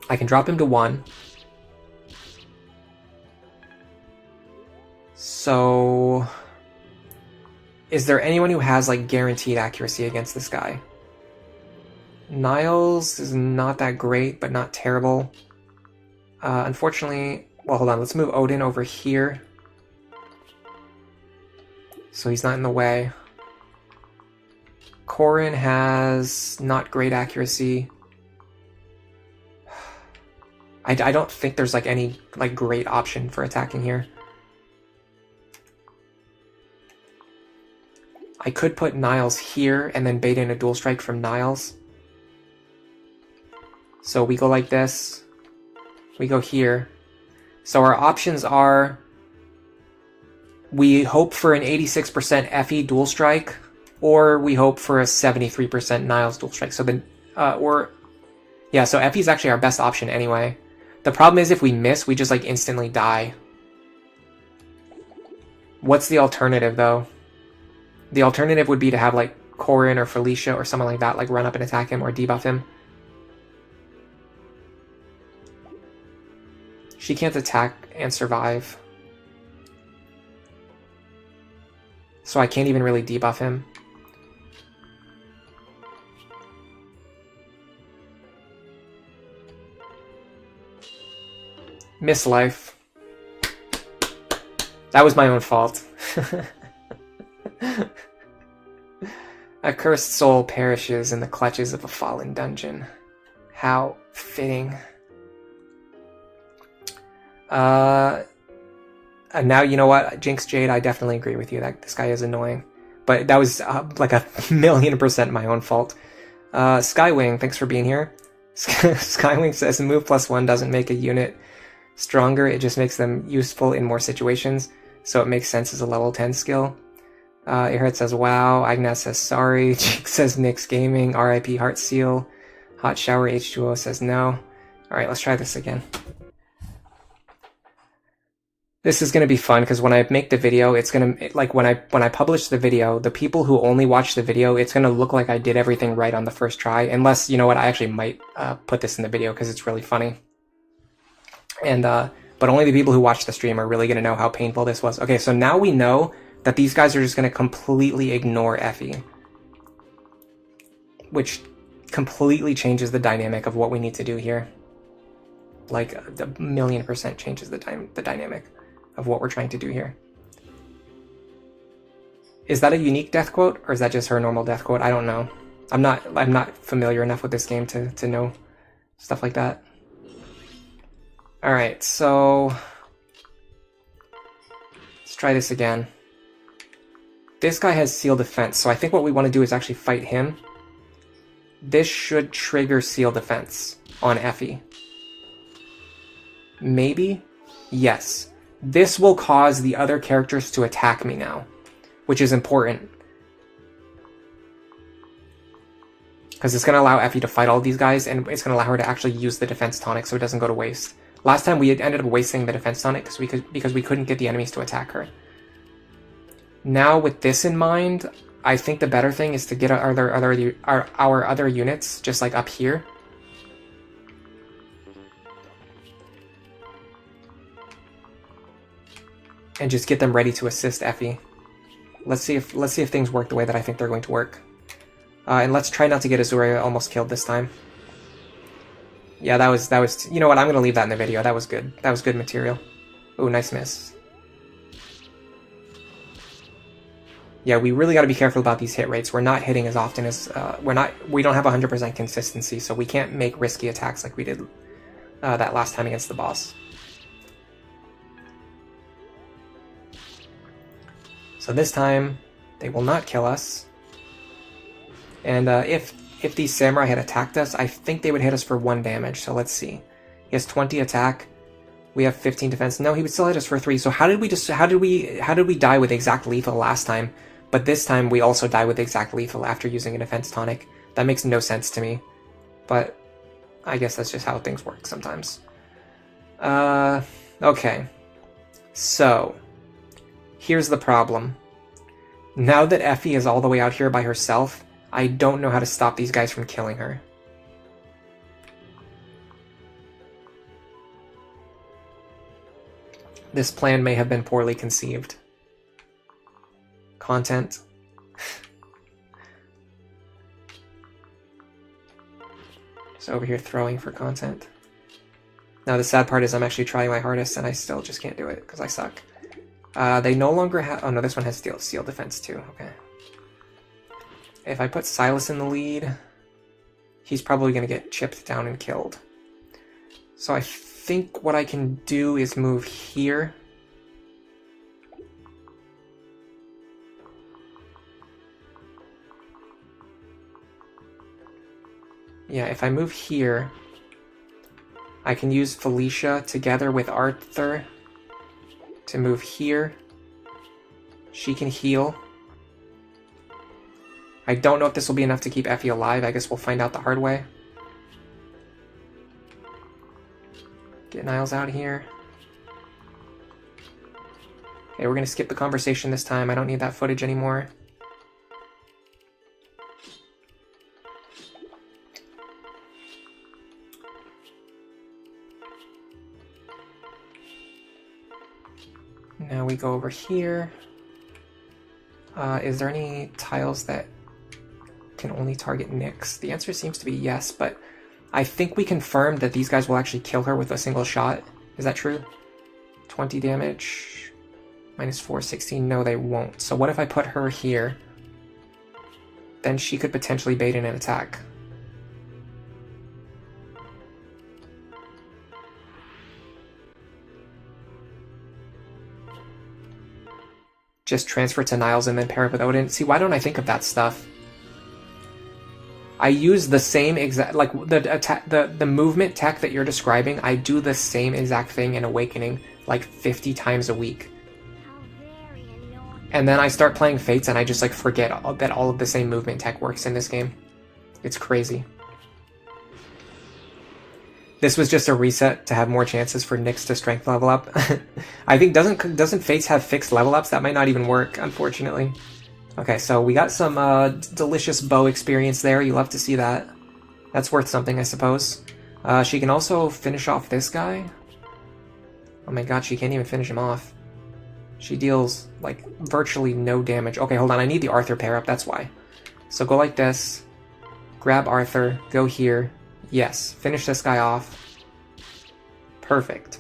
I can drop him to 1. So, is there anyone who has like guaranteed accuracy against this guy? Niles is not that great, but not terrible. Unfortunately, well, hold on, let's move Odin over here. So he's not in the way. Corrin has not great accuracy. I don't think there's like any like great option for attacking here. I could put Niles here and then bait in a dual strike from Niles. So we go like this. We go here. So our options are... we hope for an 86% Effie dual strike, or we hope for a 73% Niles dual strike. So then, so Effie's actually our best option anyway. The problem is if we miss, we just like instantly die. What's the alternative though? The alternative would be to have like Corrin or Felicia or someone like that like run up and attack him or debuff him. She can't attack and survive. So I can't even really debuff him. Miss life. That was my own fault. A cursed soul perishes in the clutches of a fallen dungeon. How fitting. Now, you know what, Jinx Jade, I definitely agree with you that this guy is annoying. But that was like 1,000,000% my own fault. Skywing, thanks for being here. Skywing says move +1 doesn't make a unit stronger, it just makes them useful in more situations, so it makes sense as a level 10 skill. Airhead says wow, Agnes says sorry, Jinx says Nyx Gaming, RIP Heartseal, Hot Shower H2O says no. Alright, let's try this again. This is going to be fun because when I make the video, it's going to, like when I publish the video, the people who only watch the video, it's going to look like I did everything right on the first try. Unless, you know what, I actually might put this in the video because it's really funny. And but only the people who watch the stream are really going to know how painful this was. Okay, so now we know that these guys are just going to completely ignore Effie, which completely changes the dynamic of what we need to do here. Like a 1,000,000% changes the dynamic of what we're trying to do here. Is that a unique death quote, or is that just her normal death quote? I don't know. I'm not familiar enough with this game to know stuff like that. Alright, so let's try this again. This guy has Seal Defense, so I think what we want to do is actually fight him. This should trigger Seal Defense on Effie. Maybe? Yes. This will cause the other characters to attack me now, which is important. Because it's going to allow Effie to fight all these guys, and it's going to allow her to actually use the defense tonic so it doesn't go to waste. Last time we had ended up wasting the defense tonic because we couldn't get the enemies to attack her. Now with this in mind, I think the better thing is to get our other units just like up here. And just get them ready to assist Effie. Let's see if things work the way that I think they're going to work. And let's try not to get Azura almost killed this time. Yeah, that was you know what, I'm gonna leave that in the video. That was good. That was good material. Ooh, nice miss. Yeah, we really got to be careful about these hit rates. We're not hitting as often as we don't have 100% consistency, so we can't make risky attacks like we did that last time against the boss. So this time, they will not kill us. And if these samurai had attacked us, I think they would hit us for 1 damage. So let's see. He has 20 attack. We have 15 defense. No, he would still hit us for 3. So how did we die with exact lethal last time? But this time we also die with exact lethal after using a defense tonic. That makes no sense to me. But I guess that's just how things work sometimes. Okay. So here's the problem. Now that Effie is all the way out here by herself, I don't know how to stop these guys from killing her. This plan may have been poorly conceived. Content. So over here throwing for content. Now the sad part is I'm actually trying my hardest and I still just can't do it because I suck. They no longer have... Oh no, this one has Seal Defense too. Okay. If I put Silas in the lead, he's probably going to get chipped down and killed. So I think what I can do is move here. Yeah, if I move here, I can use Felicia together with Arthur to move here. She can heal. I don't know if this will be enough to keep Effie alive. I guess we'll find out the hard way. Get Niles out here. Okay, we're going to skip the conversation this time. I don't need that footage anymore. Now we go over here. Is there any tiles that can only target Nyx? The answer seems to be yes, but I think we confirmed that these guys will actually kill her with a single shot. Is that true? 20 damage. -4, 16. No, they won't. So what if I put her here? Then she could potentially bait in an attack. Just transfer to Niles and then pair it with Odin. See, why don't I think of that stuff? I use the same exact, like the movement tech that you're describing, I do the same exact thing in Awakening like 50 times a week. And then I start playing Fates and I just like forget that all of the same movement tech works in this game. It's crazy. This was just a reset to have more chances for Nyx to strength level up. I think doesn't Fates have fixed level ups? That might not even work, unfortunately. Okay, so we got some delicious bow experience there. You love to see that. That's worth something, I suppose. She can also finish off this guy. Oh my god, she can't even finish him off. She deals, like, virtually no damage. Okay, hold on, I need the Arthur pair up, that's why. So go like this. Grab Arthur, go here. Yes, finish this guy off. Perfect.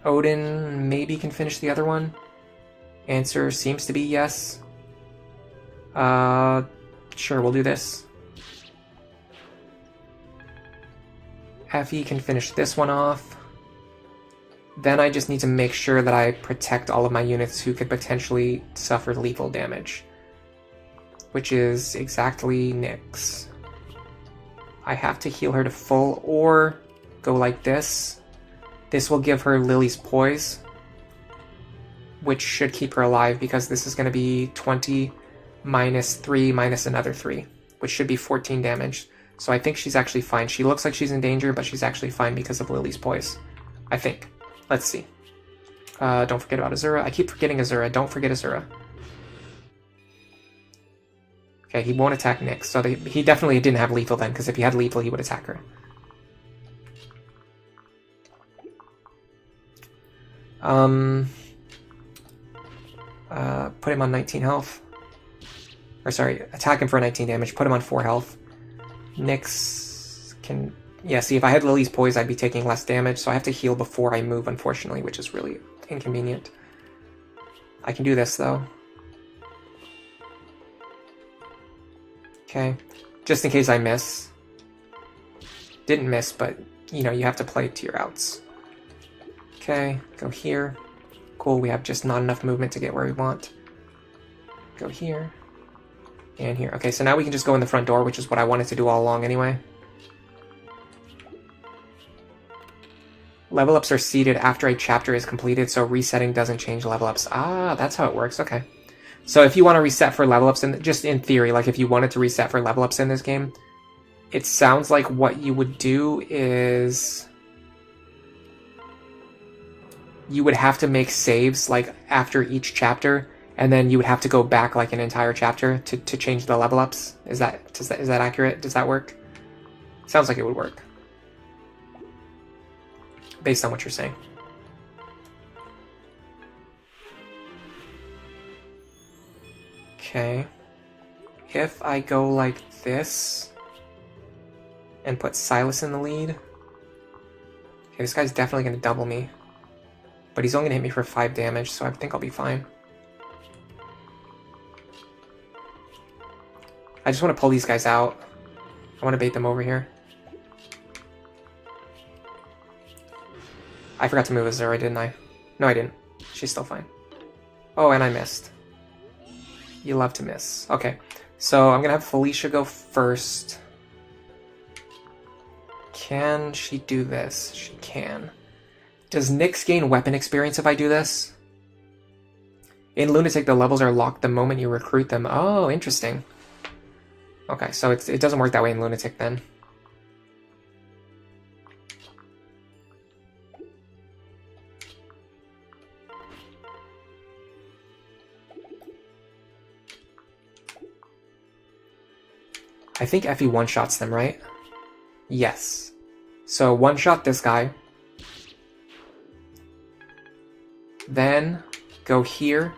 Odin maybe can finish the other one. Answer seems to be yes. Sure, we'll do this. Effie can finish this one off. Then I just need to make sure that I protect all of my units who could potentially suffer lethal damage. Which is exactly Nyx. I have to heal her to full, or go like this. This will give her Lily's Poise, which should keep her alive, because this is going to be 20 minus 3 minus another 3, which should be 14 damage. So I think she's actually fine. She looks like she's in danger, but she's actually fine because of Lily's Poise. I think. Let's see. Don't forget about Azura. I keep forgetting Azura. Don't forget Azura. Okay, he won't attack Nyx, so he definitely didn't have lethal then, because if he had lethal, he would attack her. Put him on 19 health. Or sorry, attack him for 19 damage, put him on 4 health. Nyx can... Yeah, see, if I had Lily's Poise, I'd be taking less damage, so I have to heal before I move, unfortunately, which is really inconvenient. I can do this, though. Okay, just in case I miss. Didn't miss, but, you know, you have to play to your outs. Okay, go here. Cool, we have just not enough movement to get where we want. Go here. And here. Okay, so now we can just go in the front door, which is what I wanted to do all along anyway. Level ups are seeded after a chapter is completed, so resetting doesn't change level ups. Ah, that's how it works, okay. So if you want to reset for level ups, just in theory, like if you wanted to reset for level ups in this game, it sounds like what you would do is... you would have to make saves, like, after each chapter, and then you would have to go back, like, an entire chapter to change the level ups. Is that accurate? Does that work? Sounds like it would work. Based on what you're saying. Okay. If I go like this, and put Silas in the lead... Okay, this guy's definitely going to double me. But he's only going to hit me for 5 damage, so I think I'll be fine. I just want to pull these guys out. I want to bait them over here. I forgot to move Azura, didn't I? No, I didn't. She's still fine. Oh, and I missed. You love to miss. Okay, so I'm going to have Felicia go first. Can she do this? She can. Does Nyx gain weapon experience if I do this? In Lunatic, the levels are locked the moment you recruit them. Oh, interesting. Okay, so it doesn't work that way in Lunatic then. I think Effie one-shots them, right? Yes. So one-shot this guy. Then go here.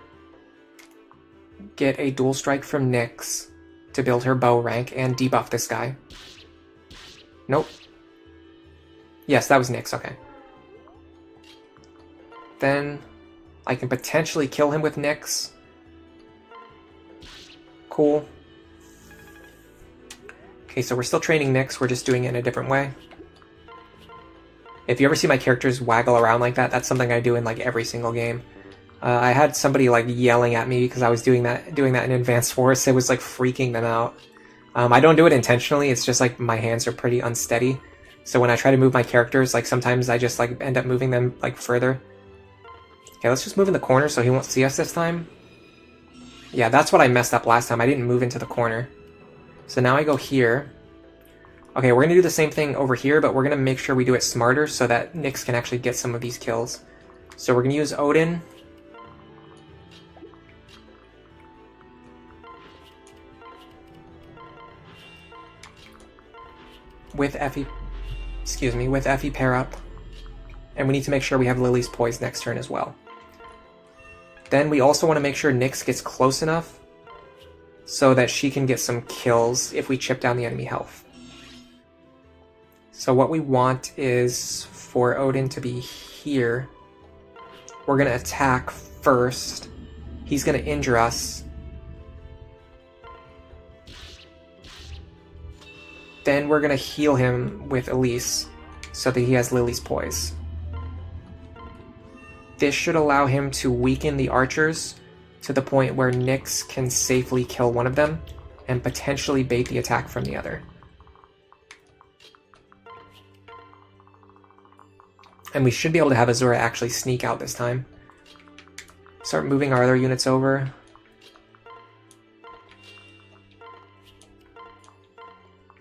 Get a dual strike from Nyx to build her bow rank and debuff this guy. Nope. Yes, that was Nyx, okay. Then I can potentially kill him with Nyx. Cool. Okay, so we're still training Nyx, we're just doing it in a different way. If you ever see my characters waggle around like that, that's something I do in like every single game. I had somebody like yelling at me because I was doing that in Advanced Wars. It was like freaking them out. I don't do it intentionally, it's just like my hands are pretty unsteady. So when I try to move my characters, like sometimes I just like end up moving them like further. Okay, let's just move in the corner so he won't see us this time. Yeah, that's what I messed up last time. I didn't move into the corner. So now I go here. Okay, we're going to do the same thing over here, but we're going to make sure we do it smarter so that Nyx can actually get some of these kills. So we're going to use Odin. With Effie, with Effie pair up. And we need to make sure we have Lily's Poise next turn as well. Then we also want to make sure Nyx gets close enough so that she can get some kills if we chip down the enemy health. So what we want is for Odin to be here. We're going to attack first. He's going to injure us. Then we're going to heal him with Elise so that he has Lily's Poise. This should allow him to weaken the archers to the point where Nyx can safely kill one of them and potentially bait the attack from the other. And we should be able to have Azura actually sneak out this time. Start moving our other units over.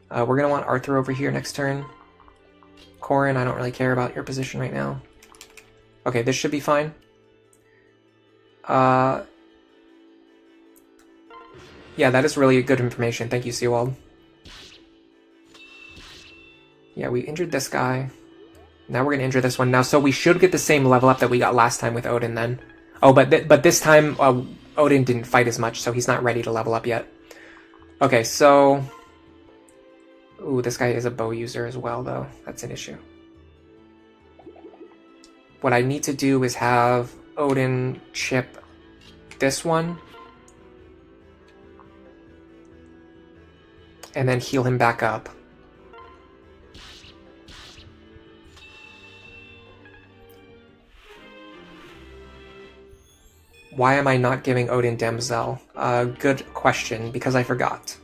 We're going to want Arthur over here next turn. Corrin, I don't really care about your position right now. Okay, this should be fine. Yeah, that is really good information. Thank you, Seawald. Yeah, we injured this guy. Now we're going to injure this one. Now, so we should get the same level up that we got last time with Odin then. Oh, but this time Odin didn't fight as much, so he's not ready to level up yet. Okay, so... Ooh, this guy is a bow user as well, though. That's an issue. What I need to do is have Odin chip this one. And then heal him back up. Why am I not giving Odin Demzel? Good question, because I forgot.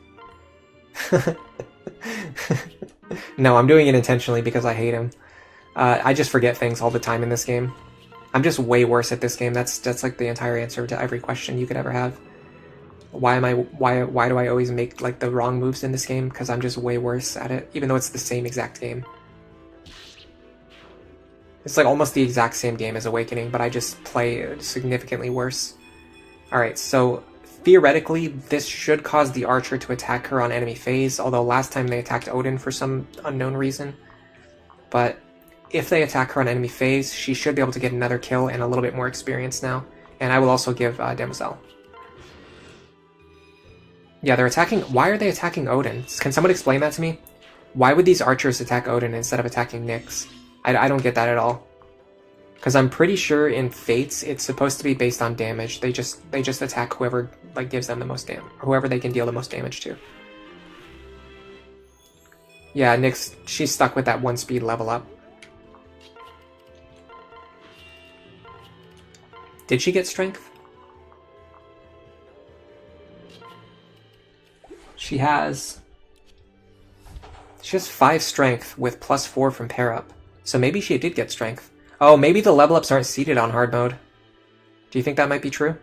No, I'm doing it intentionally because I hate him. I just forget things all the time in this game. I'm just way worse at this game. That's like the entire answer to every question you could ever have. Why do I always make like the wrong moves in this game? Because I'm just way worse at it, even though it's the same exact game. It's like almost the exact same game as Awakening, but I just play it significantly worse. Alright, so theoretically, this should cause the archer to attack her on enemy phase, although last time they attacked Odin for some unknown reason. But if they attack her on enemy phase, she should be able to get another kill and a little bit more experience now. And I will also give Demoiselle. Yeah, they're attacking... Why are they attacking Odin? Can someone explain that to me? Why would these archers attack Odin instead of attacking Nyx? I don't get that at all. Because I'm pretty sure in Fates, it's supposed to be based on damage. They just attack whoever like gives them the most damage, whoever they can deal the most damage to. Yeah, Nyx, she's stuck with that 1 speed level up. Did she get strength? She has 5 strength with +4 from pair up. So maybe she did get strength. Oh, maybe the level ups aren't seated on hard mode. Do you think that might be true?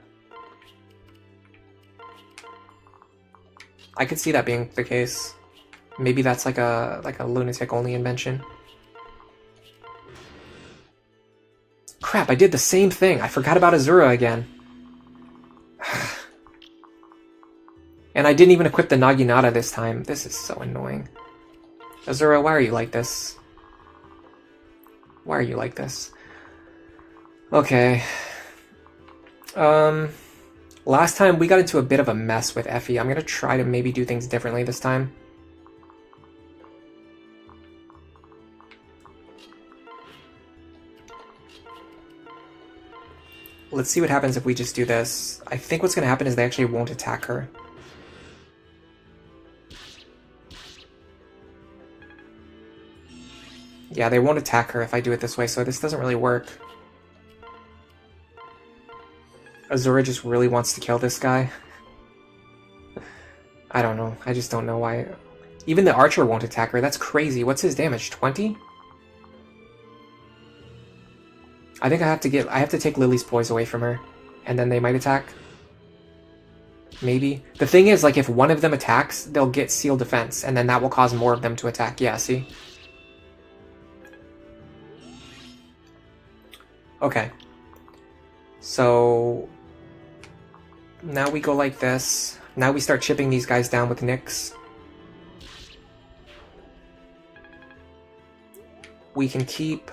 I could see that being the case. Maybe that's like a lunatic only invention. Crap, I did the same thing. I forgot about Azura again. And I didn't even equip the Naginata this time. This is so annoying. Azura, why are you like this? Why are you like this? Okay. Last time we got into a bit of a mess with Effie. I'm gonna try to maybe do things differently this time. let's see what happens if we just do this. I think what's going to happen is they actually won't attack her. Yeah, they won't attack her if I do it this way, so this doesn't really work. Azura just really wants to kill this guy. I don't know. I just don't know why. Even the archer won't attack her. That's crazy. What's his damage? 20? I think I have to take Lily's poise away from her, and then they might attack. Maybe. The thing is, like, if one of them attacks, they'll get sealed defense, and then that will cause more of them to attack. Yeah, see? Okay. So now we go like this. Now we start chipping these guys down with Nyx. We can keep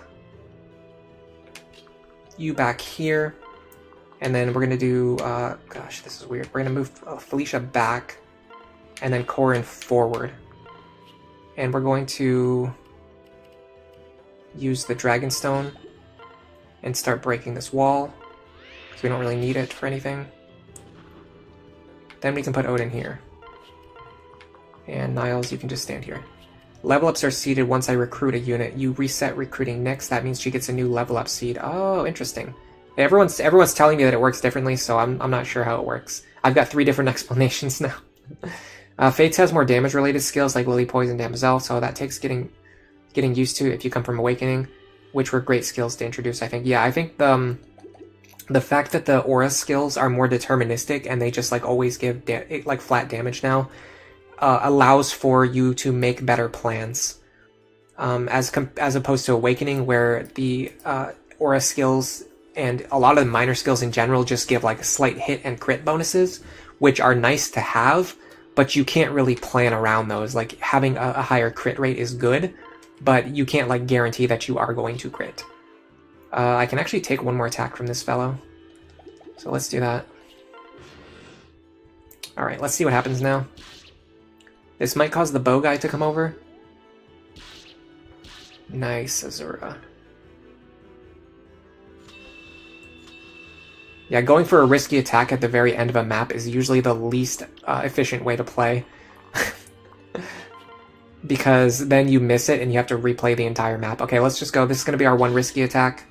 you back here. And then we're going to do... gosh, this is weird. We're going to move Felicia back. And then Corrin forward. And we're going to use the Dragonstone and start breaking this wall, because we don't really need it for anything. Then we can put Odin here. And Niles, you can just stand here. Level ups are seeded once I recruit a unit. You reset recruiting next. That means she gets a new level up seed. Oh, interesting. Everyone's telling me that it works differently, so I'm not sure how it works. I've got 3 different explanations now. Fates has more damage related skills like Lily, Poison, Damsel, so that takes getting used to if you come from Awakening, which were great skills to introduce, I think. Yeah, I think the fact that the aura skills are more deterministic and they just like always give like flat damage now allows for you to make better plans, as opposed to Awakening, where the aura skills and a lot of the minor skills in general just give like slight hit and crit bonuses, which are nice to have, but you can't really plan around those. Like having a higher crit rate is good, but you can't like guarantee that you are going to crit. I can actually take one more attack from this fellow. So let's do that. Alright, let's see what happens now. This might cause the bow guy to come over. Nice, Azura. Yeah, going for a risky attack at the very end of a map is usually the least efficient way to play. Because then you miss it and you have to replay the entire map. Okay, let's just go. This is going to be our one risky attack.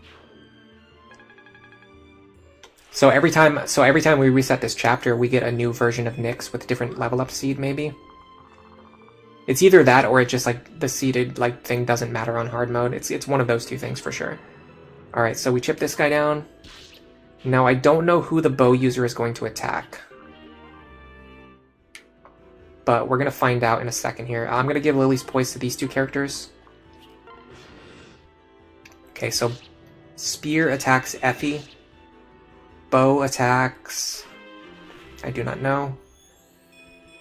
So every time we reset this chapter, we get a new version of Nyx with different level up seed, maybe. It's either that or it just like the seeded like thing doesn't matter on hard mode. It's one of those two things for sure. All right, so we chip this guy down. Now I don't know who the bow user is going to attack, but we're going to find out in a second here. I'm going to give Lily's poise to these 2 characters. Okay, so Spear attacks Effie. Bow attacks... I do not know,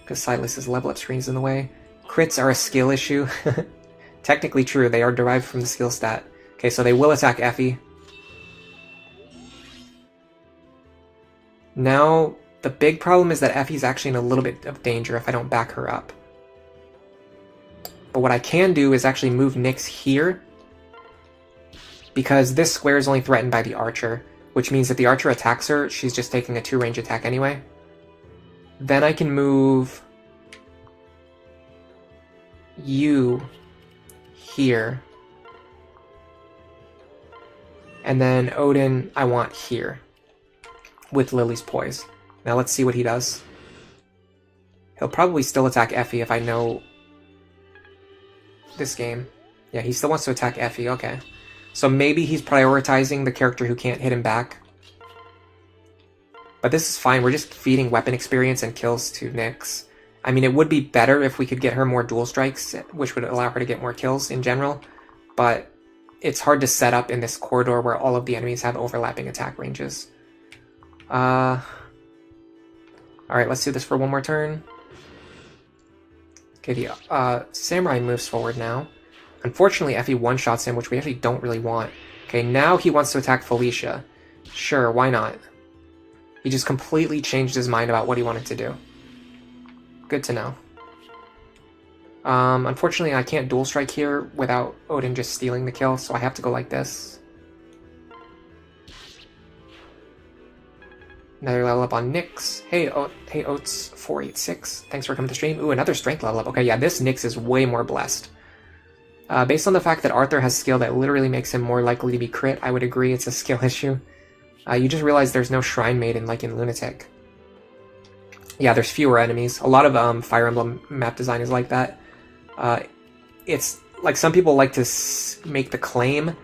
because Silas's level up screen's in the way. Crits are a skill issue. Technically true, they are derived from the skill stat. Okay, so they will attack Effie. Now, the big problem is that Effie's actually in a little bit of danger if I don't back her up. But what I can do is actually move Nyx here, because this square is only threatened by the archer, which means if the archer attacks her, she's just taking a 2-range attack anyway. Then I can move you here. And then Odin I want here with Lily's poise. Now let's see what he does. He'll probably still attack Effie if I know this game. Yeah, he still wants to attack Effie, okay. So maybe he's prioritizing the character who can't hit him back. But this is fine, we're just feeding weapon experience and kills to Nyx. I mean, it would be better if we could get her more dual strikes, which would allow her to get more kills in general, but it's hard to set up in this corridor where all of the enemies have overlapping attack ranges. Alright, let's do this for one more turn. Okay, the Samurai moves forward now. Unfortunately, Effie one-shots him, which we actually don't really want. Okay, now he wants to attack Felicia. Sure, why not? He just completely changed his mind about what he wanted to do. Good to know. Unfortunately, I can't dual strike here without Odin just stealing the kill, so I have to go like this. Another level up on Nyx. Hey, hey Oats486. Thanks for coming to stream. Ooh, another strength level up. Okay, yeah, this Nyx is way more blessed. Based on the fact that Arthur has skill that literally makes him more likely to be crit, I would agree it's a skill issue. You just realize there's no Shrine Maiden like in Lunatic. Yeah, there's fewer enemies. A lot of Fire Emblem map design is like that. It's like some people like to make the claim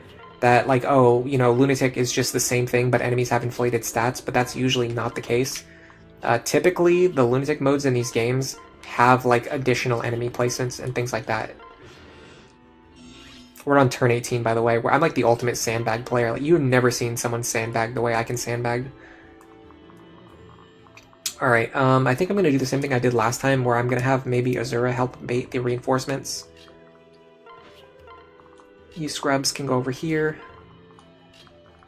that, like, oh, you know, Lunatic is just the same thing, but enemies have inflated stats, but that's usually not the case. Typically, the Lunatic modes in these games have, like, additional enemy placements and things like that. We're on turn 18, by the way. I'm like the ultimate sandbag player. Like, you've never seen someone sandbag the way I can sandbag. Alright, I think I'm going to do the same thing I did last time, where I'm going to have maybe Azura help bait the reinforcements. You scrubs can go over here.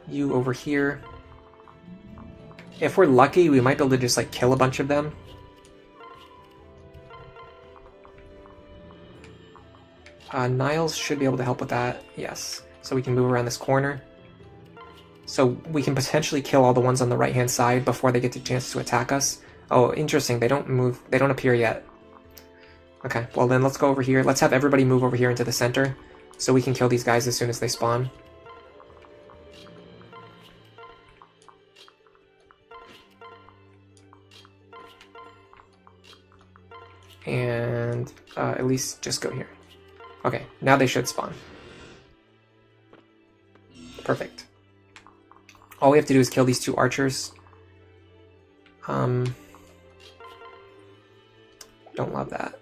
You over here. If we're lucky, we might be able to just, like, kill a bunch of them. Niles should be able to help with that, yes. So we can move around this corner. So we can potentially kill all the ones on the right-hand side before they get the chance to attack us. Oh, interesting, they don't move, they don't appear yet. Okay, well then let's go over here. Let's have everybody move over here into the center, so we can kill these guys as soon as they spawn. And at least just go here. Okay, now they should spawn. Perfect. All we have to do is kill these two archers. Don't love that.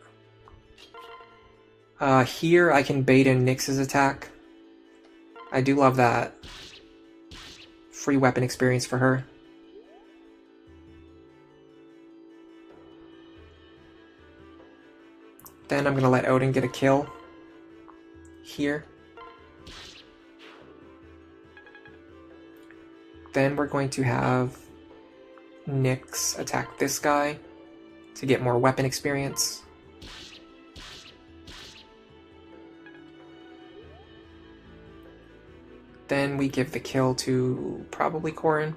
Here I can bait in Nyx's attack. I do love that. Free weapon experience for her. Then I'm gonna let Odin get a kill. Here. Then we're going to have Nyx attack this guy to get more weapon experience. Then we give the kill to probably Corrin.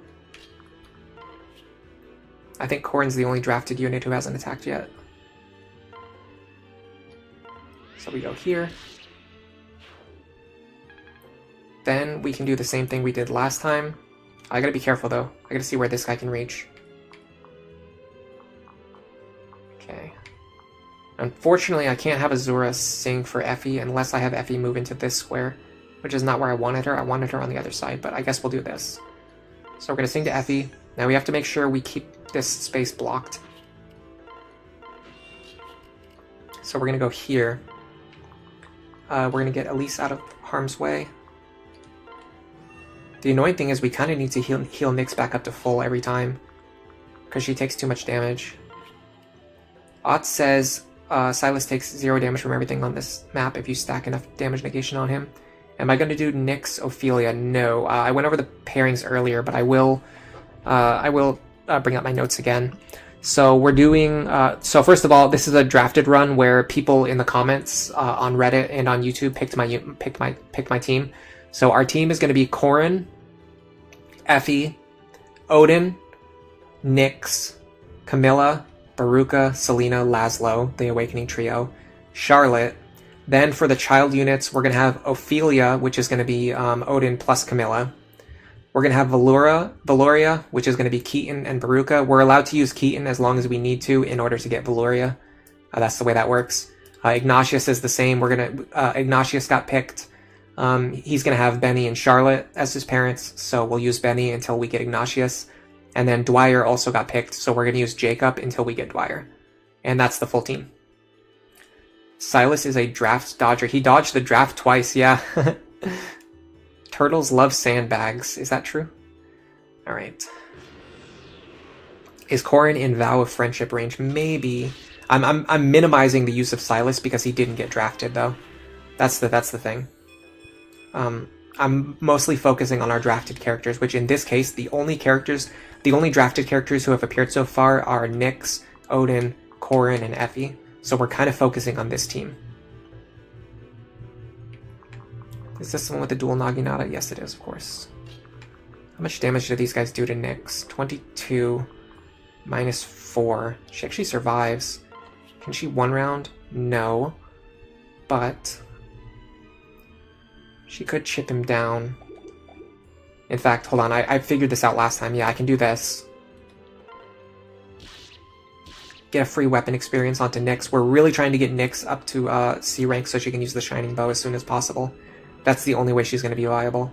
I think Corrin's the only drafted unit who hasn't attacked yet. So we go here. Then we can do the same thing we did last time. I gotta be careful though. I gotta see where this guy can reach. Okay. Unfortunately, I can't have Azura sing for Effie unless I have Effie move into this square, which is not where I wanted her. I wanted her on the other side, but I guess we'll do this. So we're gonna sing to Effie. Now we have to make sure we keep this space blocked. So we're gonna go here. We're gonna get Elise out of harm's way. The annoying thing is we kind of need to heal Nyx back up to full every time, because she takes too much damage. Ott says Silas takes 0 damage from everything on this map if you stack enough damage negation on him. Am I going to do Nyx Ophelia? No. I went over the pairings earlier, but I will bring up my notes again. So we're doing, so first of all, this is a drafted run where people in the comments on Reddit and on YouTube picked my team. So our team is going to be Corrin, Effie, Odin, Nyx, Camilla, Baruka, Selena, Laszlo, the Awakening Trio, Charlotte. Then for the child units, we're going to have Ophelia, which is going to be Odin plus Camilla. We're going to have Valoria, which is going to be Keaton and Baruka. We're allowed to use Keaton as long as we need to in order to get Valoria. That's the way that works. Ignatius is the same. Ignatius got picked. He's going to have Benny and Charlotte as his parents, so we'll use Benny until we get Ignatius. And then Dwyer also got picked, so we're going to use Jacob until we get Dwyer. And that's the full team. Silas is a draft dodger. He dodged the draft twice, yeah. Turtles love sandbags. Is that true? Alright. Is Corrin in Vow of Friendship range? Maybe. I'm minimizing the use of Silas because he didn't get drafted, though. That's the thing. I'm mostly focusing on our drafted characters, which in this case, the only drafted characters who have appeared so far are Nyx, Odin, Corrin, and Effie. So we're kind of focusing on this team. Is this the one with the dual Naginata? Yes, it is, of course. How much damage do these guys do to Nyx? 22 minus 4. She actually survives. Can she one round? No. But she could chip him down. In fact, hold on, I figured this out last time. Yeah, I can do this. Get a free weapon experience onto Nyx. We're really trying to get Nyx up to C rank so she can use the Shining Bow as soon as possible. That's the only way she's going to be viable.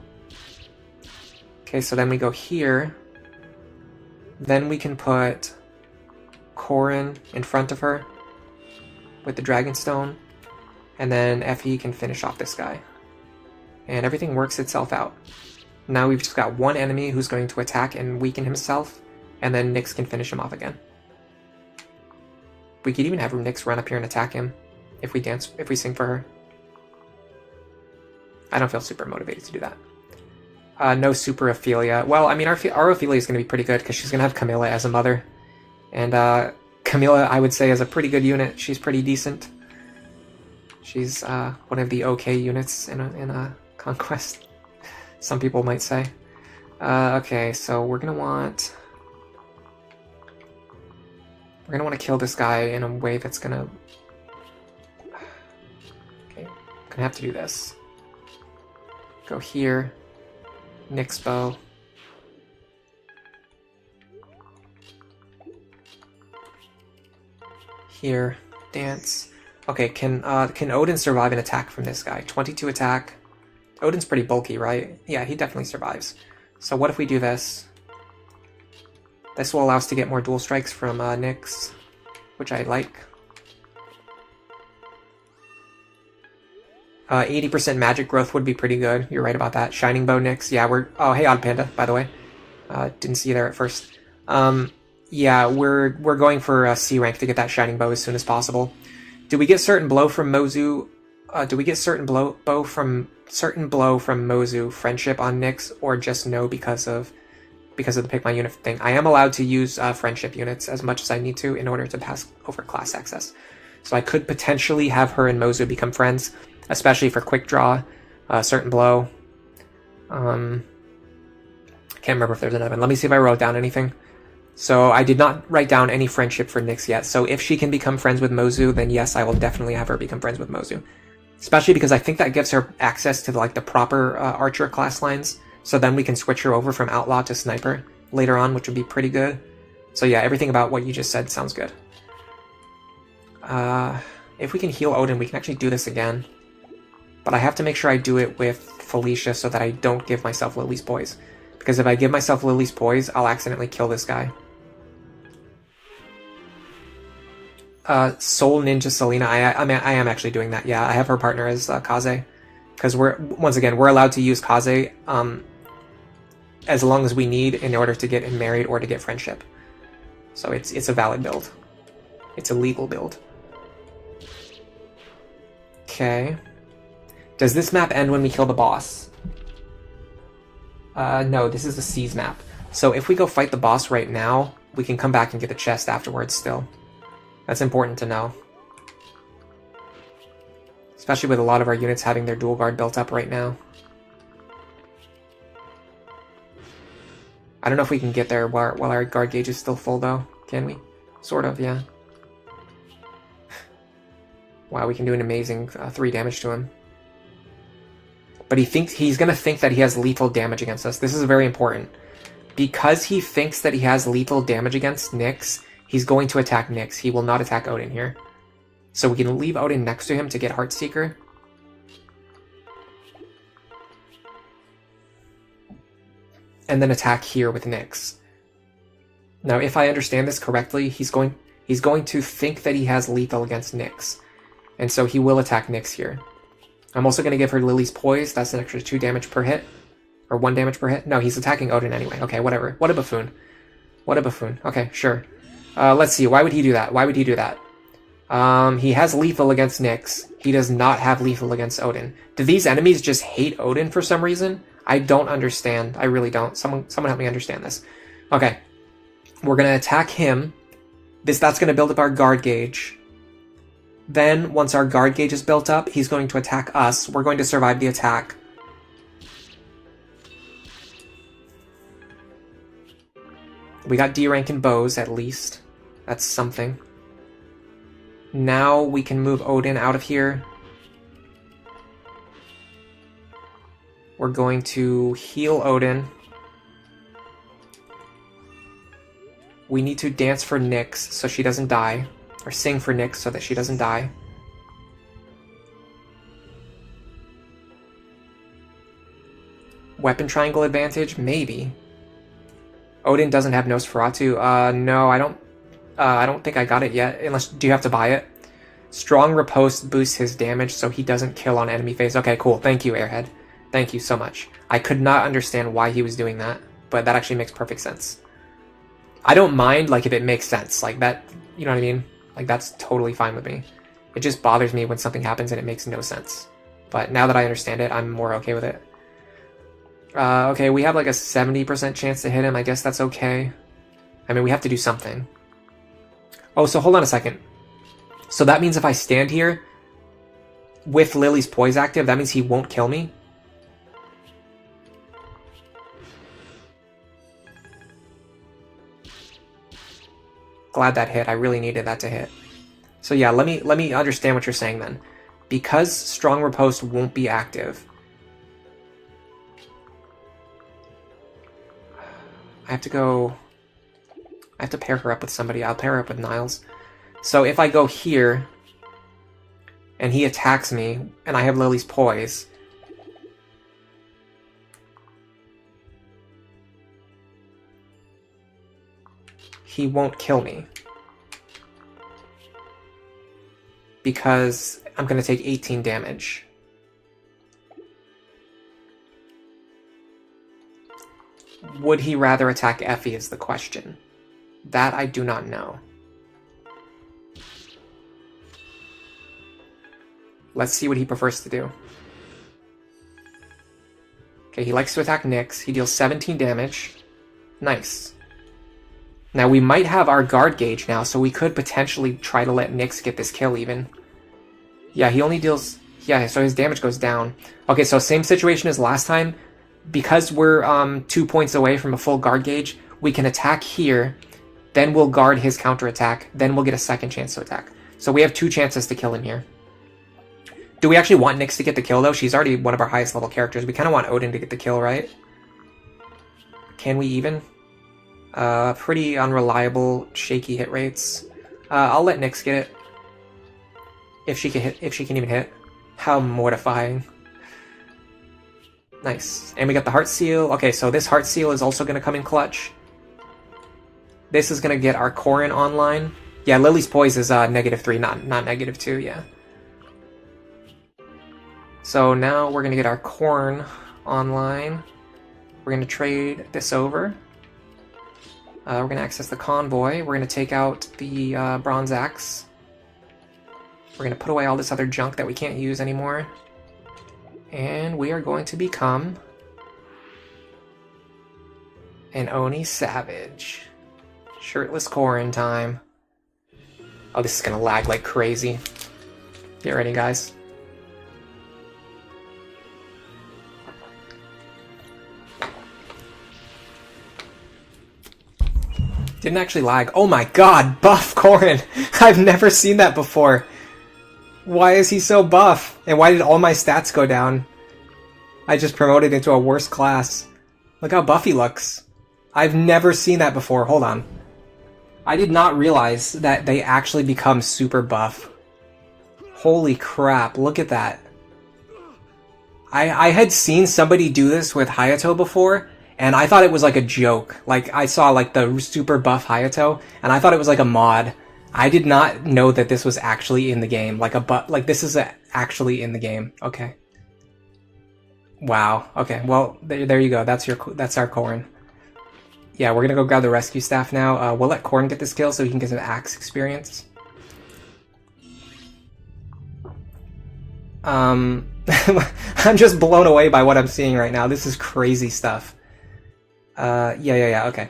Okay, so then we go here. Then we can put Corrin in front of her with the Dragonstone. And then Effie can finish off this guy. And everything works itself out. Now we've just got one enemy who's going to attack and weaken himself. And then Nyx can finish him off again. We could even have Nyx run up here and attack him if we sing for her. I don't feel super motivated to do that. No super Ophelia. Well, I mean, our Ophelia is going to be pretty good because she's going to have Camilla as a mother. And Camilla, I would say, is a pretty good unit. She's pretty decent. She's one of the okay units in a Conquest, some people might say. Okay, so we're going to want to kill this guy in a way that's going to... Okay, I'm going to have to do this. Go here. Nyx bow. Here. Dance. Okay, can Odin survive an attack from this guy? 22 attack. Odin's pretty bulky, right? Yeah, he definitely survives. So what if we do this? This will allow us to get more dual strikes from Nyx, which I like. 80% magic growth would be pretty good. You're right about that. Shining Bow Nyx. Yeah, we're... Oh, hey, Odd Panda, by the way. Didn't see you there at first. Yeah, we're going for C rank to get that Shining Bow as soon as possible. Do we get certain blow from Mozu? Do we get certain blow from Mozu friendship on Nyx, or just no because of the pick my unit thing? I am allowed to use friendship units as much as I need to in order to pass over class access. So I could potentially have her and Mozu become friends, especially for quick draw, certain blow. Can't remember if there's another one. Let me see if I wrote down anything. So I did not write down any friendship for Nyx yet. So if she can become friends with Mozu, then yes, I will definitely have her become friends with Mozu. Especially because I think that gives her access to like the proper archer class lines. So then we can switch her over from outlaw to sniper later on, which would be pretty good. So yeah, everything about what you just said sounds good. If we can heal Odin, we can actually do this again. But I have to make sure I do it with Felicia so that I don't give myself Lily's Poise. Because if I give myself Lily's Poise, I'll accidentally kill this guy. Soul Ninja Selena, I am actually doing that. Yeah, I have her partner as Kaze. Because we're allowed to use Kaze as long as we need in order to get him married or to get friendship. So it's a valid build. It's a legal build. Okay. Does this map end when we kill the boss? No, this is the Seas map. So if we go fight the boss right now, we can come back and get the chest afterwards still. That's important to know. Especially with a lot of our units having their dual guard built up right now. I don't know if we can get there while our guard gauge is still full though. Can we? Sort of, yeah. Wow, we can do an amazing 3 damage to him. But he's going to think that he has lethal damage against us. This is very important. Because he thinks that he has lethal damage against Nyx, he's going to attack Nyx. He will not attack Odin here. So we can leave Odin next to him to get Heartseeker. And then attack here with Nyx. Now, if I understand this correctly, he's going to think that he has lethal against Nyx. And so he will attack Nyx here. I'm also going to give her Lily's Poise. That's an extra 2 damage per hit. Or 1 damage per hit. No, he's attacking Odin anyway. Okay, whatever. What a buffoon. What a buffoon. Okay, sure. Let's see. Why would he do that? Why would he do that? He has lethal against Nyx. He does not have lethal against Odin. Do these enemies just hate Odin for some reason? I don't understand. I really don't. Someone help me understand this. Okay. We're going to attack him. That's going to build up our guard gauge. Then, once our guard gauge is built up, he's going to attack us. We're going to survive the attack. We got D rank in bows, at least. That's something. Now we can move Odin out of here. We're going to heal Odin. We need to dance for Nyx so she doesn't die. Or sing for Nyx so that she doesn't die. Weapon triangle advantage? Maybe. Odin doesn't have Nosferatu. No, I don't think I got it yet. Unless, do you have to buy it? Strong Riposte boosts his damage so he doesn't kill on enemy phase. Okay, cool. Thank you, Airhead. Thank you so much. I could not understand why he was doing that, but that actually makes perfect sense. I don't mind, like, if it makes sense. Like, that, you know what I mean? Like, that's totally fine with me. It just bothers me when something happens and it makes no sense. But now that I understand it, I'm more okay with it. Okay, we have like a 70% chance to hit him. I guess that's okay. I mean, we have to do something. Oh, so hold on a second. So that means if I stand here with Lily's poise active, that means he won't kill me? Glad that hit. I really needed that to hit. So yeah, let me understand what you're saying then. Because Strong Riposte won't be active, I have to pair her up with somebody. I'll pair her up with Niles. So if I go here and he attacks me and I have Lily's poise, he won't kill me. Because I'm going to take 18 damage. Would he rather attack Effie is the question. That I do not know. Let's see what he prefers to do. Okay, he likes to attack Nyx. He deals 17 damage. Nice. Now we might have our guard gauge now, so we could potentially try to let Nyx get this kill even. Yeah, he only deals... Yeah, so his damage goes down. Okay, so same situation as last time. Because we're 2 points away from a full guard gauge, we can attack here, then we'll guard his counterattack, then we'll get a second chance to attack. So we have 2 chances to kill him here. Do we actually want Nyx to get the kill, though? She's already one of our highest level characters. We kind of want Odin to get the kill, right? Can we even? Pretty unreliable, shaky hit rates. I'll let Nyx get it. If she can even hit. How mortifying. Nice. And we got the Heart Seal. Okay, so this Heart Seal is also going to come in clutch. This is going to get our Corrin online. Yeah, Lily's Poise is -3, not -2, yeah. So now we're going to get our Corrin online. We're going to trade this over. We're going to access the Convoy. We're going to take out the Bronze Axe. We're going to put away all this other junk that we can't use anymore. And we are going to become an Oni Savage. Shirtless Corrin time. Oh, this is going to lag like crazy. Get ready, guys. Didn't actually lag. Oh my god, buff Corrin! I've never seen that before. Why is he so buff? And why did all my stats go down? I just promoted into a worse class. Look how buff he looks. I've never seen that before. Hold on. I did not realize that they actually become super buff. Holy crap, look at that. I had seen somebody do this with Hayato before, and I thought it was like a joke. Like, I saw like the super buff Hayato, and I thought it was like a mod. I did not know that this was actually in the game. Like this is actually in the game. Okay. Wow. Okay. Well, there you go. That's our Corrin. Yeah, we're gonna go grab the rescue staff now. We'll let Corrin get this kill so he can get some axe experience. I'm just blown away by what I'm seeing right now. This is crazy stuff. Yeah. Okay.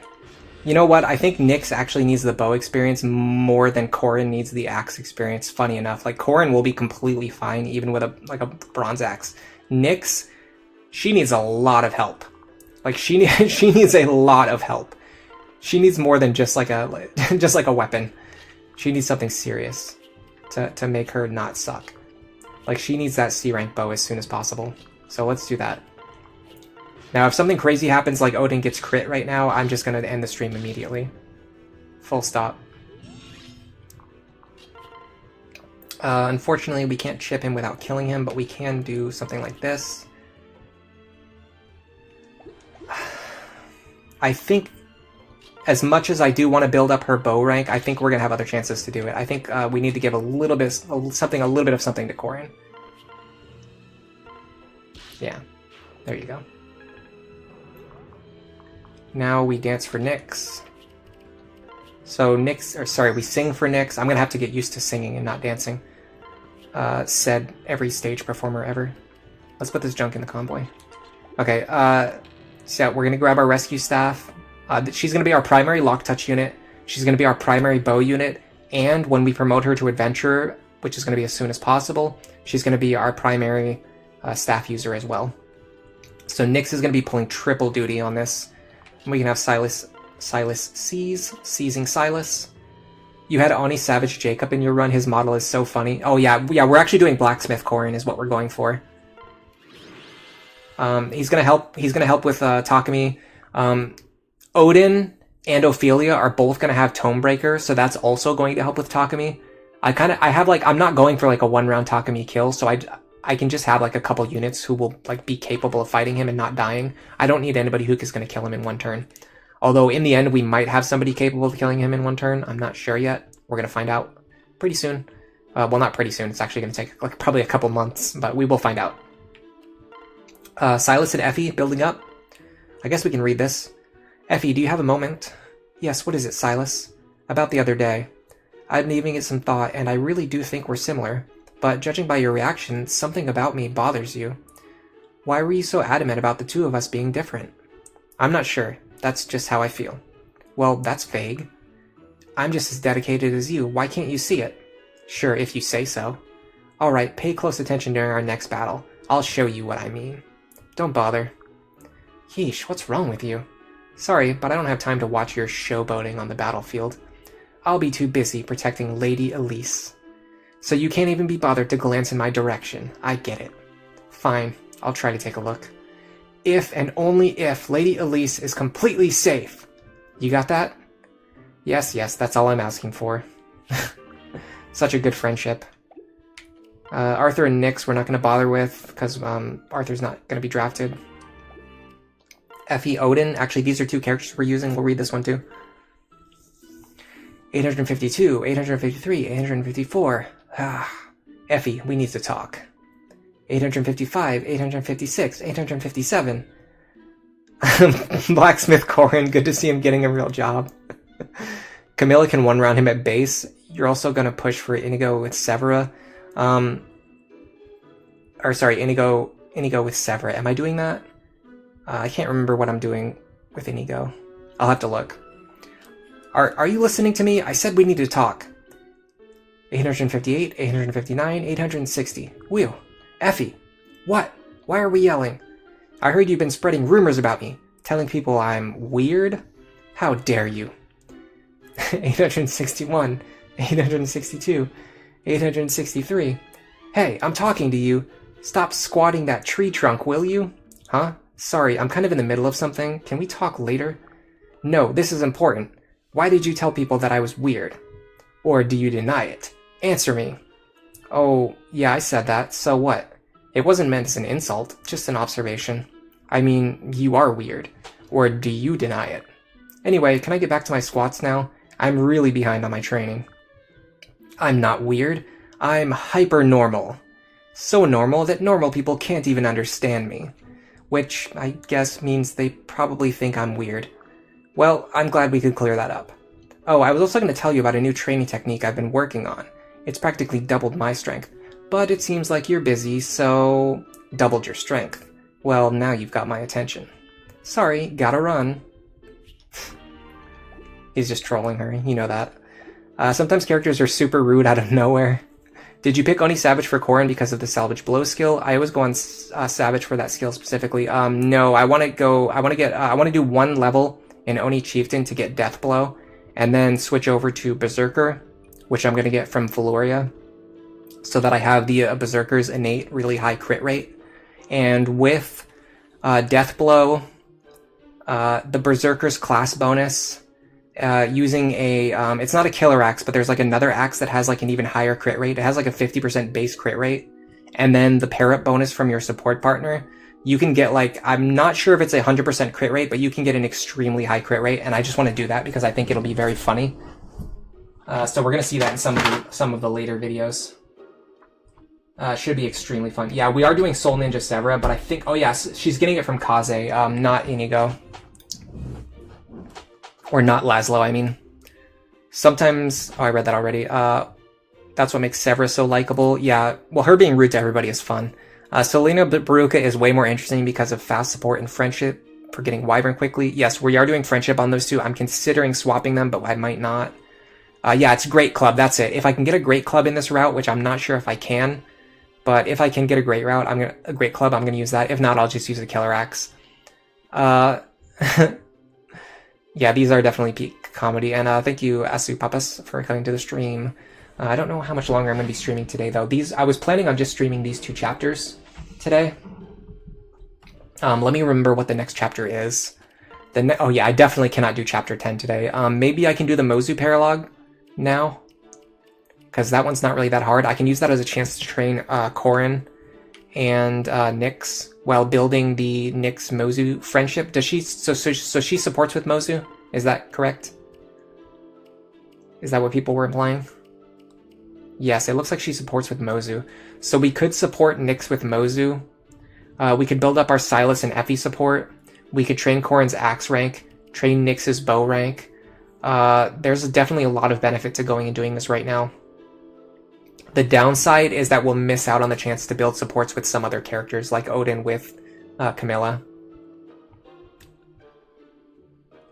You know what? I think Nyx actually needs the bow experience more than Corrin needs the axe experience, funny enough. Like, Corrin will be completely fine even with a bronze axe. Nyx, she needs a lot of help. Like, she needs a lot of help. She needs more than just like a just like a weapon. She needs something serious to make her not suck. Like, she needs that C rank bow as soon as possible. So let's do that. Now, if something crazy happens, like Odin gets crit right now, I'm just gonna end the stream immediately. Full stop. Unfortunately, we can't chip him without killing him, but we can do something like this. I think, as much as I do want to build up her bow rank, I think we're going to have other chances to do it. I think we need to give a little bit of something to Corin. Yeah, there you go. Now we dance for Nyx. So Nyx, or sorry, we sing for Nyx. I'm going to have to get used to singing and not dancing. Said every stage performer ever. Let's put this junk in the convoy. Okay, so we're going to grab our rescue staff. She's going to be our primary lock touch unit. She's going to be our primary bow unit. And when we promote her to adventurer, which is going to be as soon as possible, she's going to be our primary staff user as well. So Nyx is going to be pulling triple duty on this. And we can have Silas seizing Silas. You had Oni Savage Jacob in your run. His model is so funny. Oh yeah, we're actually doing Blacksmith Corin is what we're going for. He's gonna help with Takumi. Odin and Ophelia are both gonna have Tomebreaker, so that's also going to help with Takumi. I'm not going for like a 1-round Takumi kill, so I can just have like a couple units who will like be capable of fighting him and not dying. I don't need anybody who is gonna kill him in one turn. Although in the end we might have somebody capable of killing him in one turn. I'm not sure yet. We're gonna find out pretty soon. Well, not pretty soon. It's actually gonna take like probably a couple months, but we will find out. Silas and Effie building up. I guess we can read this. Effie, do you have a moment? Yes, what is it, Silas? About the other day. I've been giving it some thought, and I really do think we're similar. But judging by your reaction, something about me bothers you. Why were you so adamant about the two of us being different? I'm not sure. That's just how I feel. Well, that's vague. I'm just as dedicated as you. Why can't you see it? Sure, if you say so. Alright, pay close attention during our next battle. I'll show you what I mean. Don't bother. Yeesh, what's wrong with you? Sorry, but I don't have time to watch your showboating on the battlefield. I'll be too busy protecting Lady Elise. So you can't even be bothered to glance in my direction. I get it. Fine, I'll try to take a look. If and only if Lady Elise is completely safe. You got that? Yes, that's all I'm asking for. Such a good friendship. Arthur and Nyx we're not going to bother with, because Arthur's not going to be drafted. Effie, Odin, actually these are two characters we're using, we'll read this one too. 852, 853, 854. Effie, we need to talk. 855, 856, 857. Blacksmith Corin, good to see him getting a real job. Camilla can one-round him at base. You're also going to push for Inigo with Severa. Inigo with Severa. Am I doing that? I can't remember what I'm doing with Inigo. I'll have to look. Are you listening to me? I said we need to talk. 858, 859, 860. Whew. Effie. What? Why are we yelling? I heard you've been spreading rumors about me, telling people I'm weird. How dare you? 861, 862, 863. Hey, I'm talking to you. Stop squatting that tree trunk, will you? Huh? Sorry, I'm kind of in the middle of something. Can we talk later? No, this is important. Why did you tell people that I was weird? Or do you deny it? Answer me. Oh, yeah, I said that. So what? It wasn't meant as an insult, just an observation. I mean, you are weird. Or do you deny it? Anyway, can I get back to my squats now? I'm really behind on my training. I'm not weird. I'm hyper-normal. So normal that normal people can't even understand me. Which, I guess, means they probably think I'm weird. Well, I'm glad we could clear that up. Oh, I was also going to tell you about a new training technique I've been working on. It's practically doubled my strength. But it seems like you're busy, so... doubled your strength. Well, now you've got my attention. Sorry, gotta run. He's just trolling her, you know that. Sometimes characters are super rude out of nowhere. Did you pick Oni Savage for Corin because of the Salvage Blow skill? I always go on Savage for that skill specifically. No, I want to do one level an Oni Chieftain to get Death Blow, and then switch over to Berserker, which I'm going to get from Valoria, so that I have the Berserker's innate really high crit rate. And with Death Blow, the Berserker's class bonus, using a, it's not a killer axe, but there's like another axe that has like an even higher crit rate. It has like a 50% base crit rate. And then the pair-up bonus from your support partner, you can get like, I'm not sure if it's a 100% crit rate, but you can get an extremely high crit rate. And I just want to do that because I think it'll be very funny. So we're going to see that in some of the later videos. Should be extremely fun. Yeah, we are doing Soul Ninja Severa, but I think, oh yes, she's getting it from Kaze, not Inigo. Or not Laszlo, I mean. Sometimes, oh, I read that already. That's what makes Severa so likable. Yeah, well, her being rude to everybody is fun. Selena Baruka is way more interesting because of fast support and friendship for getting Wyvern quickly. Yes, we are doing friendship on those two. I'm considering swapping them, but I might not. Yeah, it's Great Club, that's it. If I can get a Great Club in this route, which I'm not sure if I can, but if I can get a Great Club, I'm gonna use that. If not, I'll just use a Killer Axe. Yeah, these are definitely peak comedy, and thank you, Asu Papas, for coming to the stream. I don't know how much longer I'm going to be streaming today, though. I was planning on just streaming these 2 chapters today. Let me remember what the next chapter is. Oh yeah, I definitely cannot do chapter 10 today. Maybe I can do the Mozu Paralog now, because that one's not really that hard. I can use that as a chance to train Korin and Nyx while building the Nyx Mozu friendship. Does she? So she supports with Mozu? Is that correct? Is that what people were implying? Yes, it looks like she supports with Mozu. So we could support Nyx with Mozu. We could build up our Silas and Effie support. We could train Korin's axe rank, train Nyx's bow rank. There's definitely a lot of benefit to going and doing this right now. The downside is that we'll miss out on the chance to build supports with some other characters, like Odin with Camilla.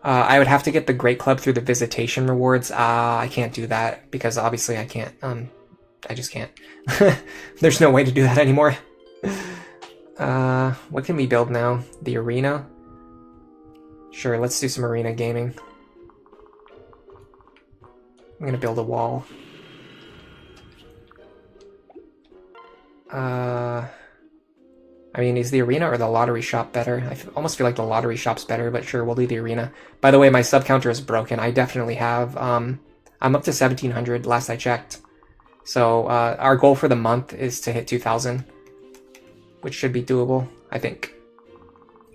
I would have to get the Great Club through the visitation rewards. I can't do that, because obviously I can't. I just can't. There's no way to do that anymore. What can we build now? The arena? Sure, let's do some arena gaming. I'm gonna build a wall. I mean, is the arena or the lottery shop better? I almost feel like the lottery shop's better, but sure, we'll do the arena. By the way, my sub counter is broken. I definitely have, I'm up to 1,700 last I checked. So, our goal for the month is to hit 2,000, which should be doable, I think.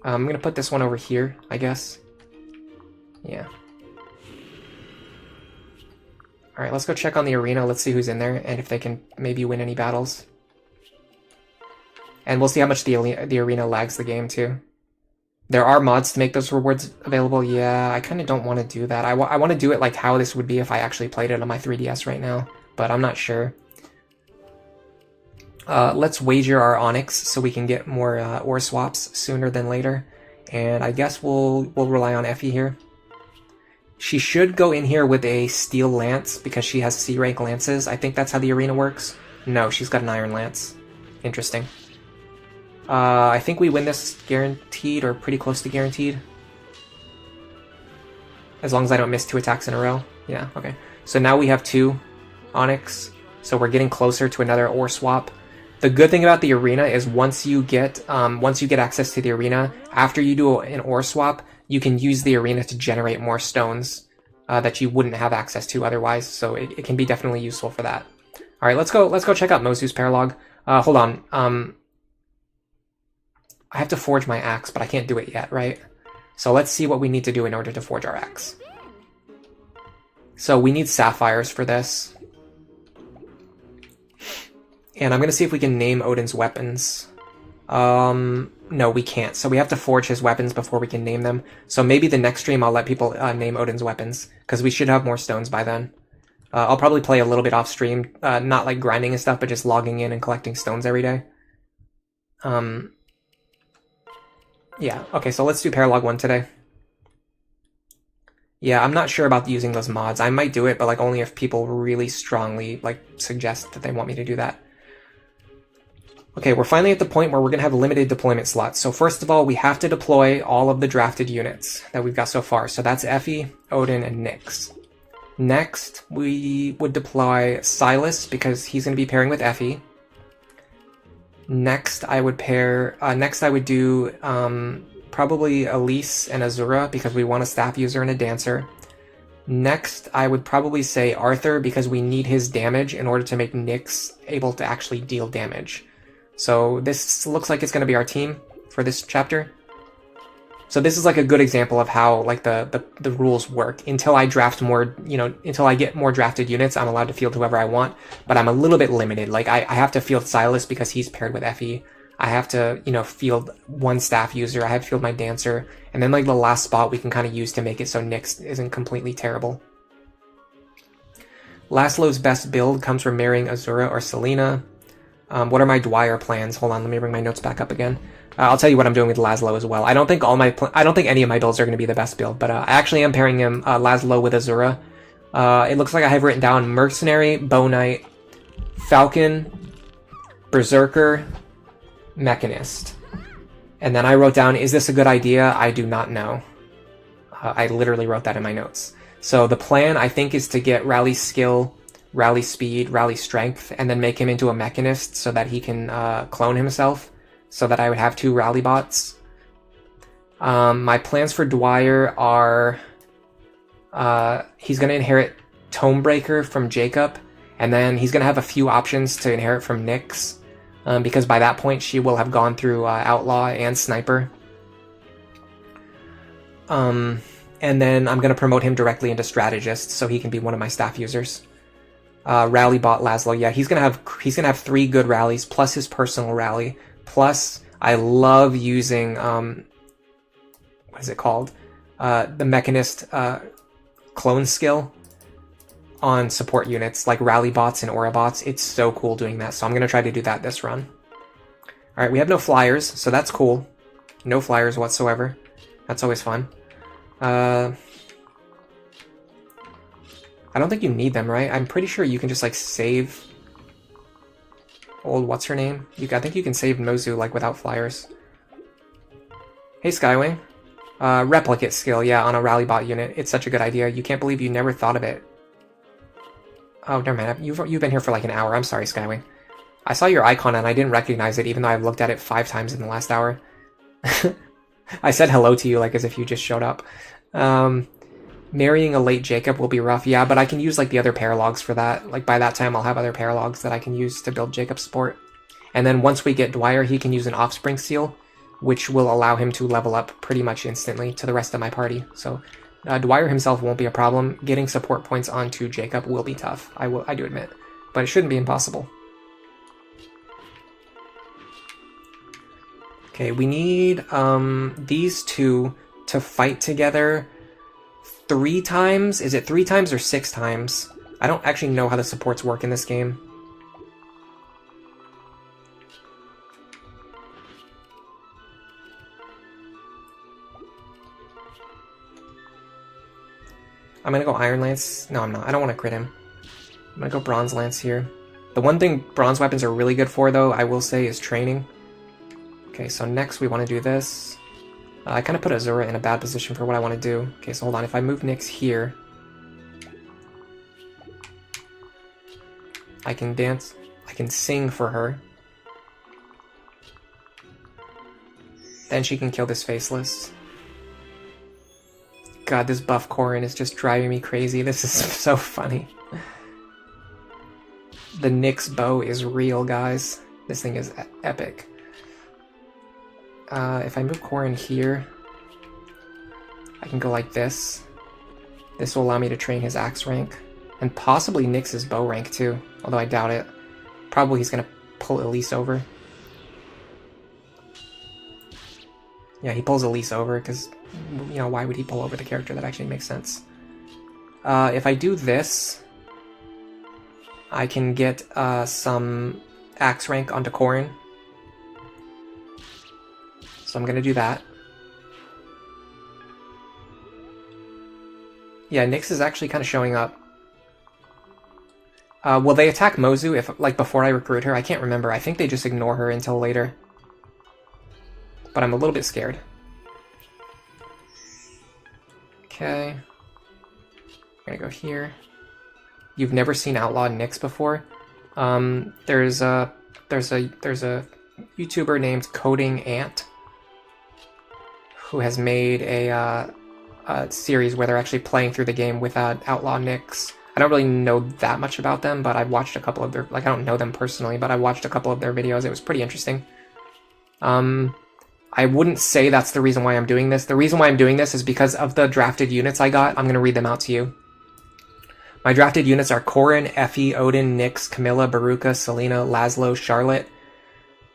I'm gonna put this one over here, I guess. Yeah. Alright, let's go check on the arena. Let's see who's in there, and if they can maybe win any battles. And we'll see how much the arena lags the game, too. There are mods to make those rewards available. Yeah, I kind of don't want to do that. I want to do it like how this would be if I actually played it on my 3DS right now, but I'm not sure. Let's wager our Onyx so we can get more ore swaps sooner than later. And I guess we'll rely on Effie here. She should go in here with a steel lance because she has C rank lances. I think that's how the arena works. No, she's got an iron lance. Interesting. I think we win this guaranteed, or pretty close to guaranteed. As long as I don't miss 2 attacks in a row. Yeah, okay. So now we have 2 Onyx, so we're getting closer to another ore swap. The good thing about the arena is once you get access to the arena, after you do an ore swap, you can use the arena to generate more stones that you wouldn't have access to otherwise, so it can be definitely useful for that. Alright, let's go check out Mozu's Paralog. Hold on. I have to forge my axe, but I can't do it yet, right? So let's see what we need to do in order to forge our axe. So we need sapphires for this. And I'm going to see if we can name Odin's weapons. No, we can't. So we have to forge his weapons before we can name them. So maybe the next stream I'll let people name Odin's weapons, because we should have more stones by then. I'll probably play a little bit off stream, not like grinding and stuff, but just logging in and collecting stones every day. Yeah, okay, so let's do Paralog 1 today. Yeah, I'm not sure about using those mods. I might do it, but like only if people really strongly like suggest that they want me to do that. Okay, we're finally at the point where we're going to have limited deployment slots. So first of all, we have to deploy all of the drafted units that we've got so far. So that's Effie, Odin, and Nyx. Next, we would deploy Silas because he's going to be pairing with Effie. Next, I would do probably Elise and Azura because we want a staff user and a dancer. Next, I would probably say Arthur because we need his damage in order to make Nyx able to actually deal damage. So this looks like it's going to be our team for this chapter. So this is like a good example of how like the rules work. Until I draft more, until I get more drafted units, I'm allowed to field whoever I want, but I'm a little bit limited. Like I have to field Silas because he's paired with Effie. I have to, field one staff user. I have to field my dancer. And then like the last spot we can kind of use to make it so Nyx isn't completely terrible. Laszlo's best build comes from marrying Azura or Selena. What are my Dwyer plans? Hold on, let me bring my notes back up again. I'll tell you what I'm doing with Laszlo as well. I don't think any of my builds are going to be the best build, but I actually am pairing him Laszlo with Azura. It looks like I have written down Mercenary, Bow Knight, Falcon, Berserker, Mechanist. And then I wrote down, is this a good idea? I do not know. I literally wrote that in my notes. So the plan, I think, is to get Rally Skill, Rally Speed, Rally Strength, and then make him into a Mechanist so that he can clone himself, so that I would have 2 Rally bots. My plans for Dwyer are... he's going to inherit Tomebreaker from Jacob, and then he's going to have a few options to inherit from Nyx, because by that point she will have gone through Outlaw and Sniper. And then I'm going to promote him directly into Strategist, so he can be one of my staff users. Rally bot Laszlo, yeah, he's gonna have 3 good rallies plus his personal rally. Plus, I love using what is it called? The Mechanist clone skill on support units like rally bots and aura bots. It's so cool doing that. So I'm gonna try to do that this run. All right, we have no flyers, so that's cool. No flyers whatsoever. That's always fun. I don't think you need them, right? I'm pretty sure you can just, like, save old what's-her-name? I think you can save Mozu, like, without flyers. Hey, Skywing. Replicate skill, yeah, on a rally bot unit. It's such a good idea. You can't believe you never thought of it. Oh, never mind. You've been here for, like, an hour. I'm sorry, Skywing. I saw your icon and I didn't recognize it, even though I've looked at it 5 times in the last hour. I said hello to you, like, as if you just showed up. Marrying a late Jacob will be rough, yeah, but I can use, like, the other paralogs for that. Like, by that time, I'll have other paralogs that I can use to build Jacob's support. And then once we get Dwyer, he can use an Offspring Seal, which will allow him to level up pretty much instantly to the rest of my party. So, Dwyer himself won't be a problem. Getting support points onto Jacob will be tough, I do admit. But it shouldn't be impossible. Okay, we need these 2 to fight together 3 times? Is it 3 times or 6 times? I don't actually know how the supports work in this game. I'm gonna go Iron Lance. No, I'm not. I don't want to crit him. I'm gonna go Bronze Lance here. The one thing bronze weapons are really good for, though, I will say, is training. Okay, so next we want to do this. I kind of put Azura in a bad position for what I want to do. Okay, so hold on. If I move Nyx here, I can dance. I can sing for her. Then she can kill this Faceless. God, this buff Corrin is just driving me crazy. This is so funny. The Nyx bow is real, guys. This thing is epic. If I move Corrin here, I can go like this. This will allow me to train his axe rank. And possibly Nyx's bow rank too, although I doubt it. Probably he's going to pull Elise over. Yeah, he pulls Elise over because, why would he pull over the character? That actually makes sense. If I do this, I can get some axe rank onto Corrin. So I'm going to do that. Yeah, Nyx is actually kind of showing up. Will they attack Mozu if, like, before I recruit her? I can't remember. I think they just ignore her until later. But I'm a little bit scared. Okay. I'm gonna go here. You've never seen Outlaw Nyx before? There's a YouTuber named Coding Ant who has made a series where they're actually playing through the game with Outlaw Nyx. I don't really know that much about them, but I've watched a couple of their, like, I don't know them personally, but I watched a couple of their videos. It was pretty interesting. I wouldn't say that's the reason why I'm doing this. The reason why I'm doing this is because of the drafted units I got. I'm going to read them out to you. My drafted units are Corrin, Effie, Odin, Nyx, Camilla, Baruka, Selena, Laszlo, Charlotte,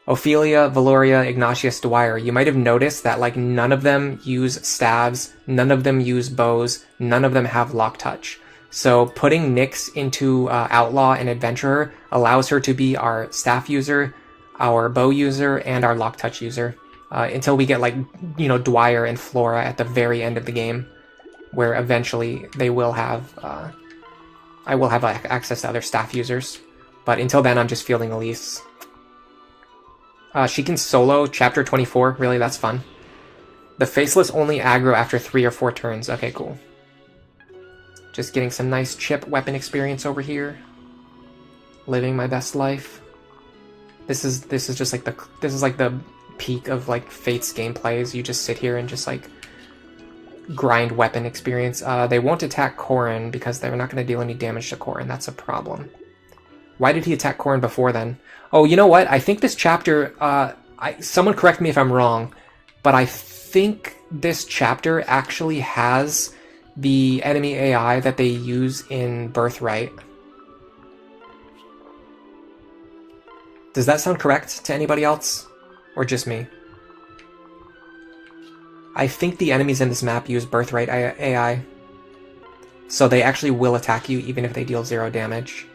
Ophelia, Valoria, Ignatius, Dwyer. You might have noticed that, like, none of them use staves, none of them use bows, none of them have lock touch. So putting Nyx into Outlaw and Adventurer allows her to be our staff user, our bow user, and our lock touch user. Until we get, like, you know, Dwyer and Flora at the very end of the game, where eventually they will have, I will have access to other staff users. But until then, I'm just fielding Elise. She can solo Chapter 24. Really, that's fun. The Faceless only aggro after 3 or 4 turns. Okay, cool. Just getting some nice chip weapon experience over here. Living my best life. This is just like the peak of, like, Fate's gameplays. You just sit here and just, like, grind weapon experience. They won't attack Corrin because they're not going to deal any damage to Corrin. That's a problem. Why did he attack Corrin before then? Oh, you know what? I think this chapter, someone correct me if I'm wrong, but I think this chapter actually has the enemy AI that they use in Birthright. Does that sound correct to anybody else? Or just me? I think the enemies in this map use Birthright AI. So they actually will attack you even if they deal 0 damage.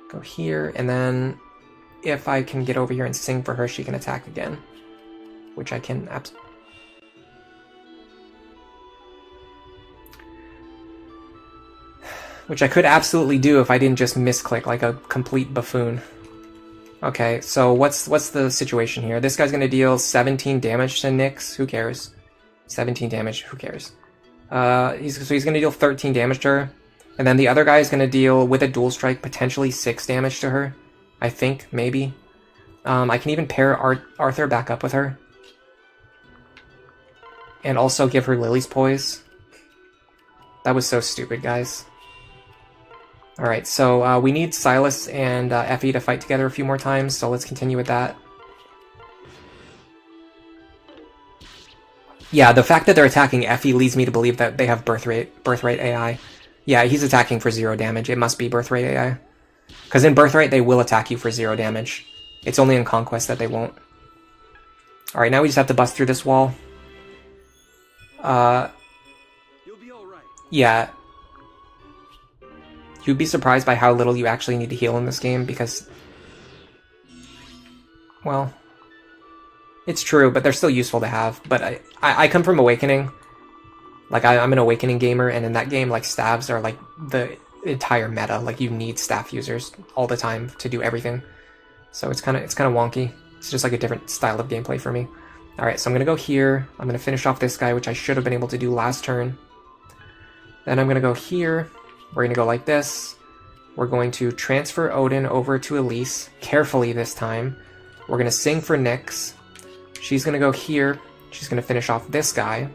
Go here, and then if I can get over here and sing for her, she can attack again. Which I can absolutely... Which I could absolutely do if I didn't just misclick like a complete buffoon. Okay, so what's the situation here? This guy's gonna deal 17 damage to Nyx. Who cares? 17 damage. Who cares? He's gonna deal 13 damage to her, and then the other guy is gonna deal with a dual strike potentially 6 damage to her. I think maybe. I can even pair Arthur back up with her, and also give her Lily's Poise. That was so stupid, guys. Alright, so we need Silas and Effie to fight together a few more times, so let's continue with that. Yeah, the fact that they're attacking Effie leads me to believe that they have Birthright AI. Yeah, he's attacking for 0 damage. It must be Birthright AI. Because in Birthright, they will attack you for 0 damage. It's only in Conquest that they won't. Alright, now we just have to bust through this wall. You'll be all right. Yeah. You'd be surprised by how little you actually need to heal in this game, because... Well... It's true, but they're still useful to have. But I come from Awakening. Like, I'm an Awakening gamer, and in that game, like, staves are, like, the entire meta. Like, you need staff users all the time to do everything. So it's kind of wonky. It's just, like, a different style of gameplay for me. Alright, so I'm gonna go here. I'm gonna finish off this guy, which I should have been able to do last turn. Then I'm gonna go here. We're gonna go like this. We're going to transfer Odin over to Elise, carefully this time. We're gonna sing for Nyx. She's gonna go here. She's gonna finish off this guy.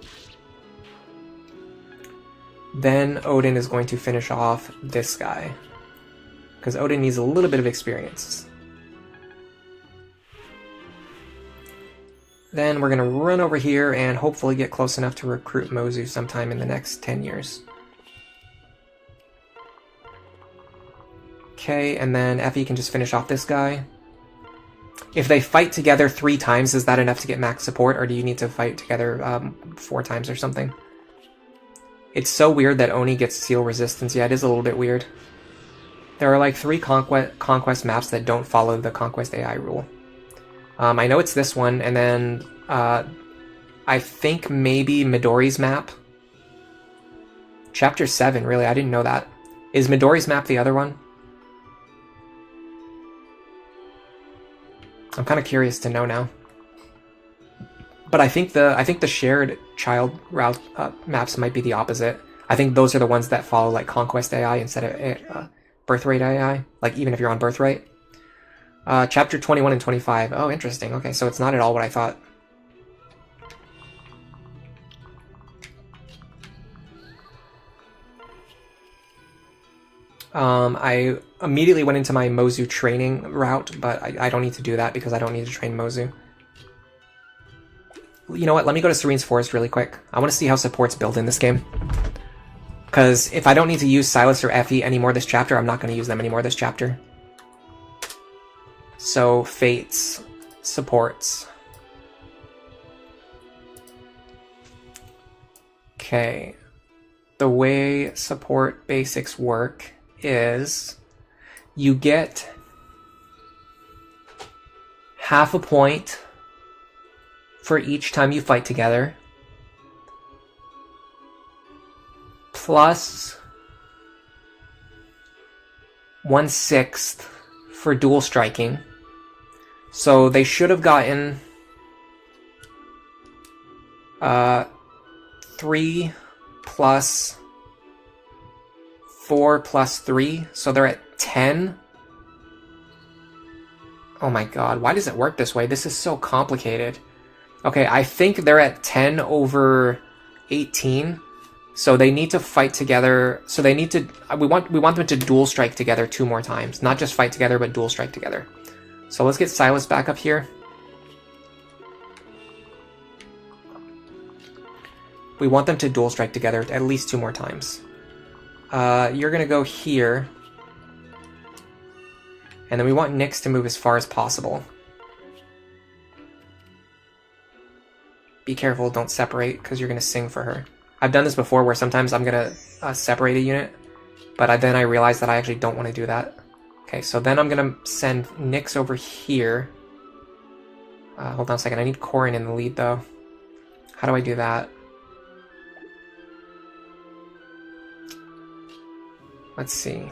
Then Odin is going to finish off this guy, because Odin needs a little bit of experience. Then we're gonna run over here and hopefully get close enough to recruit Mozu sometime in the next 10 years. Okay, and then Effie can just finish off this guy. If they fight together 3 times, is that enough to get max support, or do you need to fight together 4 times or something? It's so weird that Oni gets seal resistance. Yeah, it is a little bit weird. There are like 3 Conquest maps that don't follow the Conquest AI rule. I know it's this one, and then I I think maybe Midori's map. Chapter 7, really, I didn't know that. Is Midori's map the other one? I'm kind of curious to know now. But I think the shared child route maps might be the opposite. I think those are the ones that follow like Conquest AI instead of Birthright AI. Like even if you're on Birthright. Chapter 21 and 25. Oh, interesting. Okay, so it's not at all what I thought. I immediately went into my Mozu training route, but I don't need to do that because I don't need to train Mozu. You know what? Let me go to Serene's Forest really quick. I want to see how supports build in this game. Because if I don't need to use Silas or Effie anymore this chapter, I'm not going to use them anymore this chapter. So, Fates, supports. Okay. The way support basics work is you get half a point for each time you fight together, plus 1/6 for dual striking. So they should have gotten 3 plus 4 plus 3, so they're at 10. Oh my god, why does it work this way? This is so complicated. Okay, I think they're at 10 over 18, so they need to fight together. So they need to, we want them to dual strike together 2 more times. Not just fight together, but dual strike together. So let's get Silas back up here. We want them to dual strike together at least 2 more times. You're gonna go here. And then we want Nyx to move as far as possible. Be careful, don't separate, because you're gonna sing for her. I've done this before where sometimes I'm gonna separate a unit, but then I realize that I actually don't want to do that. Okay, so then I'm gonna send Nyx over here. Hold on a second, I need Corin in the lead though. How do I do that? Let's see.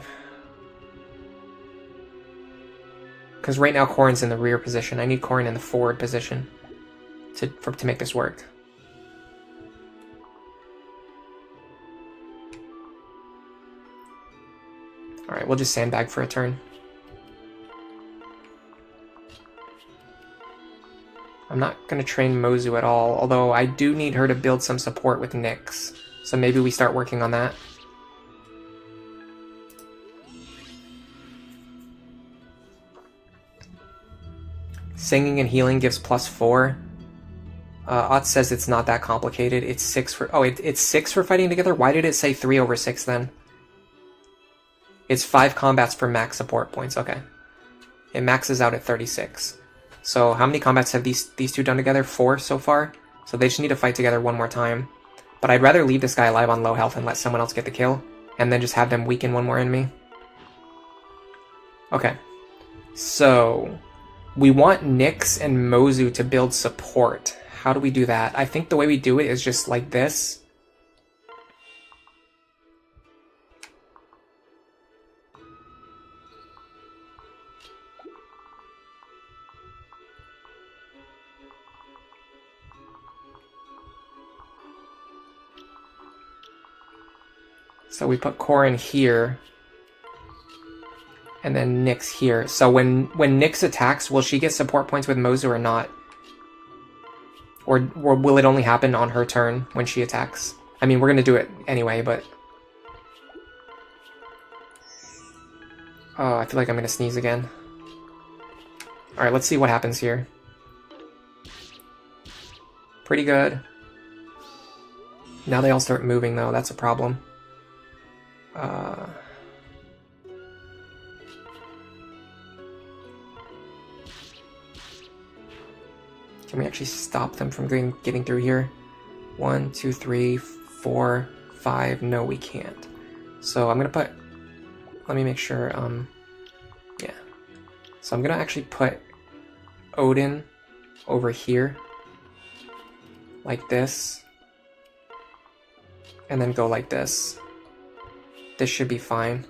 Because right now Corin's in the rear position. I need Corin in the forward position to make this work. Alright, we'll just sandbag for a turn. I'm not going to train Mozu at all, although I do need her to build some support with Nyx. So maybe we start working on that. Singing and healing gives +4. Ott says it's not that complicated. It's 6 for... Oh, it's 6 for fighting together? Why did it say 3 over 6 then? It's 5 combats for max support points. Okay. It maxes out at 36. So how many combats have these two done together? 4 so far? So they just need to fight together 1 more time. But I'd rather leave this guy alive on low health and let someone else get the kill. And then just have them weaken 1 more enemy. Okay. So... we want Nyx and Mozu to build support. How do we do that? I think the way we do it is just like this. So we put Corin here. And then Nyx here. So when Nyx attacks, will she get support points with Mozu or not? Or will it only happen on her turn when she attacks? I mean, we're going to do it anyway, but... oh, I feel like I'm going to sneeze again. Alright, let's see what happens here. Pretty good. Now they all start moving, though. That's a problem. Can we actually stop them from getting through here? 1, 2, 3, 4, 5. No, we can't. So I'm gonna put... let me make sure, yeah. So I'm gonna actually put Odin over here. like this, and then go like this. This should be fine.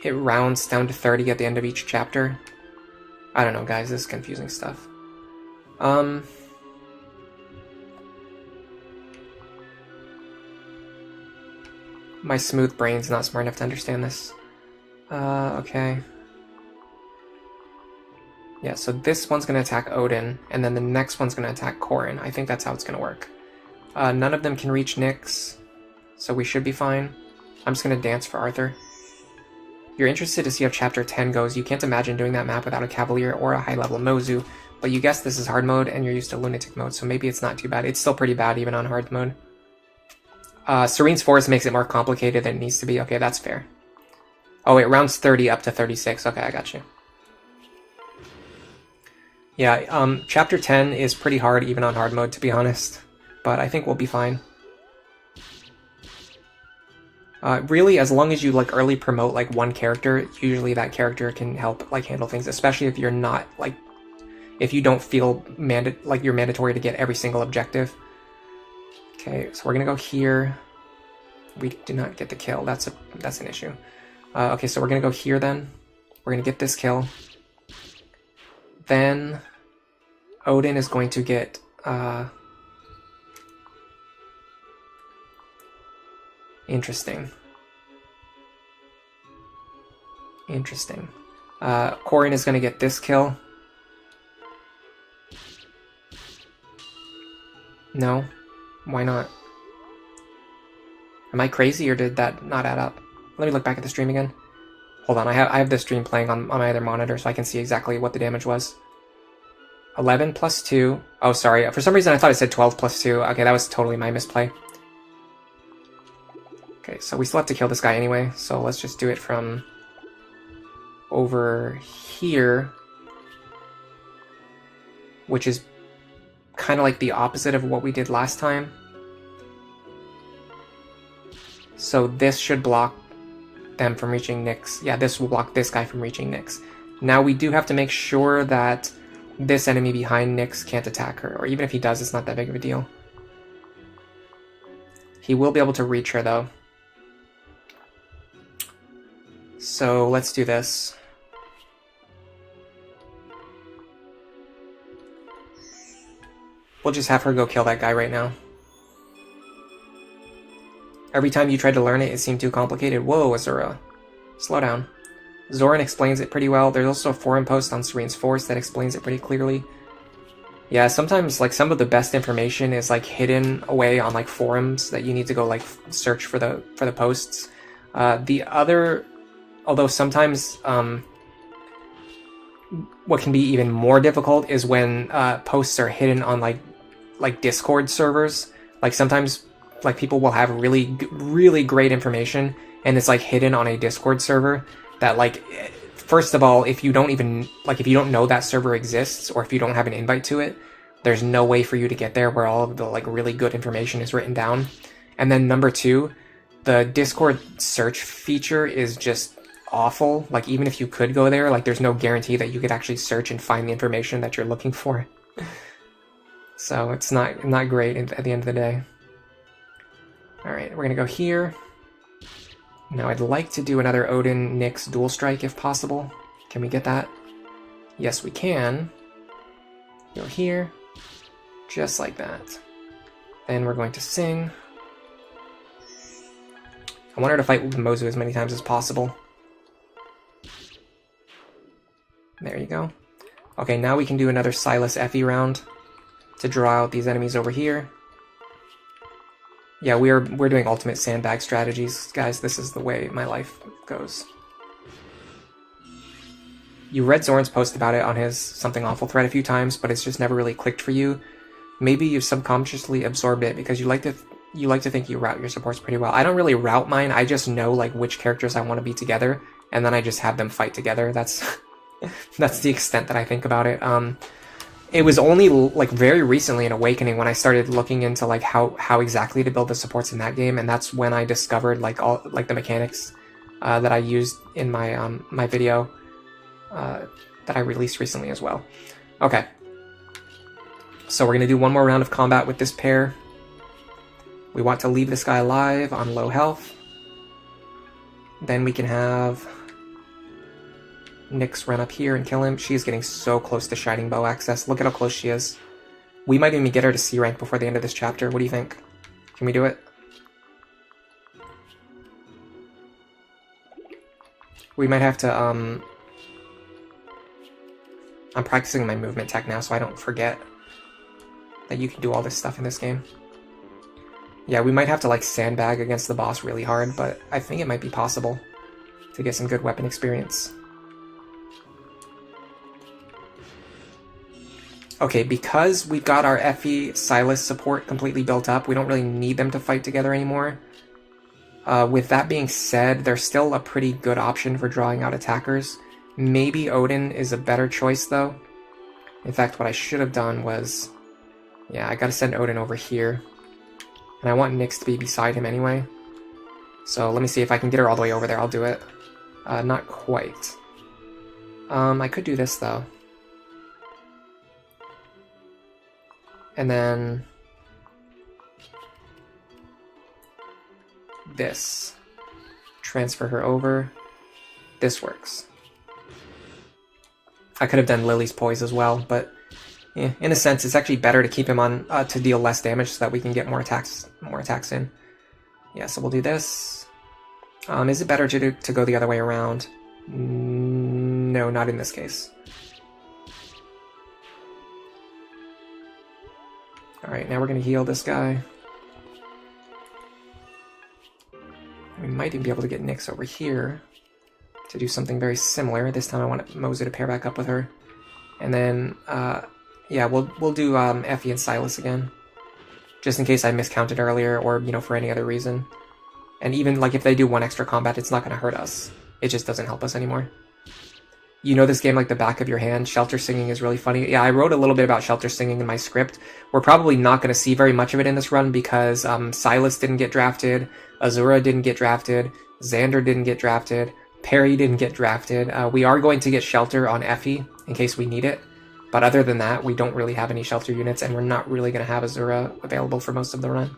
It rounds down to 30 at the end of each chapter. I don't know, guys, this is confusing stuff. My smooth brain's not smart enough to understand this. Okay. Yeah, so this one's going to attack Odin, and then the next one's going to attack Corin. I think that's how it's going to work. None of them can reach Nyx, so we should be fine. I'm just going to dance for Arthur. You're interested to see how Chapter 10 goes. You can't imagine doing that map without a Cavalier or a high-level Mozu, but you guessed this is hard mode, and you're used to Lunatic mode, so maybe it's not too bad. It's still pretty bad, even on hard mode. Serene's Forest makes it more complicated than it needs to be. Okay, that's fair. Oh, it rounds 30 up to 36. Okay, I got you. Yeah, Chapter 10 is pretty hard, even on hard mode, to be honest. But I think we'll be fine. Really, as long as you like early promote like one character, usually that character can help like handle things, especially if you're not like, if you don't feel like you're mandatory to get every single objective. Okay, so we're gonna go here. We do not get the kill. That's an issue. Okay, so we're gonna go here then. We're gonna get this kill. Then Odin is going to get interesting. Corin is going to get this kill. No? Why not? Am I crazy, or did that not add up? Let me look back at the stream again. Hold on, I have the stream playing on my other monitor, so I can see exactly what the damage was. 11 plus 2. Oh, sorry. For some reason, I thought it said 12 plus 2. Okay, that was totally my misplay. Okay, so we still have to kill this guy anyway, so let's just do it from over here, which is kind of like the opposite of what we did last time. So this should block them from reaching Nyx. Yeah, this will block this guy from reaching Nyx. Now we do have to make sure that this enemy behind Nyx can't attack her, or even if he does, it's not that big of a deal. He will be able to reach her, though. So let's do this. We'll just have her go kill that guy right now. Every time you tried to learn it, it seemed too complicated. Whoa, Azura. Slow down. Zoran explains it pretty well. There's also a forum post on Serene's Force that explains it pretty clearly. Yeah, sometimes like some of the best information is like hidden away on like forums that you need to go like search for the posts. Although sometimes what can be even more difficult is when posts are hidden on like Discord servers. Like sometimes like people will have really great information and it's like hidden on a Discord server that like, first of all, if you don't know that server exists, or if you don't have an invite to it, there's no way for you to get there where all of the like really good information is written down. And then number two, the Discord search feature is just awful. Like even if you could go there, like there's no guarantee that you could actually search and find the information that you're looking for. So it's not great at the end of the day. Alright, we're gonna go here. Now I'd like to do another Odin Nyx dual strike if possible. Can we get that? Yes, we can. Go here. Just like that. Then we're going to sing. I want her to fight with Mozu as many times as possible. There you go. Okay, now we can do another Silas Effie round to draw out these enemies over here. Yeah, we're doing ultimate sandbag strategies, guys. This is the way my life goes. You read Zoran's post about it on his Something Awful thread a few times, but it's just never really clicked for you. Maybe you've subconsciously absorbed it because you like to think you route your supports pretty well. I don't really route mine. I just know like which characters I want to be together, and then I just have them fight together. That's that's the extent that I think about it. It was only like very recently in Awakening when I started looking into like how exactly to build the supports in that game, and that's when I discovered like all like the mechanics that I used in my my video. that I released recently as well. Okay. So we're going to do one more round of combat with this pair. We want to leave this guy alive on low health. Then we can have Nyx run up here and kill him. She's getting so close to Shining Bow access. Look at how close she is. We might even get her to C rank before the end of this chapter. What do you think? Can we do it? We might have to, I'm practicing my movement tech now so I don't forget that you can do all this stuff in this game. Yeah, we might have to like sandbag against the boss really hard, but I think it might be possible to get some good weapon experience. Okay, because we've got our Effie Silas support completely built up, we don't really need them to fight together anymore. With that being said, they're still a pretty good option for drawing out attackers. Maybe Odin is a better choice, though. In fact, what I should have done was... Yeah, I gotta send Odin over here. And I want Nyx to be beside him anyway. So let me see if I can get her all the way over there. I'll do it. Not quite. I could do this, though. And then... this. Transfer her over. This works. I could have done Lily's poise as well, but yeah, in a sense, it's actually better to keep him on to deal less damage so that we can get more attacks in. Yeah, so we'll do this. Is it better to go the other way around? No, not in this case. Alright, now we're going to heal this guy. We might even be able to get Nyx over here to do something very similar. This time I want Mozu to pair back up with her. And then, yeah, we'll do Effie and Silas again. Just in case I miscounted earlier or, you know, for any other reason. And even, like, if they do one extra combat, it's not going to hurt us. It just doesn't help us anymore. You know this game like the back of your hand. Shelter Singing is really funny. Yeah, I wrote a little bit about Shelter Singing in my script. We're probably not going to see very much of it in this run because Silas didn't get drafted, Azura didn't get drafted, Xander didn't get drafted, Perry didn't get drafted. We are going to get Shelter on Effie in case we need it. But other than that, we don't really have any Shelter units, and we're not really going to have Azura available for most of the run.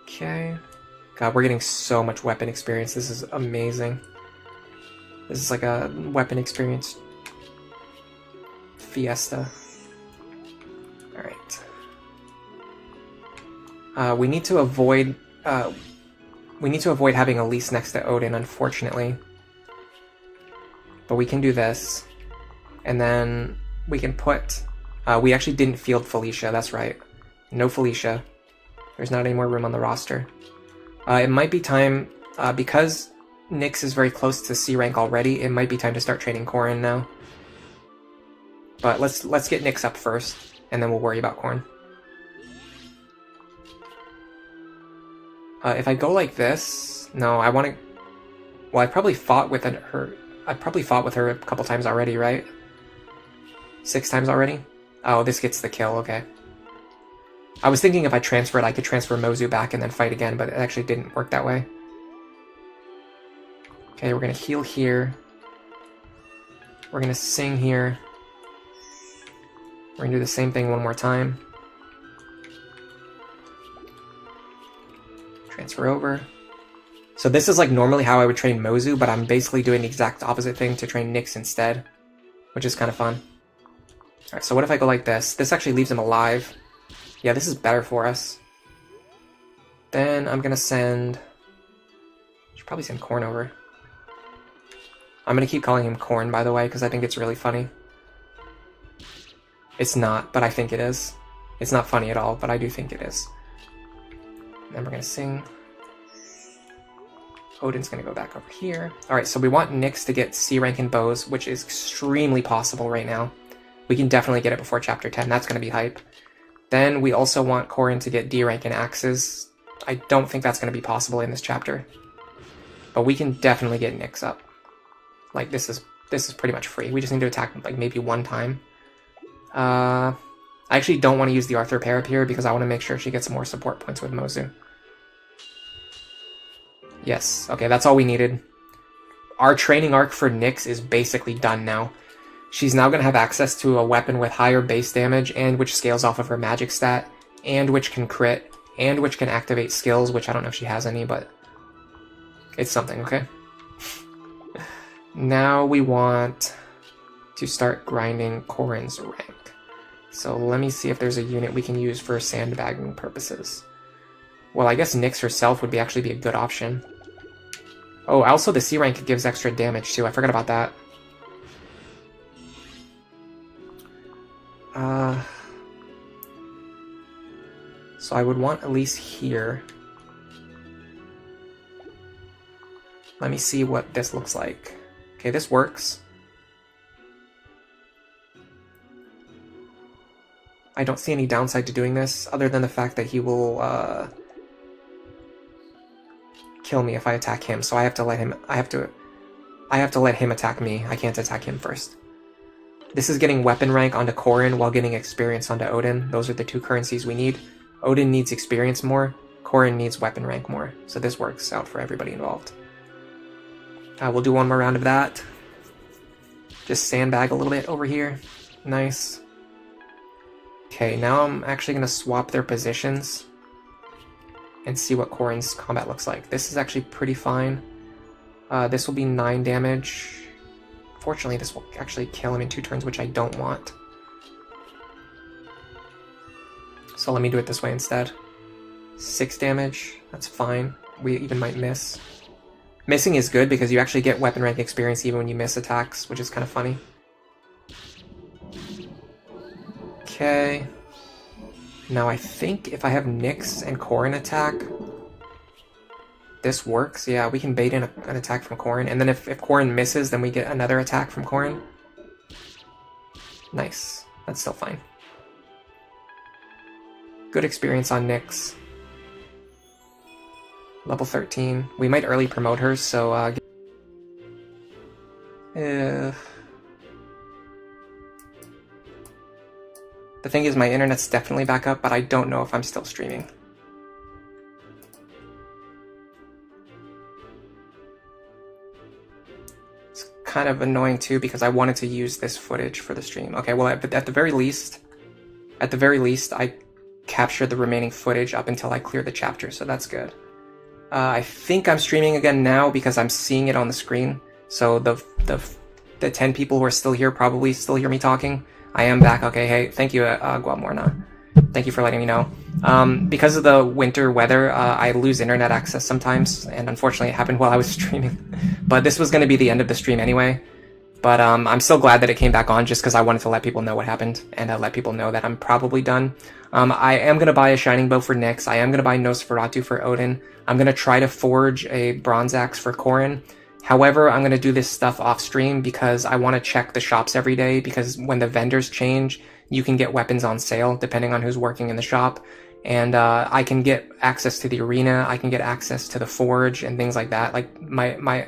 Okay. God, we're getting so much weapon experience. This is amazing. This is like a weapon experience fiesta. Alright. We need to avoid having Elise next to Odin, unfortunately. But we can do this. And then we can put... we actually didn't field Felicia, that's right. No Felicia. There's not any more room on the roster. It might be time, because Nyx is very close to C rank already, it might be time to start training Corrin now. But let's get Nyx up first, and then we'll worry about Corrin. If I go like this... No, I want to... Well, I probably fought with her... I probably fought with her a couple times already, right? 6 times already? Oh, this gets the kill, okay. I was thinking if I transferred, I could transfer Mozu back and then fight again, but it actually didn't work that way. Okay, we're going to heal here. We're going to sing here. We're going to do the same thing one more time. Transfer over. So this is like normally how I would train Mozu, but I'm basically doing the exact opposite thing to train Nyx instead, which is kind of fun. Alright, so what if I go like this? This actually leaves him alive. Yeah, this is better for us. Then I'm going to send... I should probably send Corn over. I'm going to keep calling him Corn, by the way, because I think it's really funny. It's not, but I think it is. It's not funny at all, but I do think it is. And then we're going to sing. Odin's going to go back over here. Alright, so we want Nyx to get C rank in bows, which is extremely possible right now. We can definitely get it before Chapter 10. That's going to be hype. Then we also want Corrin to get D rank in axes. I don't think that's going to be possible in this chapter. But we can definitely get Nyx up. Like, this is pretty much free. We just need to attack, like, maybe one time. I actually don't want to use the Arthur pair up here because I want to make sure she gets more support points with Mozu. Yes, okay, that's all we needed. Our training arc for Nyx is basically done now. She's now going to have access to a weapon with higher base damage, and which scales off of her magic stat, and which can crit, and which can activate skills, which I don't know if she has any, but it's something, okay? Now we want to start grinding Corrin's rank. So let me see if there's a unit we can use for sandbagging purposes. Well, I guess Nyx herself would actually be a good option. Oh, also the C rank gives extra damage too. I forgot about that. So I would want Elise here. Let me see what this looks like. Okay, this works. I don't see any downside to doing this, other than the fact that he will kill me if I attack him. So I have to let him. I have to let him attack me. I can't attack him first. This is getting weapon rank onto Corrin while getting experience onto Odin. Those are the two currencies we need. Odin needs experience more. Corrin needs weapon rank more. So this works out for everybody involved. We'll do one more round of that. Just sandbag a little bit over here. Nice. Okay, now I'm actually going to swap their positions and see what Corrin's combat looks like. This is actually pretty fine. This will be 9 damage. Fortunately, this will actually kill him in 2 turns, which I don't want. So let me do it this way instead. 6 damage, that's fine. We even might miss. Missing is good because you actually get weapon rank experience even when you miss attacks, which is kind of funny. Okay. Now I think if I have Nyx and Corrin attack, this works. Yeah, we can bait in an attack from Corrin, and then if Corrin misses, then we get another attack from Corrin. Nice. That's still fine. Good experience on Nyx. Level 13. We might early promote her, so the thing is, my internet's definitely back up, but I don't know if I'm still streaming. It's kind of annoying too because I wanted to use this footage for the stream. Okay, well, at the very least, I captured the remaining footage up until I clear the chapter, so that's good. I think I'm streaming again now because I'm seeing it on the screen. So the 10 people who are still here probably still hear me talking. I am back. Okay, hey, thank you, Guamorna. Thank you for letting me know. Because of the winter weather, I lose internet access sometimes, and unfortunately it happened while I was streaming. But this was going to be the end of the stream anyway. But I'm still glad that it came back on just because I wanted to let people know what happened and let people know that I'm probably done. I am going to buy a Shining Bow for Nyx. I am going to buy Nosferatu for Odin. I'm going to try to forge a Bronze Axe for Corrin. However, I'm going to do this stuff off stream because I want to check the shops every day, because when the vendors change, you can get weapons on sale depending on who's working in the shop. And I can get access to the arena, I can get access to the forge and things like that. Like my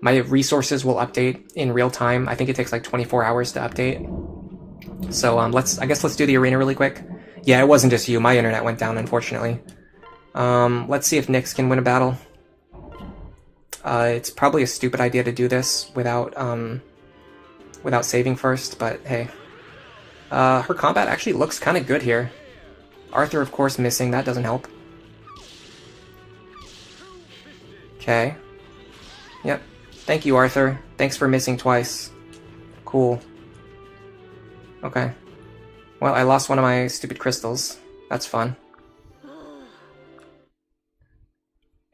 resources will update in real time. I think it takes like 24 hours to update. So I guess let's do the arena really quick. Yeah, it wasn't just you. My internet went down, unfortunately. Let's see if Nyx can win a battle. It's probably a stupid idea to do this without saving first, but hey. Her combat actually looks kind of good here. Arthur, of course, missing. That doesn't help. Okay. Yep. Thank you, Arthur. Thanks for missing twice. Cool. Okay. Well, I lost one of my stupid crystals. That's fun.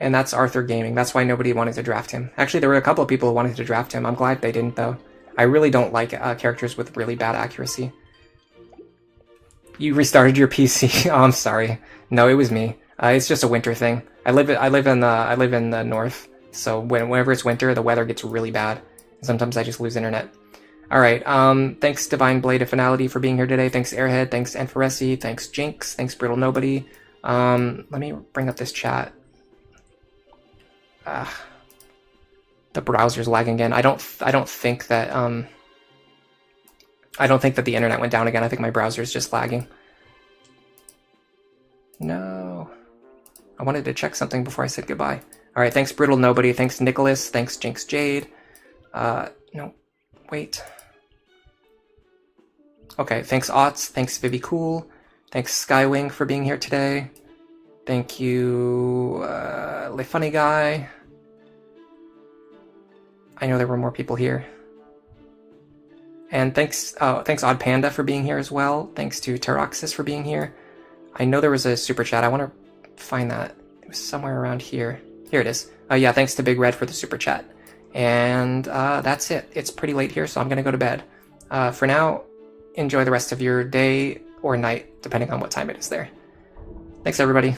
And that's Arthur Gaming. That's why nobody wanted to draft him. Actually, there were a couple of people who wanted to draft him. I'm glad they didn't, though. I really don't like characters with really bad accuracy. You restarted your PC. Oh, I'm sorry. No, it was me. It's just a winter thing. I live in the north, so whenever it's winter, the weather gets really bad. Sometimes I just lose internet. All right. Thanks Divine Blade of Finality for being here today. Thanks Airhead. Thanks Enferesi. Thanks Jinx. Thanks Brittle Nobody. Let me bring up this chat. The browser's lagging again. I don't think that the internet went down again. I think my browser's just lagging. No. I wanted to check something before I said goodbye. All right, thanks Brutal Nobody, thanks Nicholas, thanks Jinx Jade. No, wait. Okay, thanks Otts, thanks Vivi Cool, thanks Skywing for being here today. Thank you, Le Funny Guy. I know there were more people here. And thanks Odd Panda for being here as well. Thanks to Teroxis for being here. I know there was a super chat. I want to find that. It was somewhere around here. Here it is. Yeah, thanks to Big Red for the super chat. And that's it. It's pretty late here, so I'm going to go to bed. For now, enjoy the rest of your day or night, depending on what time it is there. Thanks, everybody.